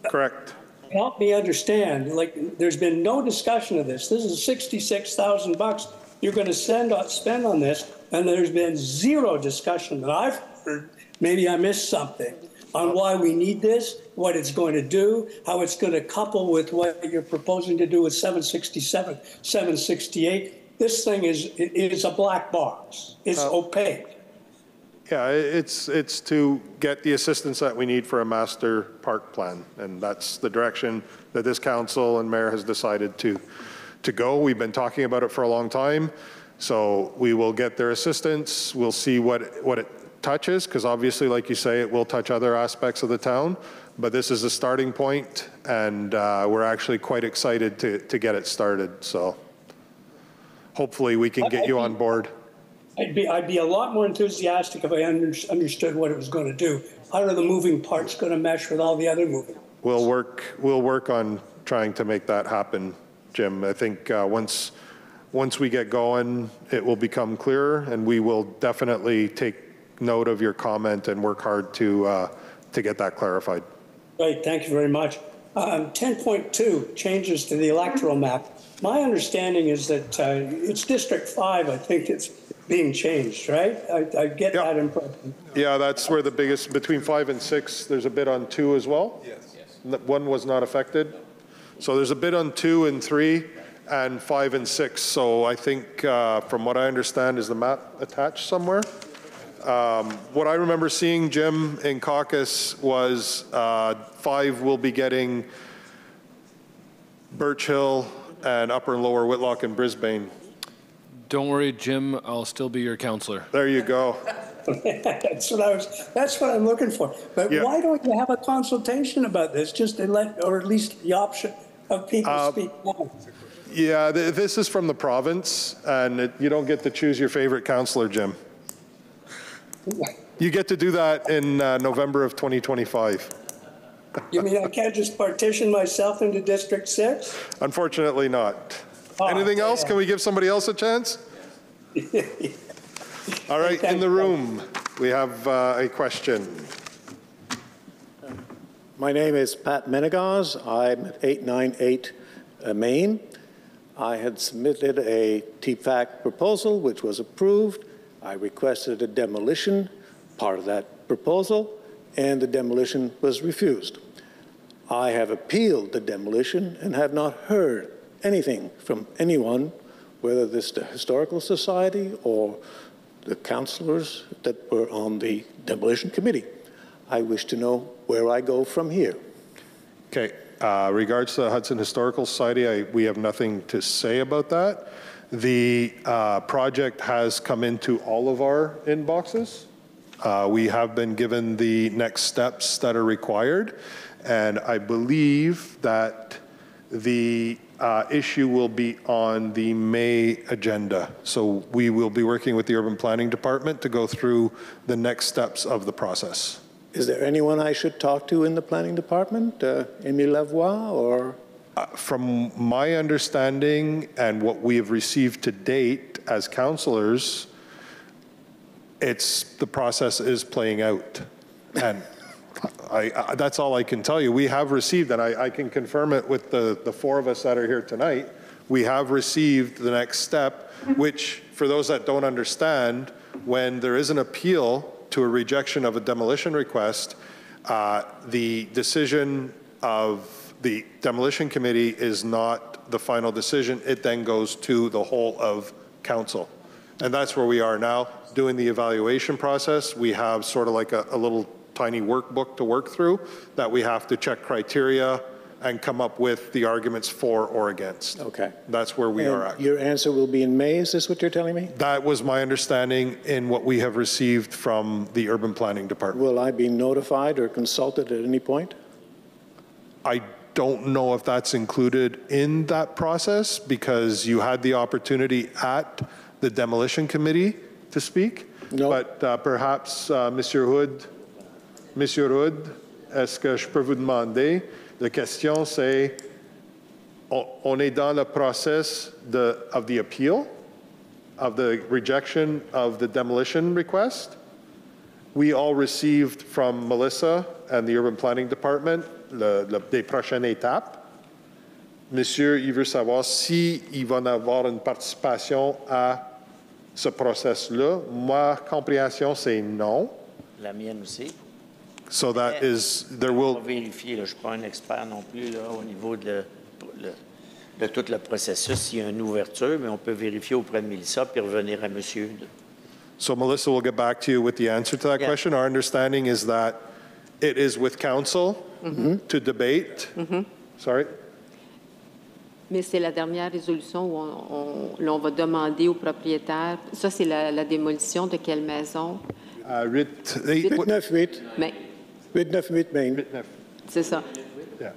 Correct. Help me understand, like, there's been no discussion of this. This is $66,000 you're going to spend on this, and there's been zero discussion that I've heard. Maybe I missed something on why we need this, what it's going to do, how it's going to couple with what you're proposing to do with 767, 768. This thing is a black box. It's opaque. Yeah, it's to get the assistance that we need for a master park plan, and that's the direction that this council and mayor has decided to go. We've been talking about it for a long time, so we will get their assistance. We'll see what it touches, because obviously, like you say, it will touch other aspects of the town, but this is a starting point, and we're actually quite excited to get it started, so hopefully we can get you on board. I'd be a lot more enthusiastic if I understood what it was going to do. How are the moving parts going to mesh with all the other moving parts? We'll work on trying to make that happen, Jim. I think once we get going, it will become clearer, and we will definitely take note of your comment and work hard to get that clarified. Great, thank you very much. 10.2, changes to the electoral map. My understanding is that it's District 5, I think it's being changed, right? I get that impression. Yeah, that's where the biggest, between 5 and 6, there's a bit on 2 as well. Yes. 1 was not affected. So there's a bit on 2 and 3 and 5 and 6. So I think from what I understand is the map attached somewhere. What I remember seeing, Jim, in caucus was 5 will be getting Birch Hill and Upper and Lower Whitlock and Brisbane. Don't worry, Jim, I'll still be your counselor. There you go. That's what I'm looking for. But why don't you have a consultation about this, just to or at least the option of people speak now? Yeah, this is from the province, and you don't get to choose your favorite counselor, Jim. You get to do that in November of 2025. You mean I can't just partition myself into District 6? Unfortunately not. Anything else? Can we give somebody else a chance? All right, in the room, we have a question. My name is Pat Menegaz. I'm at 898 Main. I had submitted a TPAC proposal, which was approved. I requested a demolition, part of that proposal, and the demolition was refused. I have appealed the demolition and have not heard anything from anyone, whether this is the Historical Society or the councillors that were on the demolition committee. I wish to know where I go from here. Okay. Regards to the Hudson Historical Society, we have nothing to say about that. The project has come into all of our inboxes. We have been given the next steps that are required, and I believe that the issue will be on the May agenda. So we will be working with the Urban Planning Department to go through the next steps of the process. Is there anyone I should talk to in the planning department? Émile Lavoie or? From my understanding and what we have received to date as councillors, the process is playing out. And that's all I can tell you. We have received, and I can confirm it with the four of us that are here tonight, we have received the next step, which, for those that don't understand, when there is an appeal to a rejection of a demolition request, the decision of the demolition committee is not the final decision. It then goes to the whole of council. And that's where we are now, doing the evaluation process. We have sort of like a little tiny workbook to work through that we have to check criteria and come up with the arguments for or against. Okay. That's where we are at. Your answer will be in May, is this what you're telling me? That was my understanding in what we have received from the Urban Planning Department. Will I be notified or consulted at any point? I don't know if that's included in that process because you had the opportunity at the demolition committee to speak. No. But perhaps, Monsieur Hood, est-ce que je peux vous demander? La question c'est, on est dans le process of the appeal, of the rejection of the demolition request. We all received from Melissa and the Urban Planning Department des prochaines étapes. Monsieur, il veut savoir s'il va y avoir une participation à ce process-là. Ma compréhension, c'est non. La mienne aussi. So that is, there will... On va vérifier, là, je ne suis pas un expert non plus là, au niveau de tout le processus. Il y a une ouverture, mais on peut vérifier auprès de Mélissa puis revenir à monsieur. So Melissa will get back to you with the answer to that question. Our understanding is that it is with council to debate. Sorry? Mais c'est la dernière résolution où on va demander aux propriétaires. Ça, c'est la démolition de quelle maison? 898. Mais 898 Main. c'est ça. Yeah.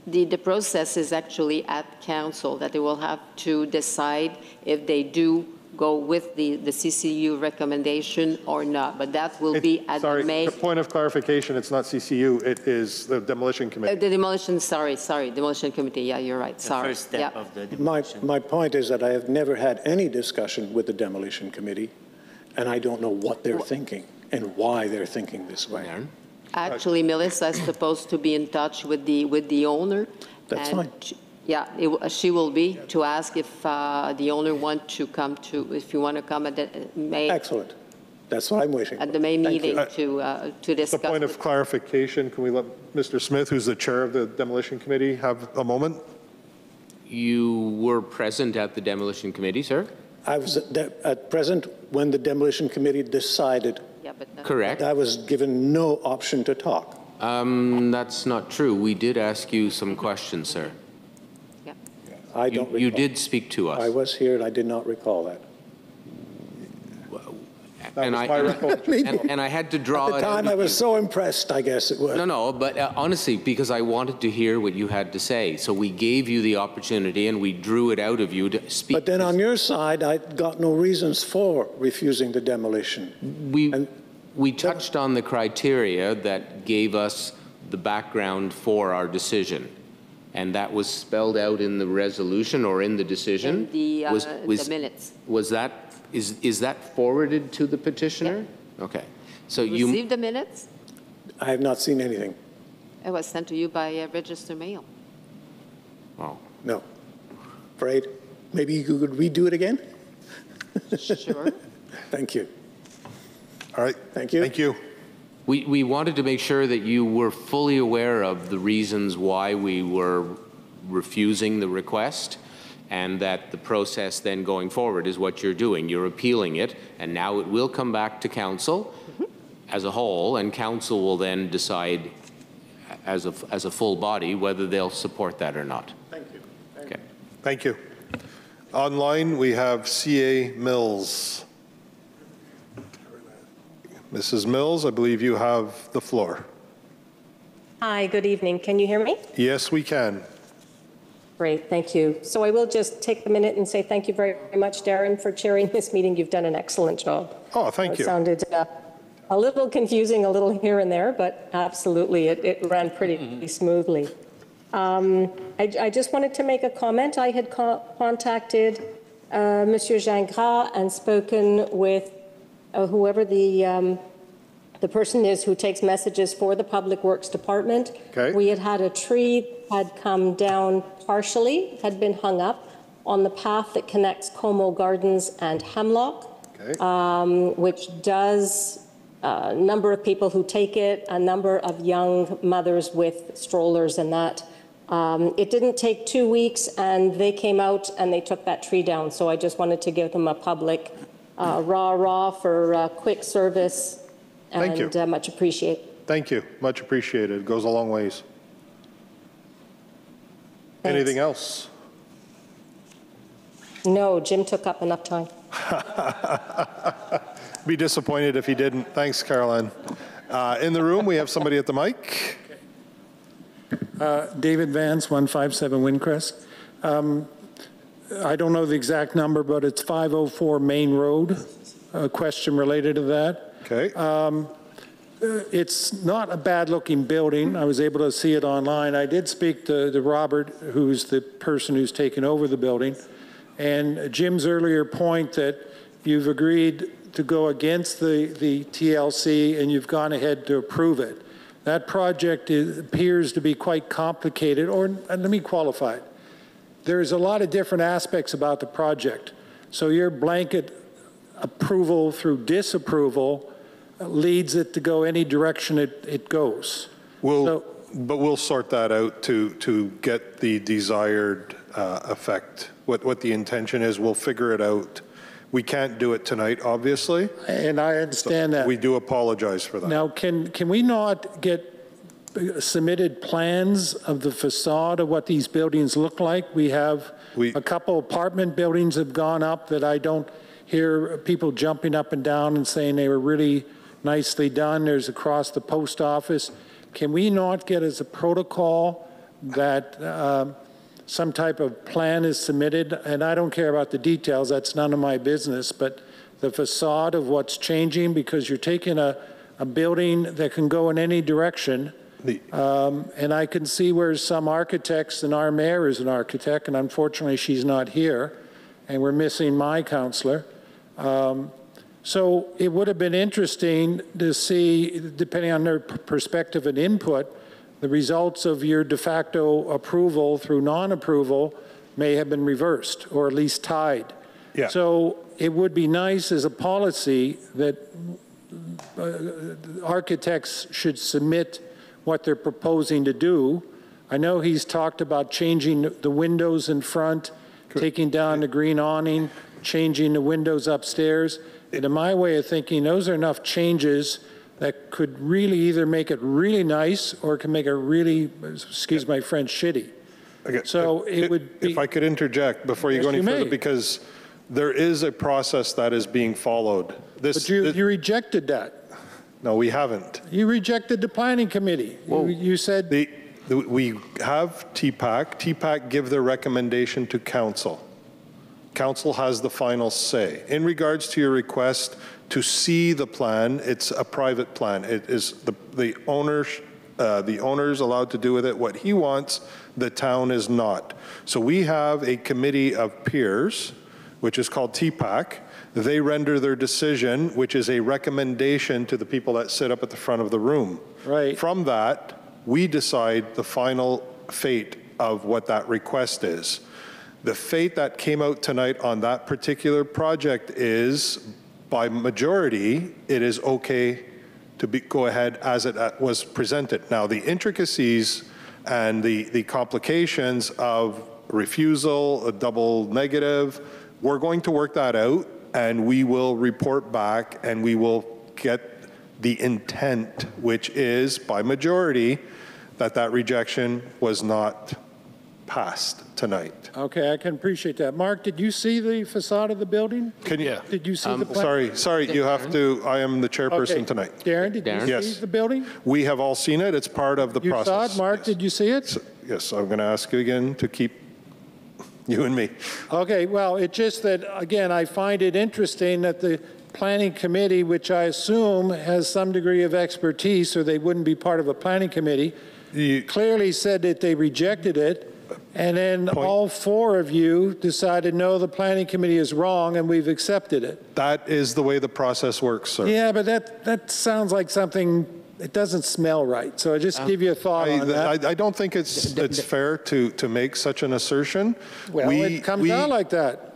The process is actually at council, that they will have to decide if they do go with the CCU recommendation or not, but that will be at sorry, May. a point of clarification, it's not CCU, it is the demolition committee. The demolition, sorry, demolition committee, yeah, you're right, sorry. The first step of the demolition. My point is that I have never had any discussion with the demolition committee, and I don't know what they're thinking and why they're thinking this way. Actually, Melissa is supposed to be in touch with the owner. That's fine. Yeah, she will be, to ask if the owner wants to come to, if you want to come at the May. Excellent. That's what I'm wishing for. At the May meeting to discuss. The point of clarification, can we let Mr. Smith, who's the chair of the demolition committee, have a moment? You were present at the demolition committee, sir? I was present when the demolition committee decided. Yeah, but Correct. I was given no option to talk. That's not true. We did ask you some questions, sir. yeah. I don't recall. You did speak to us. I was here and I did not recall that. And I had to draw At the time, I was so impressed, I guess it was. No, but honestly, because I wanted to hear what you had to say. So we gave you the opportunity and we drew it out of you to speak. But then on your side, I got no reasons for refusing the demolition. We touched on the criteria that gave us the background for our decision. And that was spelled out in the resolution or in the decision? In the minutes. Is that forwarded to the petitioner? Yeah. Okay. So Received the minutes? I have not seen anything. It was sent to you by register mail. Oh. No. Afraid? Maybe you could redo it again? Sure. Thank you. All right. Thank you. Thank you. We wanted to make sure that you were fully aware of the reasons why we were refusing the request, and that the process then going forward is what you're doing. You're appealing it, and now it will come back to council as a whole, and council will then decide as a full body, whether they'll support that or not. Thank you. Okay. Thank you. Online, we have C.A. Mills. Mrs. Mills, I believe you have the floor. Hi, good evening. Can you hear me? Yes, we can. Great, thank you. So I will just take a minute and say thank you very much, Darren, for chairing this meeting. You've done an excellent job. Oh, thank you. It sounded a little confusing, a little here and there, but absolutely, it ran pretty smoothly. I just wanted to make a comment. I had contacted Monsieur Gingras and spoken with whoever the person is who takes messages for the Public Works Department. Okay. We had a tree had come down partially, had been hung up on the path that connects Como Gardens and Hemlock, okay. Which does a number of people who take it, a number of young mothers with strollers and that. It didn't take 2 weeks, and they came out and they took that tree down. So I just wanted to give them a public rah-rah for quick service. Thank you. And much appreciated. Thank you. Much appreciated. It goes a long ways. Thanks. Anything else? No, Jim took up enough time. Be disappointed if he didn't. Thanks, Caroline. In the room, we have somebody at the mic. David Vance, 157 Windcrest. I don't know the exact number, but it's 504 Main Road. A question related to that. Okay. It's not a bad-looking building. I was able to see it online. I did speak to Robert, who's the person who's taken over the building, and Jim's earlier point that you've agreed to go against the TLC and you've gone ahead to approve it. That project appears to be quite complicated, or let me qualify it. There's a lot of different aspects about the project. So your blanket approval through disapproval leads it to go any direction it goes. But we'll sort that out to get the desired effect. What the intention is, we'll figure it out. We can't do it tonight, obviously. And I understand that. We do apologize for that. Now, can we not get submitted plans of the facade of what these buildings look like? We have a couple apartment buildings have gone up that I don't hear people jumping up and down and saying they were really nicely done. There's across the post office. Can we not get as a protocol that some type of plan is submitted? And I don't care about the details, that's none of my business, but the facade of what's changing, because you're taking a building that can go in any direction. And I can see where some architects, and our mayor is an architect, and unfortunately she's not here, and we're missing my counselor. So it would have been interesting to see, depending on their perspective and input, the results of your de facto approval through non-approval may have been reversed, or at least tied. Yeah. So it would be nice as a policy that architects should submit what they're proposing to do. I know he's talked about changing the windows in front, taking down the green awning, changing the windows upstairs. And in my way of thinking, those are enough changes that could really either make it really nice or can make it really, excuse my French, shitty. Okay. So it would be... If I could interject before you go any further, may. because there is a process that is being followed. But you rejected that. No, we haven't. You rejected the planning committee. You said... We have TPAC. TPAC give their recommendation to council. Council has the final say. In regards to your request to see the plan, it's a private plan. It is the owner's allowed to do with it what he wants. The town is not. So we have a committee of peers, which is called TPAC. They render their decision, which is a recommendation to the people that sit up at the front of the room. Right. From that, we decide the final fate of what that request is. The fate that came out tonight on that particular project is, by majority, it is okay to go ahead as it was presented. Now, the intricacies and the complications of refusal, a double negative, we're going to work that out, and we will report back, and we will get the intent, which is, by majority, that rejection was not passed tonight. Okay, I can appreciate that. Mark, did you see the facade of the building? Did you see the plan? Sorry, you have to, I am the chairperson tonight. Darren, did you see the building? We have all seen it. It's part of the process. You saw it, Mark? Did you see it? So, yes, I'm going to ask you again to keep you and me. Okay, well, it's just that, again, I find it interesting that the planning committee, which I assume has some degree of expertise or they wouldn't be part of a planning committee, clearly said that they rejected it. And then all four of you decided, no, the planning committee is wrong, and we've accepted it. That is the way the process works, sir. Yeah, but that sounds like something, it doesn't smell right. So I just give you a thought on that. I don't think it's fair to make such an assertion. Well, it comes out like that.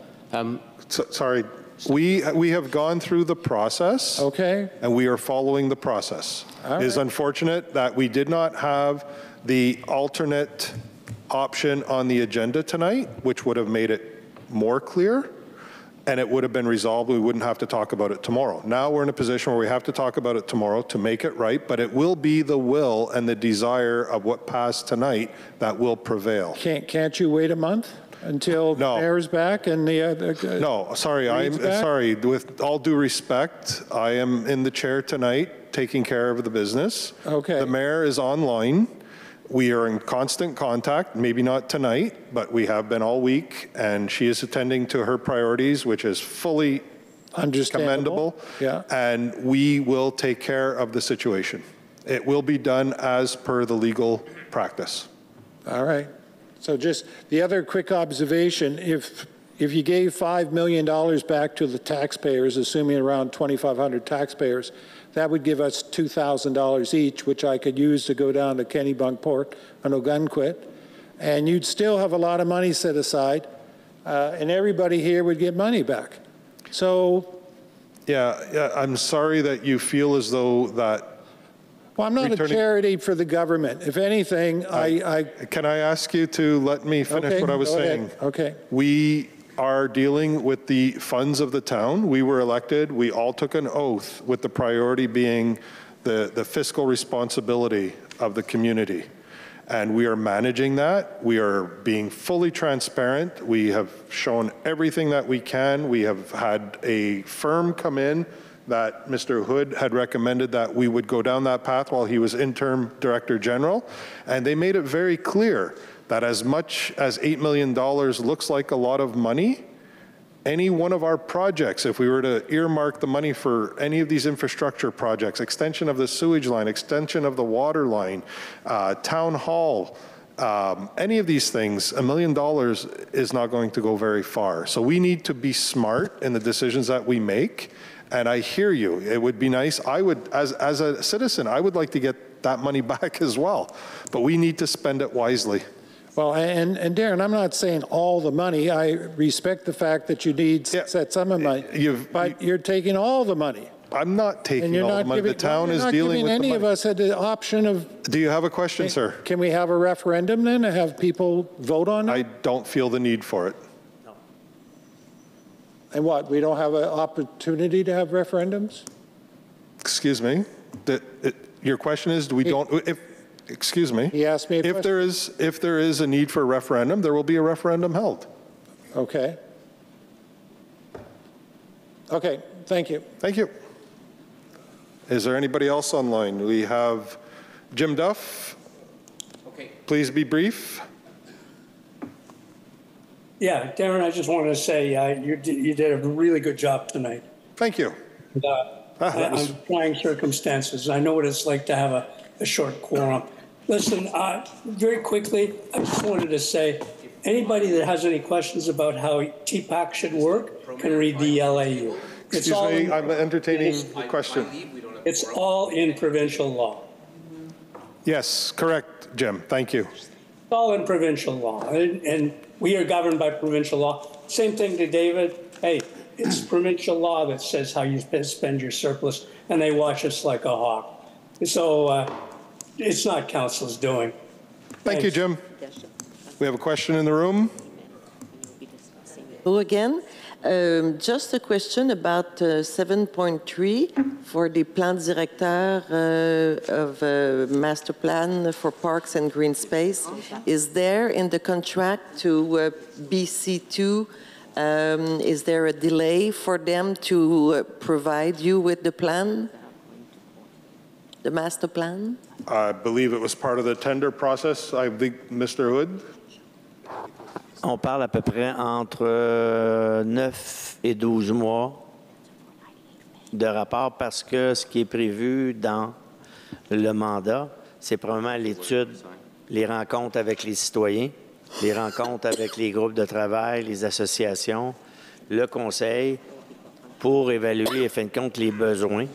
Sorry. We have gone through the process. Okay. And we are following the process. All It is right. unfortunate that we did not have the alternate option on the agenda tonight, which would have made it more clear, and it would have been resolved. We wouldn't have to talk about it tomorrow. Now we're in a position where we have to talk about it tomorrow to make it right, but it will be the will and the desire of what passed tonight that will prevail. Can't you wait a month until the mayor's back and the other? No, sorry, I'm sorry. With all due respect, I am in the chair tonight taking care of the business. Okay. The mayor is online. We are in constant contact, maybe not tonight, but we have been all week, and she is attending to her priorities, which is fully commendable. Yeah. And we will take care of the situation. It will be done as per the legal practice. All right. So just the other quick observation, if you gave $5 million back to the taxpayers, assuming around 2,500 taxpayers, that would give us $2,000 each, which I could use to go down to Kennebunkport and Ogunquit, and you'd still have a lot of money set aside, and everybody here would get money back. So, yeah, I'm sorry that you feel as though that. Well, I'm not a charity for the government. If anything, Can I ask you to let me finish what I was saying? Okay. We are dealing with the funds of the town. We were elected. We all took an oath with the priority being the fiscal responsibility of the community. And we are managing that. We are being fully transparent. We have shown everything that we can. We have had a firm come in that Mr. Hood had recommended that we would go down that path while he was interim Director General. And they made it very clear that as much as $8 million looks like a lot of money, any one of our projects, if we were to earmark the money for any of these infrastructure projects, extension of the sewage line, extension of the water line, town hall, any of these things, $1 million is not going to go very far. So we need to be smart in the decisions that we make. And I hear you. It would be nice. I would, as a citizen, I would like to get that money back as well. But we need to spend it wisely. Well, and Darren, I'm not saying all the money. I respect the fact that you need set some of money, but you're taking all the money. I'm not taking all the money. The town is dealing with the money. Any of us had the option of. Do you have a question, sir? Can we have a referendum then and have people vote on it? I don't feel the need for it. No. And what? We don't have an opportunity to have referendums? Excuse me. Your question is, do we don't? Excuse me. He asked me a question. If there is a need for a referendum, there will be a referendum held. Okay. Okay, thank you. Thank you. Is there anybody else online? We have Jim Duff. Okay. Please be brief. Yeah, Darren, I just wanted to say you did a really good job tonight. Thank you. Under trying circumstances. I know what it's like to have a short quorum. Listen, very quickly, I just wanted to say, anybody that has any questions about how TPAC should work can read the LAU. Excuse me, I'm entertaining the question. It's all in provincial law. Yes, correct, Jim. Thank you. It's all in provincial law, and we are governed by provincial law. Same thing to David. Hey, it's provincial law that says how you spend your surplus, and they watch us like a hawk. So it's not council's doing. Thank you, Jim. We have a question in the room. Hello again. Just a question about 7.3 for the plan directeur of master plan for parks and green space. Is there in the contract to BC2, is there a delay for them to provide you with the plan, the master plan? I believe it was part of the tender process. I think, Mr. Hood? On parle à peu près entre 9 et 12 mois de rapport parce que ce qui est prévu dans le mandat, c'est probablement l'étude, les rencontres avec les citoyens, les rencontres avec les groupes de travail, les associations, le conseil pour évaluer, en fin de compte, les besoins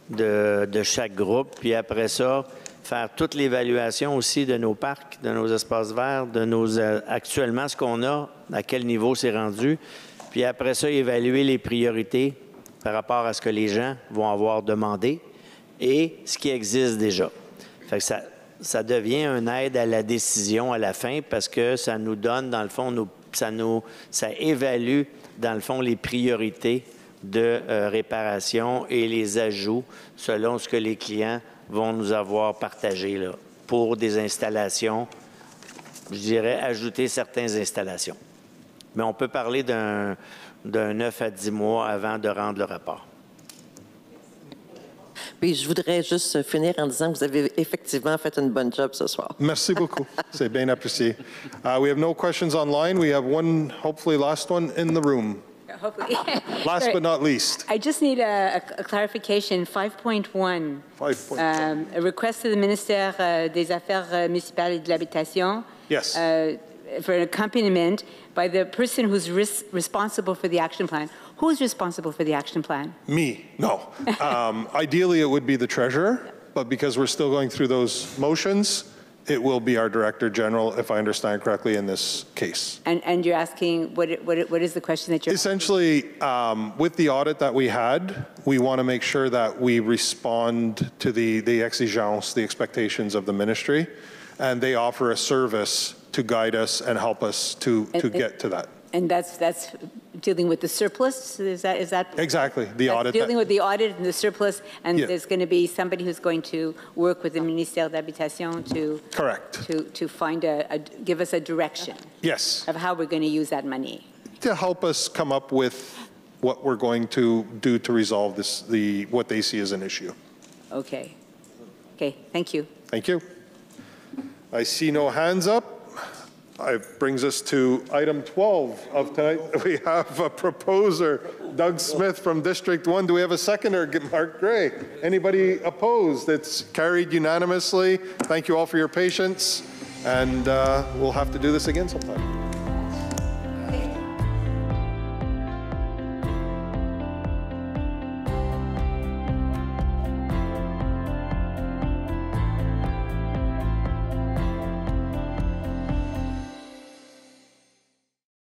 de chaque groupe. Puis après ça, faire toute l'évaluation aussi de nos parcs, de nos espaces verts, de nos actuellement ce qu'on a, à quel niveau c'est rendu. Puis après ça, évaluer les priorités par rapport à ce que les gens vont avoir demandé et ce qui existe déjà. Fait que ça devient une aide à la décision à la fin parce que ça nous donne, dans le fond, ça évalue, dans le fond, les priorités de réparation et les ajouts selon ce que les clients vont nous avoir partagé là, pour des installations, je dirais, ajouter certaines installations. Mais on peut parler d'un 9 à 10 mois avant de rendre le rapport. Puis je voudrais juste finir en disant que vous avez effectivement fait une bonne job ce soir. Merci beaucoup. C'est bien apprécié. We have no questions online. We have one, hopefully last one in the room. Hopefully. Last but not least. I just need a clarification. 5.1. A request to the Ministère des Affaires municipales et de l'Habitation. Yes. For an accompaniment by the person who's responsible for the action plan. Who's responsible for the action plan? Me, no. Ideally, it would be the treasurer, but because we're still going through those motions, it will be our Director General, if I understand correctly, in this case. And you're asking, what is the question that you're Essentially, with the audit that we had, we want to make sure that we respond to the exigences, the expectations of the ministry, and they offer a service to guide us and help us to get to that. And that's dealing with the surplus? Is that Exactly, the audit. Dealing with the audit and the surplus, and Yeah. there's going to be somebody who's going to work with the Ministère de l'Habitation to Correct. to find give us a direction. Yes. Of how we're going to use that money. To help us come up with what we're going to do to resolve this, what they see as an issue. Okay. Okay. Thank you. Thank you. I see no hands up. It brings us to item 12 of tonight. We have a proposer, Doug Smith from District 1. Do we have a seconder, Mark Gray? Anybody opposed? It's carried unanimously. Thank you all for your patience, and we'll have to do this again sometime.